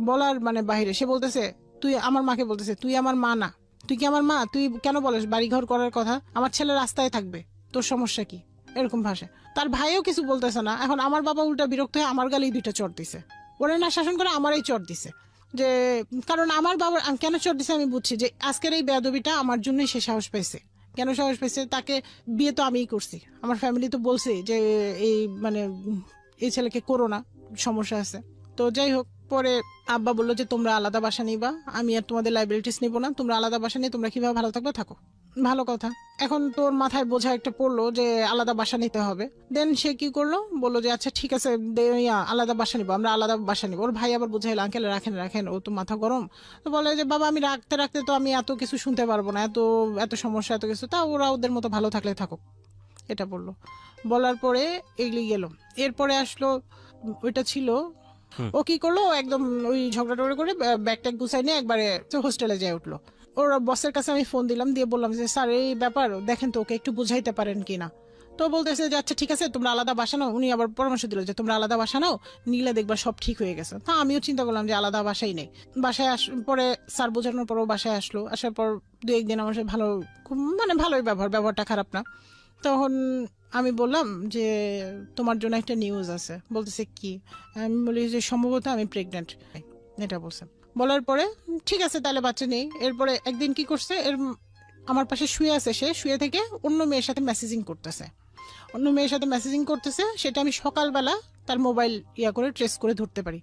বলার মানে বাহিরে। সে বলতেছে, তুই আমার মাকে বলতেছে, তুই আমার মা না, তুই কি আমার মা? তুই কেন বলিস বাড়িঘর করার কথা? আমার ছেলে রাস্তায় থাকবে, তোর সমস্যা কি? এরকম ভাষা। তার ভাইও কিছু বলতেছে না। এখন আমার বাবা উল্টা বিরক্ত হয়ে আমার গালেই 2টা চড় দিছে। ওরা না শাসন করে আমারই চড় দিছে, যে কারণ আমার বাবার কেন চড় দিছে আমি বুঝছি, যে আজকের এই বেয়াদবিটা আমার জন্যই সে সাহস পাইছে। কেন সাহস পাইছে? তাকে বিয়ে তো আমিই করছি, আমার ফ্যামিলি তো বলছে যে এই মানে এই ছেলেকে করো না, সমস্যা আছে। তো যাই হোক, পরে আব্বা বললো যে তোমরা আলাদা বাসা নিবা, আমি আর তোমাদের লাইবিলিটিস নিবো না, তোমরা আলাদা বাসা নিয়ে তোমরা কিভাবে ভালো থাকবে থাকো। ভালো কথা। এখন তোর মাথায় বোঝা একটা পড়লো যে আলাদা বাসা নিতে হবে। দেন সে কি করলো, বললো যে আচ্ছা ঠিক আছে আলাদা বাসা নিবো, আমরা আলাদা বাসা নিবো। ওর ভাই আবার বুঝাইলো আঙ্কেল রাখেন, ও তো মাথা গরম। তো বলে যে বাবা আমি রাখতে তো আমি এত কিছু শুনতে পারবো না, এত সমস্যা এত কিছু, তা ওরা ওদের মতো ভালো থাকলে থাকুক, এটা বললো। বলার পরে এগিয়ে গেল। এরপরে আসলো, ওইটা ছিল, ও কি করলো, একদম ওই ঝগড়া করে ব্যাগ ট্যাগ গুছাই নিয়ে একবারে হোস্টেলে যায় উঠলো। ওর বসের কাছে আমি ফোন দিলাম, দিয়ে বললাম যে স্যার এই ব্যাপার দেখেন তো, ওকে একটু বুঝাইতে পারেন কিনা। তো বলতেছে যে আচ্ছা ঠিক আছে তোমরা আলাদা বাসা নাও। উনি আবার পরামর্শ দিল যে তোমরা আলাদা বাসা নাও, নিলে দেখবা সব ঠিক হয়ে গেছে। তা আমিও চিন্তা করলাম যে আলাদা বাসাই নেই। বাসায় পরে স্যার বোঝানোর পরও বাসায় আসলো। আসার পর 2-1 দিন আমার সাথে মানে ভালোই ব্যবহারটা খারাপ না। তখন আমি বললাম যে তোমার জন্য একটা নিউজ আছে। বলতেছে কি? আমি বলি যে সম্ভবত আমি প্রেগনেন্ট, এটা বলছে। বলার পরে ঠিক আছে তাহলে বাচ্চা নেই। এরপরে একদিন কি করছে, আমার পাশে শুয়ে আছে, সে শুয়ে থেকে অন্য মেয়ের সাথে মেসেজিং করতেছে। সেটা আমি সকালবেলা তার মোবাইল করে ট্রেস করে ধরতে পারি।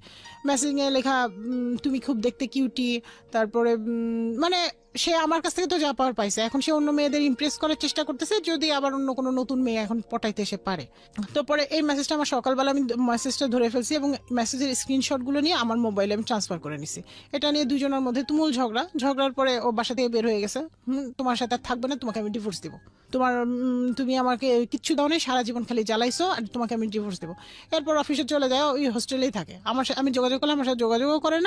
মেসেজিংয়ে লেখা তুমি খুব দেখতে কিউটি, তারপরে মানে সে আমার কাছ থেকে তো যা পাওয়ার পাইছে, এখন সে অন্য মেয়েদের ইমপ্রেস করার চেষ্টা করতেছে, যদি আবার অন্য কোনো নতুন মেয়ে এখন পটাইতে সে পারে। তো পরে এই মেসেজটা আমার সকালবেলা আমি মেসেজটা ধরে ফেলছি এবং মেসেজের স্ক্রিনশটগুলো নিয়ে আমার মোবাইলে আমি ট্রান্সফার করে নিছি। এটা নিয়ে দুজনের মধ্যে তুমুল ঝগড়ার পরে ও বাসা থেকে বের হয়ে গেছে। তোমার সাথে আর থাকবে না, তোমাকে আমি ডিভোর্স দিব। তুমি আমাকে কিচ্ছু দাও নেই, সারা জীবন খালি জ্বালাইছো, আর তোমাকে আমি ডিভোর্স দেবো। এরপর অফিসে চলে যায়, ওই হোস্টেলেই থাকে। আমি যোগাযোগ করলাম, আমার সাথে যোগাযোগও করে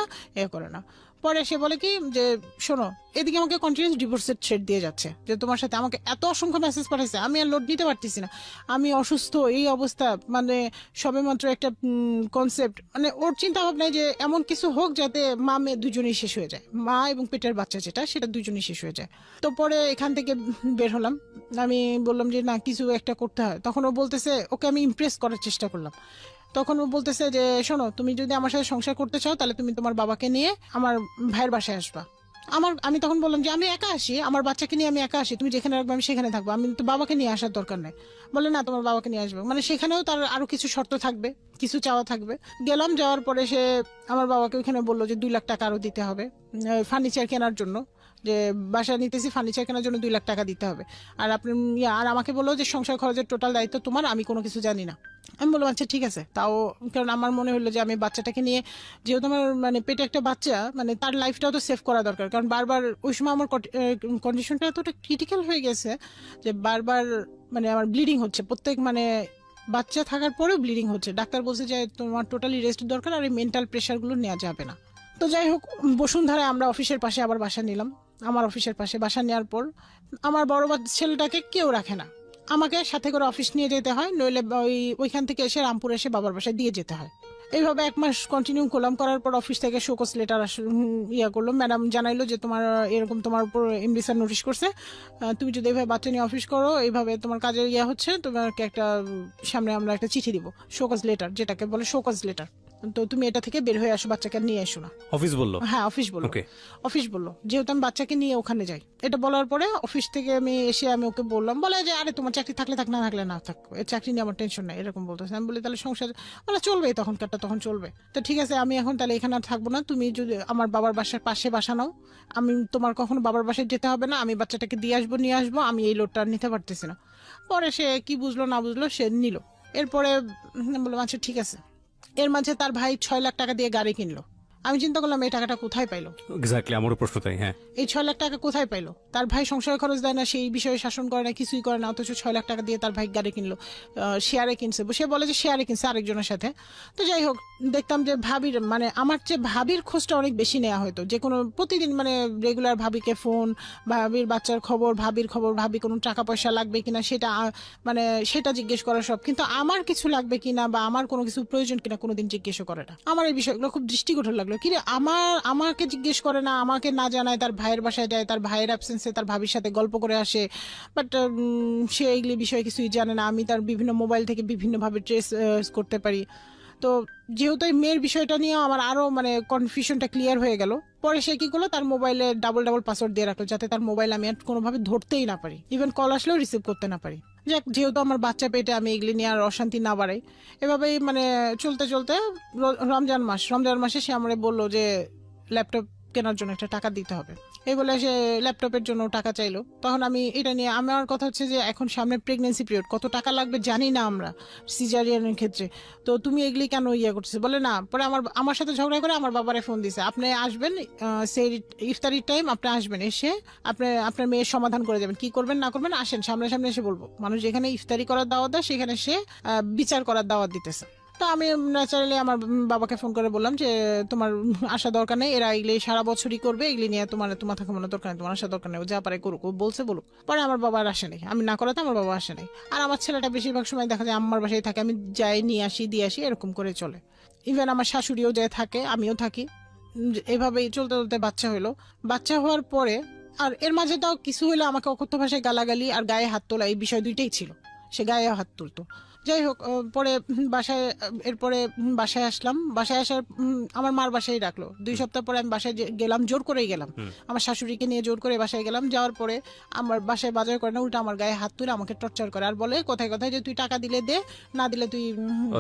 না। পরে সে বলে কি যে শোনো, এদিকে আমাকে কন্টিনিউস ডিভোর্সের থ্রেট দিয়ে যাচ্ছে, যে তোমার সাথে আমাকে এত অসংখ্য মেসেজ পাঠাইছে, আমি আর লোড নিতে পারতেছি না, আমি অসুস্থ, এই অবস্থা, মানে সবেমাত্র একটা কনসেপ্ট, মানে ওর চিন্তা ভাবনায় যে এমন কিছু হোক যাতে মা মেয়ে দুজনেই শেষ হয়ে যায়, মা এবং পেটের বাচ্চা যেটা সেটা দুজনেই শেষ হয়ে যায়। তো পরে এখান থেকে বের হলাম। আমি বললাম যে না, কিছু একটা করতে হয়। তখন ও বলতেছে, ওকে আমি ইমপ্রেস করার চেষ্টা করলাম। তখন ও বলতেছে যে শোনো, তুমি যদি আমার সাথে সংসার করতে চাও তাহলে তুমি তোমার বাবাকে নিয়ে আমার ভাইয়ের বাসায় আসবা। আমি তখন বললাম যে আমি একা আসি, আমার বাচ্চাকে নিয়ে আমি একা আসি, তুমি যেখানে রাখবে আমি সেখানে থাকবো, আমি তো বাবাকে নিয়ে আসার দরকার নেই। বলে না, তোমার বাবাকে নিয়ে আসবে, মানে সেখানেও তার আরো কিছু শর্ত থাকবে, কিছু চাওয়া থাকবে। গেলাম, যাওয়ার পরে সে আমার বাবাকে ওইখানে বললো যে 2 লাখ টাকা আরো দিতে হবে ফার্নিচার কেনার জন্য, যে বাসা নিতেছি ফার্নিচার কেনার জন্য 2 লাখ টাকা দিতে হবে। আর আপনি আর আমাকে বললো যে সংসার খরচের টোটাল দায়িত্ব তোমার, আমি কোনো কিছু জানি না। আমি বললাম আচ্ছা ঠিক আছে। তাও কারণ আমার মনে হলো যে আমি বাচ্চাটাকে নিয়ে, যেহেতু আমার মানে পেটে একটা বাচ্চা, মানে তার লাইফটাও তো সেভ করা দরকার। কারণ বারবার ওই সময় আমার কন্ডিশনটা এতটা ক্রিটিক্যাল হয়ে গেছে যে বারবার মানে আমার ব্লিডিং হচ্ছে, প্রত্যেক মানে বাচ্চা থাকার পরেও ব্লিডিং হচ্ছে। ডাক্তার বলছে যে তোমার টোটালি রেস্ট দরকার, আর এই মেন্টাল প্রেশারগুলো নেওয়া যাবে না। তো যাই হোক, বসুন্ধরায় আমরা অফিসের পাশে আবার বাসা নিলাম। আমার অফিসের পাশে বাসা নেওয়ার পর আমার বড় ছেলেটাকে কেউ রাখে না, আমাকে সাথে করে অফিস নিয়ে যেতে হয়, নইলে ওইখান থেকে এসে রামপুর এসে বাবার বাসায় দিয়ে যেতে হয়। এইভাবে 1 মাস কন্টিনিউ করলাম। করার পর অফিস থেকে শোকজ লেটার করলো, ম্যাডাম জানাইলো যে তোমার এরকম তোমার উপর এমডি স্যার নোটিশ করছে, তুমি যদি এইভাবে বাচ্চা নিয়ে অফিস করো, এইভাবে তোমার কাজের হচ্ছে, তোমাকে একটা সামনে আমরা একটা চিঠি দিব, শোকজ লেটার, যেটাকে বলে শোকজ লেটার। তো তুমি এটা থেকে বের হয়ে আসো, বাচ্চাকে নিয়ে এসো না। অফিস বললো? হ্যাঁ, অফিস বললো। অফিস বললো, যেহেতু আমি বাচ্চাকে নিয়ে ওখানে যাই। এটা বলার পরে অফিস থেকে আমি এসে আমি ওকে বললাম, বলে যে আরে তোমার চাকরি থাকলে থাক, না থাকলে না থাক, এই চাকরি নিয়ে আমার টেনশন নাই, এরকম বলতেছে। আমি বলি তাহলে সংসার বলে চলবে, তখনকারটা তখন চলবে। তো ঠিক আছে, আমি এখন তাহলে এখানে আর থাকবো না, তুমি যদি আমার বাবার বাসার পাশে বাসা নাও, আমি তোমার কখনো বাবার বাসায় যেতে হবে না, আমি বাচ্চাটাকে দিয়ে আসবো, নিয়ে আসবো, আমি এই লোডটা নিতে পারতেছি না। পরে সে কি বুঝলো না বুঝলো, সে নিল। এরপরে বললাম আচ্ছা ঠিক আছে। এর মাঝে তার ভাই 6 লাখ টাকা দিয়ে গাড়ি কিনলো। আমি চিন্তা করলাম এই টাকাটা কোথায় পাইলো। এক্স্যাক্টলি আমারও প্রশ্ন তাই। হ্যাঁ, এই 6 লাখ টাকা কোথায় পাইলো? তার ভাই সংসার খরচ দেয় না, সেই বিষয়ে শাসন করে না, কিছুই করে না, অথচ 6 লাখ টাকা দিয়ে তার ভাই গাড়ি কিনলো। শেয়ারে কিনছে, সে বলে যে শেয়ারে কিনছে আরেকজনের সাথে। তো যাই হোক, দেখতাম যে ভাবির মানে আমার চেয়ে ভাবির খোঁজটা অনেক বেশি নেওয়া হতো, যে কোনো প্রতিদিন মানে রেগুলার ভাবিকে ফোন, ভাবির বাচ্চার খবর, ভাবির খবর, ভাবি কোনো টাকা পয়সা লাগবে কিনা সেটা মানে সেটা জিজ্ঞেস করা সব। কিন্তু আমার কিছু লাগবে কিনা বা আমার কোনো কিছু প্রয়োজন কিনা কোনোদিন জিজ্ঞেসও করে না। আমার এই বিষয়গুলো খুব দৃষ্টিকটু লাগলো। কি রে, আমাকে জিজ্ঞেস করে না, আমাকে না জানায় তার ভাইয়ের বাসায় যায়, তার ভাইয়ের অ্যাবসেন্সে তার ভাবির সাথে গল্প করে আসে, বাট সে এইগুলি বিষয়ে কিছুই জানে না। আমি তার বিভিন্ন মোবাইল থেকে বিভিন্নভাবে ট্রেস করতে পারি। তো যেহেতু এই মেয়ের বিষয়টা নিয়ে আমার আরো মানে কনফিউশনটা ক্লিয়ার হয়ে গেল। পরে সে কি করলো, তার মোবাইলে ডাবল পাসওয়ার্ড দিয়ে রাখলো, যাতে তার মোবাইল আমি আর কোনোভাবে ধরতেই না পারি, ইভেন কল আসলেও রিসিভ করতে না পারি। যাক, যেহেতু আমার বাচ্চা পেটে, আমি এগুলি নিয়ে আর অশান্তি না বাড়াই। এভাবেই মানে চলতে চলতে রমজান মাসে সে আমারে বললো যে ল্যাপটপ কেনার জন্য একটা টাকা দিতে হবে। এই বলে সে ল্যাপটপের জন্য টাকা চাইলো। তখন আমি এটা নিয়ে, আমার কথা হচ্ছে যে এখন সামনে প্রেগনেন্সি পিরিয়ড, কত টাকা লাগবে জানি না আমরা সিজারিয়ানের ক্ষেত্রে, তো তুমি এগুলি কেন করতেছে বলে না। পরে আমার সাথে ঝগড়া করে আমার বাবারে ফোন দিছে, আপনি আসবেন সেই ইফতারির টাইম, আপনি আসবেন, এসে আপনি আপনার মেয়ের সমাধান করে যাবেন, কি করবেন না করবেন আসেন, সামনে এসে বলবো। মানুষ যেখানে ইফতারি করার দাওয়াত দেয় সেখানে সে বিচার করার দাওয়াত দিতেছে। তো আমি ন্যাচারালি আমার বাবাকে ফোন করে বললাম যে তোমার আসা দরকার নেই, এরা এগুলি সারা বছরই করবে, এগুলি নিয়ে তোমার থাকা মনে দরকার নেই, তোমার আসা দরকার নেই, যা পারে করুক, বলছে বলুক। পরে আমার বাবা আর আসে নাই, আমি না করাতে আমার বাবা আসে নাই। আর আমার ছেলেটা বেশিরভাগ সময় দেখা যায় আমার বাসায় থাকে, আমি যাই নিয়ে আসি দিয়ে আসি, এরকম করে চলে। ইভেন আমার শাশুড়িও যায় থাকে, আমিও থাকি। এভাবেই চলতে চলতে বাচ্চা হইলো। বাচ্চা হওয়ার পরে আর এর মাঝে তাও কিছু হইলো, আমাকে অকথ্য ভাষায় গালাগালি আর গায়ে হাত তোলা, এই বিষয় দুইটাই ছিল। সে গায়ে হাত তুলতো। যাই হোক, পরে এরপরে বাসায় আসলাম। বাসায় আসার আমার মার বাসায় রাখলো। 2 সপ্তাহ পরে আমি বাসায় গেলাম, জোর করেই গেলাম, আমার শাশুড়িকে নিয়ে জোর করে বাসায় গেলাম। যাওয়ার পরে আমার বাসায় বাজার করে না, উল্টা আমার গায়ে হাত তুলে আমাকে টর্চার করে আর বলে কথায় কথায় যে তুই টাকা দিলে দে, না দিলে তুই।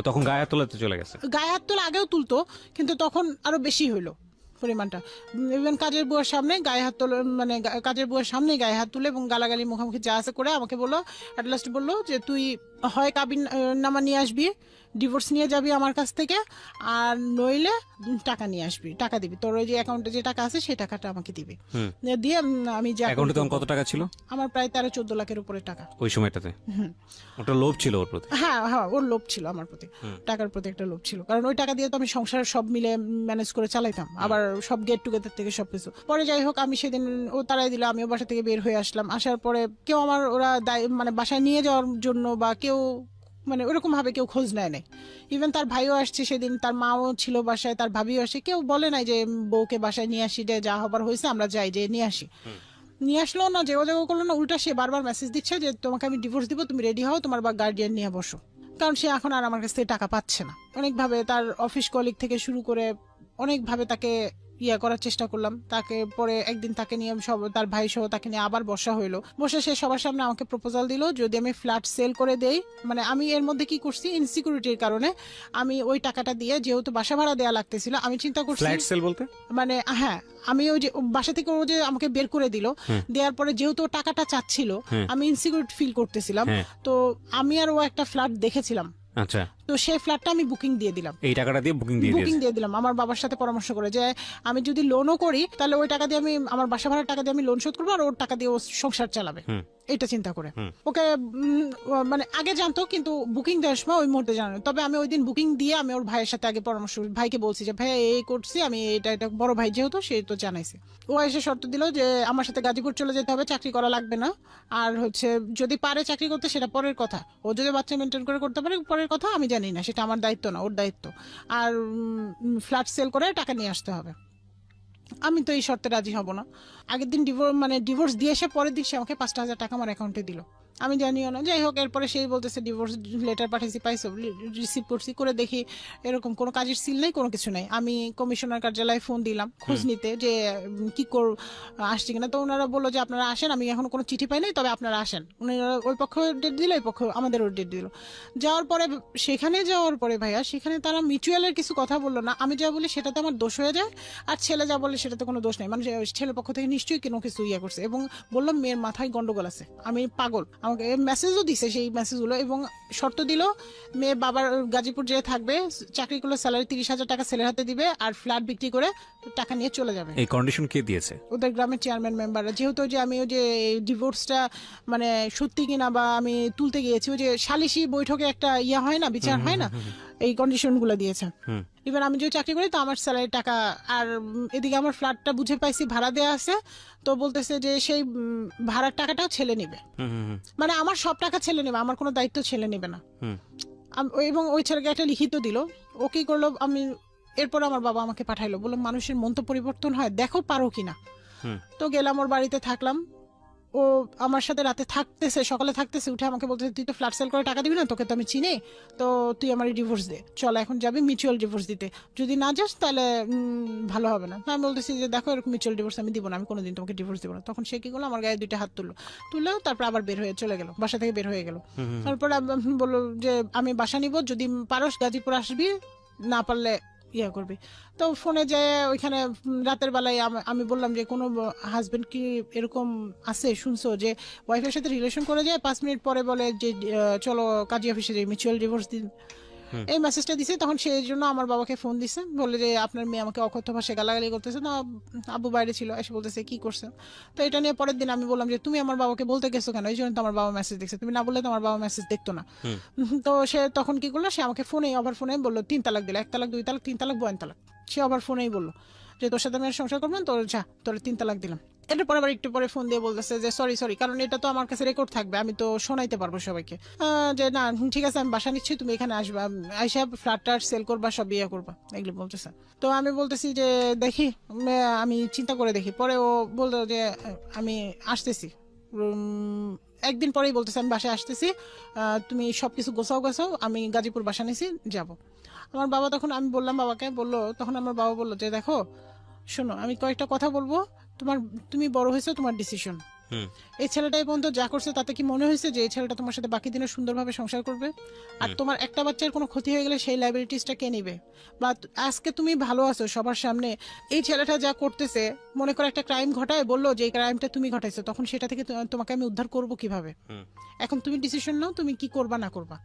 তখন গায়ে হাত তোলাতে চলে গেছে? গায়ে হাত তোলা আগেও তুলতো, কিন্তু তখন আরো বেশি হইলো পরিমাণটা। ইভেন কাজের বুয়ার সামনে গায়ে হাত তুলে, মানে কাজের বুয়ার সামনে গায়ে হাত তুলে এবং গালাগালি মুখোমুখি যা আছে করে আমাকে বললো, অ্যাট লাস্ট বললো যে তুই হয় কাবিন নামা নিয়ে আসবি, ডিভোর্স নিয়ে যাবি আমার কাছ থেকে, আর নইলে টাকা নিয়ে আসবি, টাকা দিবি, তোর ওই যে অ্যাকাউন্টে যে টাকা আছে সেই টাকাটা আমাকে দিবি। দিয়ে আমি যা অ্যাকাউন্টে তখন কত টাকা ছিল? আমার প্রায় 13-14 লাখের উপরে টাকা ওই সময়টাতে। ওটা লোভ ছিল ওর প্রতি? হ্যাঁ, ওর লোভ ছিল আমার প্রতি, টাকার প্রতি একটা লোভ ছিল। কারণ ওই টাকা দিয়ে তো আমি সংসার সব মিলে ম্যানেজ করে চালাইতাম, আবার সব গেট টুগেদার থেকে সবকিছু। পরে যাই হোক, আমি সেদিন ও তারাই দিল, আমিও বাসা থেকে বের হয়ে আসলাম। আসার পরে কেউ আমার ওরা মানে বাসায় নিয়ে যাওয়ার জন্য বা কেউ মানে ওরকম ভাবে কেউ খোঁজ নেয় নাই। ইভেন তার ভাইও আসছে সেদিন, তার মাও ছিল বাসায়, তার ভাবিও আসে, কেউ বলে নাই যে বউকে বাসায় নিয়ে আসি, যে যা হবার হয়েছে আমরা যাই, যে নিয়ে আসি। নিয়ে আসলো না, যোগাযোগ করলো না, উল্টা সে বারবার মেসেজ দিচ্ছে যে তোমাকে আমি ডিভোর্স দিব, তুমি রেডি হও, তোমার বা গার্ডিয়ান নিয়ে বসো। কারণ সে এখন আর আমার কাছ থেকে টাকা পাচ্ছে না। অনেকভাবে তার অফিস কলিগ থেকে শুরু করে অনেকভাবে তাকে ইয়া করার চেষ্টা করলাম। তাকে পরে একদিন তাকে নিয়ে সব তার ভাই সহ তাকে নিয়ে আবার বসা হইলো। বসে সে সবার সামনে আমাকে প্রপোজাল দিল যদি আমি ফ্ল্যাট সেল করে দেই, মানে আমি এর মধ্যে কি করছি ইনসিকিউরিটির কারণে আমি ওই টাকাটা দিয়ে, যেহেতু বাসা ভাড়া দেওয়া লাগতেছিল, আমি চিন্তা করছি ফ্ল্যাট সেল বলতে মানে হ্যাঁ আমি ওই যে বাসা থেকে ও যে আমাকে বের করে দিল, দেওয়ার পরে যেহেতু ও টাকাটা চাচ্ছিল আমি ইনসিকিউর ফিল করতেছিলাম, তো আমি আর ও একটা ফ্ল্যাট দেখেছিলাম। আচ্ছা, তো সেই ফ্ল্যাটটা আমি বুকিং দিয়ে দিলাম, এই টাকাটা দিয়ে বুকিং দিয়ে দিলাম আমার বাবার সাথে পরামর্শ করে যে আমি যদি লোনও করি তাহলে ওই টাকা দিয়ে আমি আমার বাসা ভাড়ার টাকা দিয়ে আমি লোন শোধ করবো আর ওর টাকা দিয়ে ও সংসার চালাবে, এটা চিন্তা করে। ওকে মানে আগে জানতো কিন্তু বুকিং দেওয়ার সময় ওই মুহূর্তে জানো। তবে আমি ওই দিন বুকিং দিয়ে আমি ওর ভাইয়ের সাথে আগে পরামর্শ, ভাইকে বলছি যে ভাই এই করছি আমি, এটা বড় ভাই যেহেতু সে তো জানাইছে। ও এসে শর্ত দিল যে আমার সাথে গাজীপুর চলে যেতে হবে, চাকরি করা লাগবে না, আর হচ্ছে যদি পারে চাকরি করতে সেটা পরের কথা, ও যদি বাচ্চা মেনটেন করে করতে পারে পরের কথা, আমি জানি না, সেটা আমার দায়িত্ব না, ওর দায়িত্ব। আর ফ্ল্যাট সেল করে টাকা নিয়ে আসতে হবে। আমি তো এই শর্তে রাজি হব না। আগের দিন ডিভোর্স দিয়ে এসে পরের দিন সে আমাকে 5,000 টাকা আমার অ্যাকাউন্টে দিল, আমি জানিও না। যাই হোক, এরপরে সেই বলতেছে ডিভোর্স লেটার পাঠাইছি, পাইছো, রিসিভ করছি, করে দেখি এরকম কোনো কাজের সিল নেই, কোনো কিছু নেই। আমি কমিশনার কার্যালয়ে ফোন দিলাম খোঁজ নিতে যে কি আসছে কিনা। তো ওনারা বললো যে আপনারা আসেন, আমি এখনো কোনো চিঠি পাই নাই, তবে আপনারা আসেন। ওনারা ওই পক্ষ ডেট দিল, ওই পক্ষ আমাদেরও ডেট দিল। যাওয়ার পরে ভাইয়া সেখানে তারা মিউচুয়ালের কিছু কথা বললো না। আমি যা বলি সেটাতে আমার দোষ হয়ে যায়, আর ছেলে যা বলে সেটাতে কোনো দোষ নেই, মানে ছেলের পক্ষ থেকে নিশ্চয়ই কোনো কিছু ইয়ে করছে। এবং বললাম মেয়ের মাথায় গন্ডগোল আছে, আমি পাগল, আমাকে মেসেজও দিছে সেই মেসেজগুলো, এবং শর্ত দিল মেয়ে বাবার গাজীপুর যেয়ে থাকবে, চাকরি করলে স্যালারি 30,000 টাকা ছেলের হাতে দিবে, আর ফ্ল্যাট বিক্রি করে টাকা নিয়ে চলে যাবে। এই কন্ডিশন কে দিয়েছে? ওদের গ্রামের চেয়ারম্যান মেম্বাররা। যেহেতু যে আমি ওই যে ডিভোর্সটা মানে সত্যি কিনা বা আমি তুলতে গিয়েছি, ওই যে সালিশি বৈঠকে একটা ইয়া হয় না, বিচার হয় না, এই কন্ডিশন গুলো দিয়েছে। এবার আমি যে চাকরি করি তো আমার স্যালারি টাকা, আর এদিকে আমার ফ্ল্যাটটা বুঝে পাইছি ভাড়া দেওয়া আছে, তো বলতেছে যে সেই ভাড়ার টাকাটাও ছেলে নিবে, মানে আমার সব টাকা ছেলে নেবে, আমার কোনো দায়িত্ব ছেলে নেবে না। এবং ওই ছেলেকে একটা লিখিত দিল। ও কি করলো, আমি এরপর আমার বাবা আমাকে পাঠাইলো, বললো মানুষের মন তো পরিবর্তন হয়, দেখো পারো কিনা। তো গেলাম ওর বাড়িতে, থাকলাম। ও আমার সাথে রাতে থাকতেছে, সকালে থাকতেছে, উঠে আমাকে বলতেছে তুই তো ফ্ল্যাট সেল করে টাকা দিবি না, তোকে তো আমি চিনি, তো তুই আমার ডিভোর্স দে, চল এখন যাবি মিউচুয়াল ডিভোর্স দিতে, যদি না যাস তাহলে ভালো হবে না। আমি বলতেছি যে দেখো এরকম মিউচুয়াল ডিভোর্স আমি দিব না, আমি কোনোদিন তোমাকে ডিভোর্স দিব না। তখন সে কি করলো, আমার গায়ে 2টা হাত তুললো, তারপর আবার বের হয়ে চলে গেল, বাসা থেকে বের হয়ে গেল। তারপর বললো যে আমি বাসা নিব, যদি পারস গাজীপুর আসবি, না পারলে ইয়া করবি। তো ফোনে যায় ওইখানে রাতের বেলায় আমি বললাম যে কোনো হাজবেন্ড কি এরকম আছে শুনছো যে ওয়াইফের সাথে রিলেশন করে যায় 5 মিনিট পরে বলে যে চলো কাজী অফিসে যাই মিউচুয়াল ডিভোর্স দিন। এই মেসেজটা দিছে। তখন সেই জন্য আমার বাবাকে ফোন দিছে, বলে যে আপনার মেয়ে আমাকে অকথ্য ভাষায় গালাগালি করতেছে। না, আব্বু বাইরে ছিল, এসে বলতেছে কি করছে। তো এটা নিয়ে পরের দিন আমি বললাম যে তুমি আমার বাবাকে বলতে গেছো কেন, এই জন্য তো আমার বাবা মেসেজ দেখছে, তুমি না বললে তো আমার বাবা মেসেজ দেখতো না। তো সে তখন কি করলো, সে আমাকে আবার ফোনে বললো 3 তালাক দিল, 1 তালাক 2 তালাক 3 তালাক 52 তালাক। সে আবার ফোনেই বললো যে তোর সাথে আমি আর সংসার করবো না, তোর 3 তালাক দিলাম। এটার পর আবার একটু পরে ফোন দিয়ে বলতেছে যে সরি, কারণ এটা তো আমার কাছে রেকর্ড থাকবে, আমি তো শোনাইতে পারবো সবাইকে, যে না ঠিক আছে আমি বাসা নিচ্ছি, তুমি এখানে আসবা, আইসা ফ্ল্যাটটা সেল করবা, সব ইয়ে করবা, এগুলো বলতেছে। তো আমি বলতেছি যে দেখি, আমি চিন্তা করে দেখি। পরে ও বলতো যে আমি আসতেছি, একদিন পরেই বলতেছে আমি বাসায় আসতেছি, তুমি সবকিছু গোছাও, আমি গাজীপুর বাসা নিছি, যাব। আমার বাবা তখন, আমি বললাম বাবাকে, তখন আমার বাবা বললো যে দেখো শোনো, আমি কয়েকটা কথা বলবো, তুমি বড় হয়েছো, তোমার ডিসিশন। এই ছেলেটাই পর্যন্ত যা করছে তাতে কি মনে হয়েছে যে এই ছেলেটা তোমার সাথে বাকি দিনে সুন্দরভাবে সংসার করবে? আর তোমার একটা বাচ্চার কোনো ক্ষতি হয়ে গেলে সেই লাইবিলিটিসটা কে নিবে? বা আজকে তুমি ভালো আছো সবার সামনে, এই ছেলেটা যা করতেছে, মনে করে একটা ক্রাইম ঘটায়, বললো যে এই ক্রাইমটা তুমি ঘটাইছো, তখন সেটা থেকে তোমাকে আমি উদ্ধার করবো কিভাবে? এখন তুমি ডিসিশন নাও, তুমি কি করবা না করবা।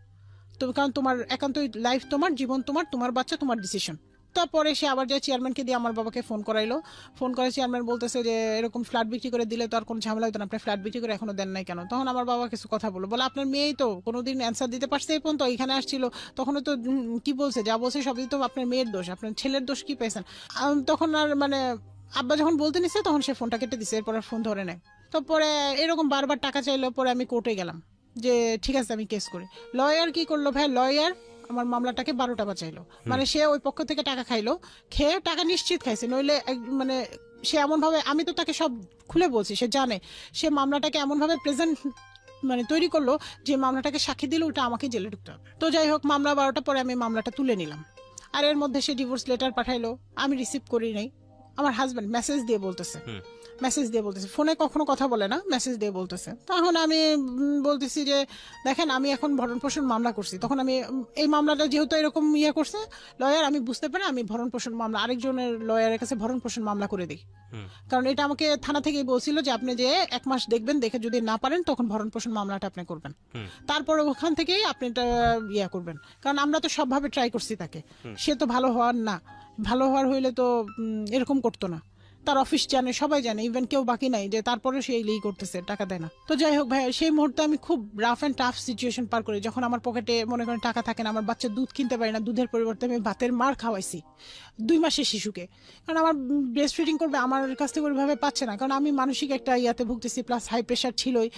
কারণ তোমার একান্তই লাইফ, তোমার জীবন, তোমার বাচ্চা, তোমার ডিসিশন। তারপরে সে আবার যায় চেয়ারম্যানকে দিয়ে আমার বাবাকে ফোন করে চেয়ারম্যান বলতেছে যে এরকম ফ্ল্যাট বিক্রি করে দিলে তো আর কোনো ঝামেলা হতো না, আপনি ফ্ল্যাট বিক্রি করে এখনো দেন নাই কেন? তখন আমার বাবা কিছু কথা বলে আপনার মেয়েই তো কোনোদিন অ্যান্সার দিতে পারছে এই পর্যন্ত, এখানে আসছিল তখনও তো কি বলছে, যা বলছে সবই তো আপনার মেয়ের দোষ, আপনার ছেলের দোষ কি পেয়েছেন? তখন আর মানে আব্বা যখন বলতে নিচ্ছে তখন সে ফোনটা কেটে দিছে, এরপর আর ফোন ধরে নেয়। তো পরে এরকম বারবার টাকা চাইলো, পরে আমি কোর্টে গেলাম যে ঠিক আছে আমি কেস করি। লয়ার কি করলো ভাই, লয়ার আমার মামলাটাকে 12টা বাঁচাইলো। মানে সে ওই পক্ষ থেকে টাকা খাইলো, খেয়ে টাকা নিশ্চিত খাইছে, নইলে মানে সে এমন ভাবে, আমি তো তাকে সব খুলে বলছি, সে জানে, সে মামলাটাকে এমন ভাবে প্রেজেন্ট মানে তৈরি করলো যে মামলাটাকে সাক্ষী দিলে ওটা আমাকে জেলে ঢুকতে হবে। তো যাই হোক, মামলা 12টা পরে আমি মামলাটা তুলে নিলাম। আর এর মধ্যে সে ডিভোর্স লেটার পাঠাইলো, আমি রিসিভ করি নাই। আমার হাজবেন্ড মেসেজ দিয়ে বলতেছে, ফোনে কখনো কথা বলে না, মেসেজ দিয়ে বলতেছে। তখন আমি বলতেছি যে দেখেন আমি এখন ভরণ পোষণ মামলা করছি। তখন আমি এই মামলাটা যেহেতু এরকম করছে লয়ার, আমি বুঝতে পারি আমি ভরণ পোষণ মামলা আরেকজনের লয়ারের কাছে ভরণ পোষণ মামলা করে দিই। কারণ এটা আমাকে থানা থেকেই বলছিল যে আপনি যে 1 মাস দেখবেন, দেখে যদি না পারেন তখন ভরণ পোষণ মামলাটা আপনি করবেন, তারপরে ওখান থেকেই আপনি এটা করবেন। কারণ আমরা তো সবভাবে ট্রাই করছি তাকে, সে তো ভালো হওয়ার হইলে তো এরকম করতো না। তার অফিস জানে, সবাই জানে, ইভেন কেউ বাকি নাই যে তারপরে সে এই করতেছে, টাকা দেয় না। তো যাই হোক ভাই, সেই মুহূর্তে আমি খুব রাফ অ্যান্ড টাফ সিচুয়েশন পার করি, যখন আমার পকেটে মনে করেন টাকা থাকে না, আমার বাচ্চা দুধ কিনতে পারি না, দুধের পরিবর্তে আমি ভাতের মার খাওয়াইছি 2 মাসের শিশুকে। কারণ আমার ব্রেস্ট ফিডিং করবে, আমার কাছ থেকে ওইভাবে পাচ্ছে না, কারণ আমি মানসিক একটা ভুগতেছি, প্লাস হাই প্রেশার ছিলই।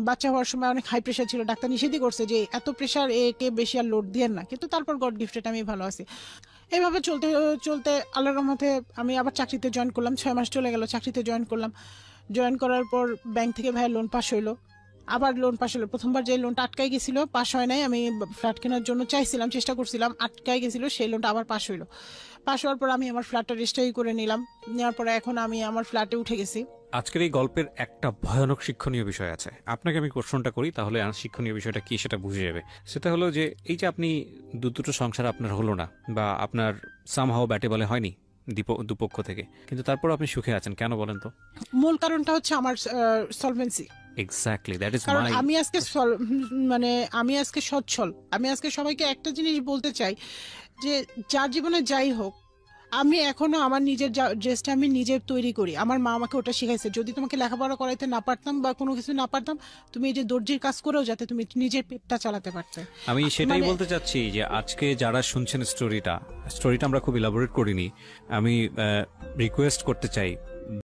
বাচ্চা হওয়ার সময় অনেক হাই প্রেশার ছিল, ডাক্তার নিষেধই করছে যে এত প্রেশার একে বেশি আর লোড দিয়েন না, কিন্তু তারপর গড গিফটেড আমি ভালো আছি। এইভাবে চলতে চলতে আল্লাহর রহমতে আমি আবার চাকরিতে জয়েন করলাম। 6 মাস চলে গেল, চাকরিতে জয়েন করলাম। জয়েন করার পর ব্যাংক থেকে ভাইয়ের লোন পাস হইলো, আবার লোন পাস হলো। প্রথমবার যে লোনটা আটকাই গেছিল, পাস হয় নাই, আমি ফ্ল্যাট কেনার জন্য চাইছিলাম, চেষ্টা করছিলাম, আটকাই গেছিল, সেই লোনটা আবার পাস হইলো। পাস হওয়ার পর আমি আমার ফ্ল্যাটটা রেজিস্ট্রি করে নিলাম, নেওয়ার পরে এখন আমি আমার ফ্ল্যাটে উঠে গেছি। আজকের এই গল্পের একটা ভয়ানক শিক্ষণীয় বিষয় আছে, আপনাকে আমি কোশ্চেনটা করি, তাহলে শিক্ষণীয় বিষয়টা কি সেটা বুঝে যাবে। সেটা হলো যে এই যে আপনি দুটো সংসার আপনার হলো না, বা আপনার সামহাও ব্যাটে বলে হয়নি দুপক্ষ থেকে, কিন্তু তারপর আপনি সুখে আছেন, কেন বলেন তো? মূল কারণটা হচ্ছে আমার সলভেন্সি। এক্স্যাক্টলি, দ্যাট ইজ কারণ মাই। আমি আজকে সচ্ছল। আমি আজকে সবাইকে একটা জিনিস বলতে চাই যে যার জীবনে যাই হোক, আমি এখনো আমার নিজের ড্রেসটা আমি নিজে তৈরি করি। আমার মা আমাকে ওটা শিখাইছে, যদি তোমাকে লেখাপড়া করাইতে না পারতাম বা কোনো কিছু না পারতাম, তুমি এই যে দর্জির কাজ করেও যাতে তুমি নিজের পেটটা চালাতে পারতে। আমি সেটাই বলতে চাচ্ছি যে আজকে যারা শুনছেন স্টোরিটা আমরা খুব ইলাবোরেট করিনি। আমি রিকোয়েস্ট করতে চাই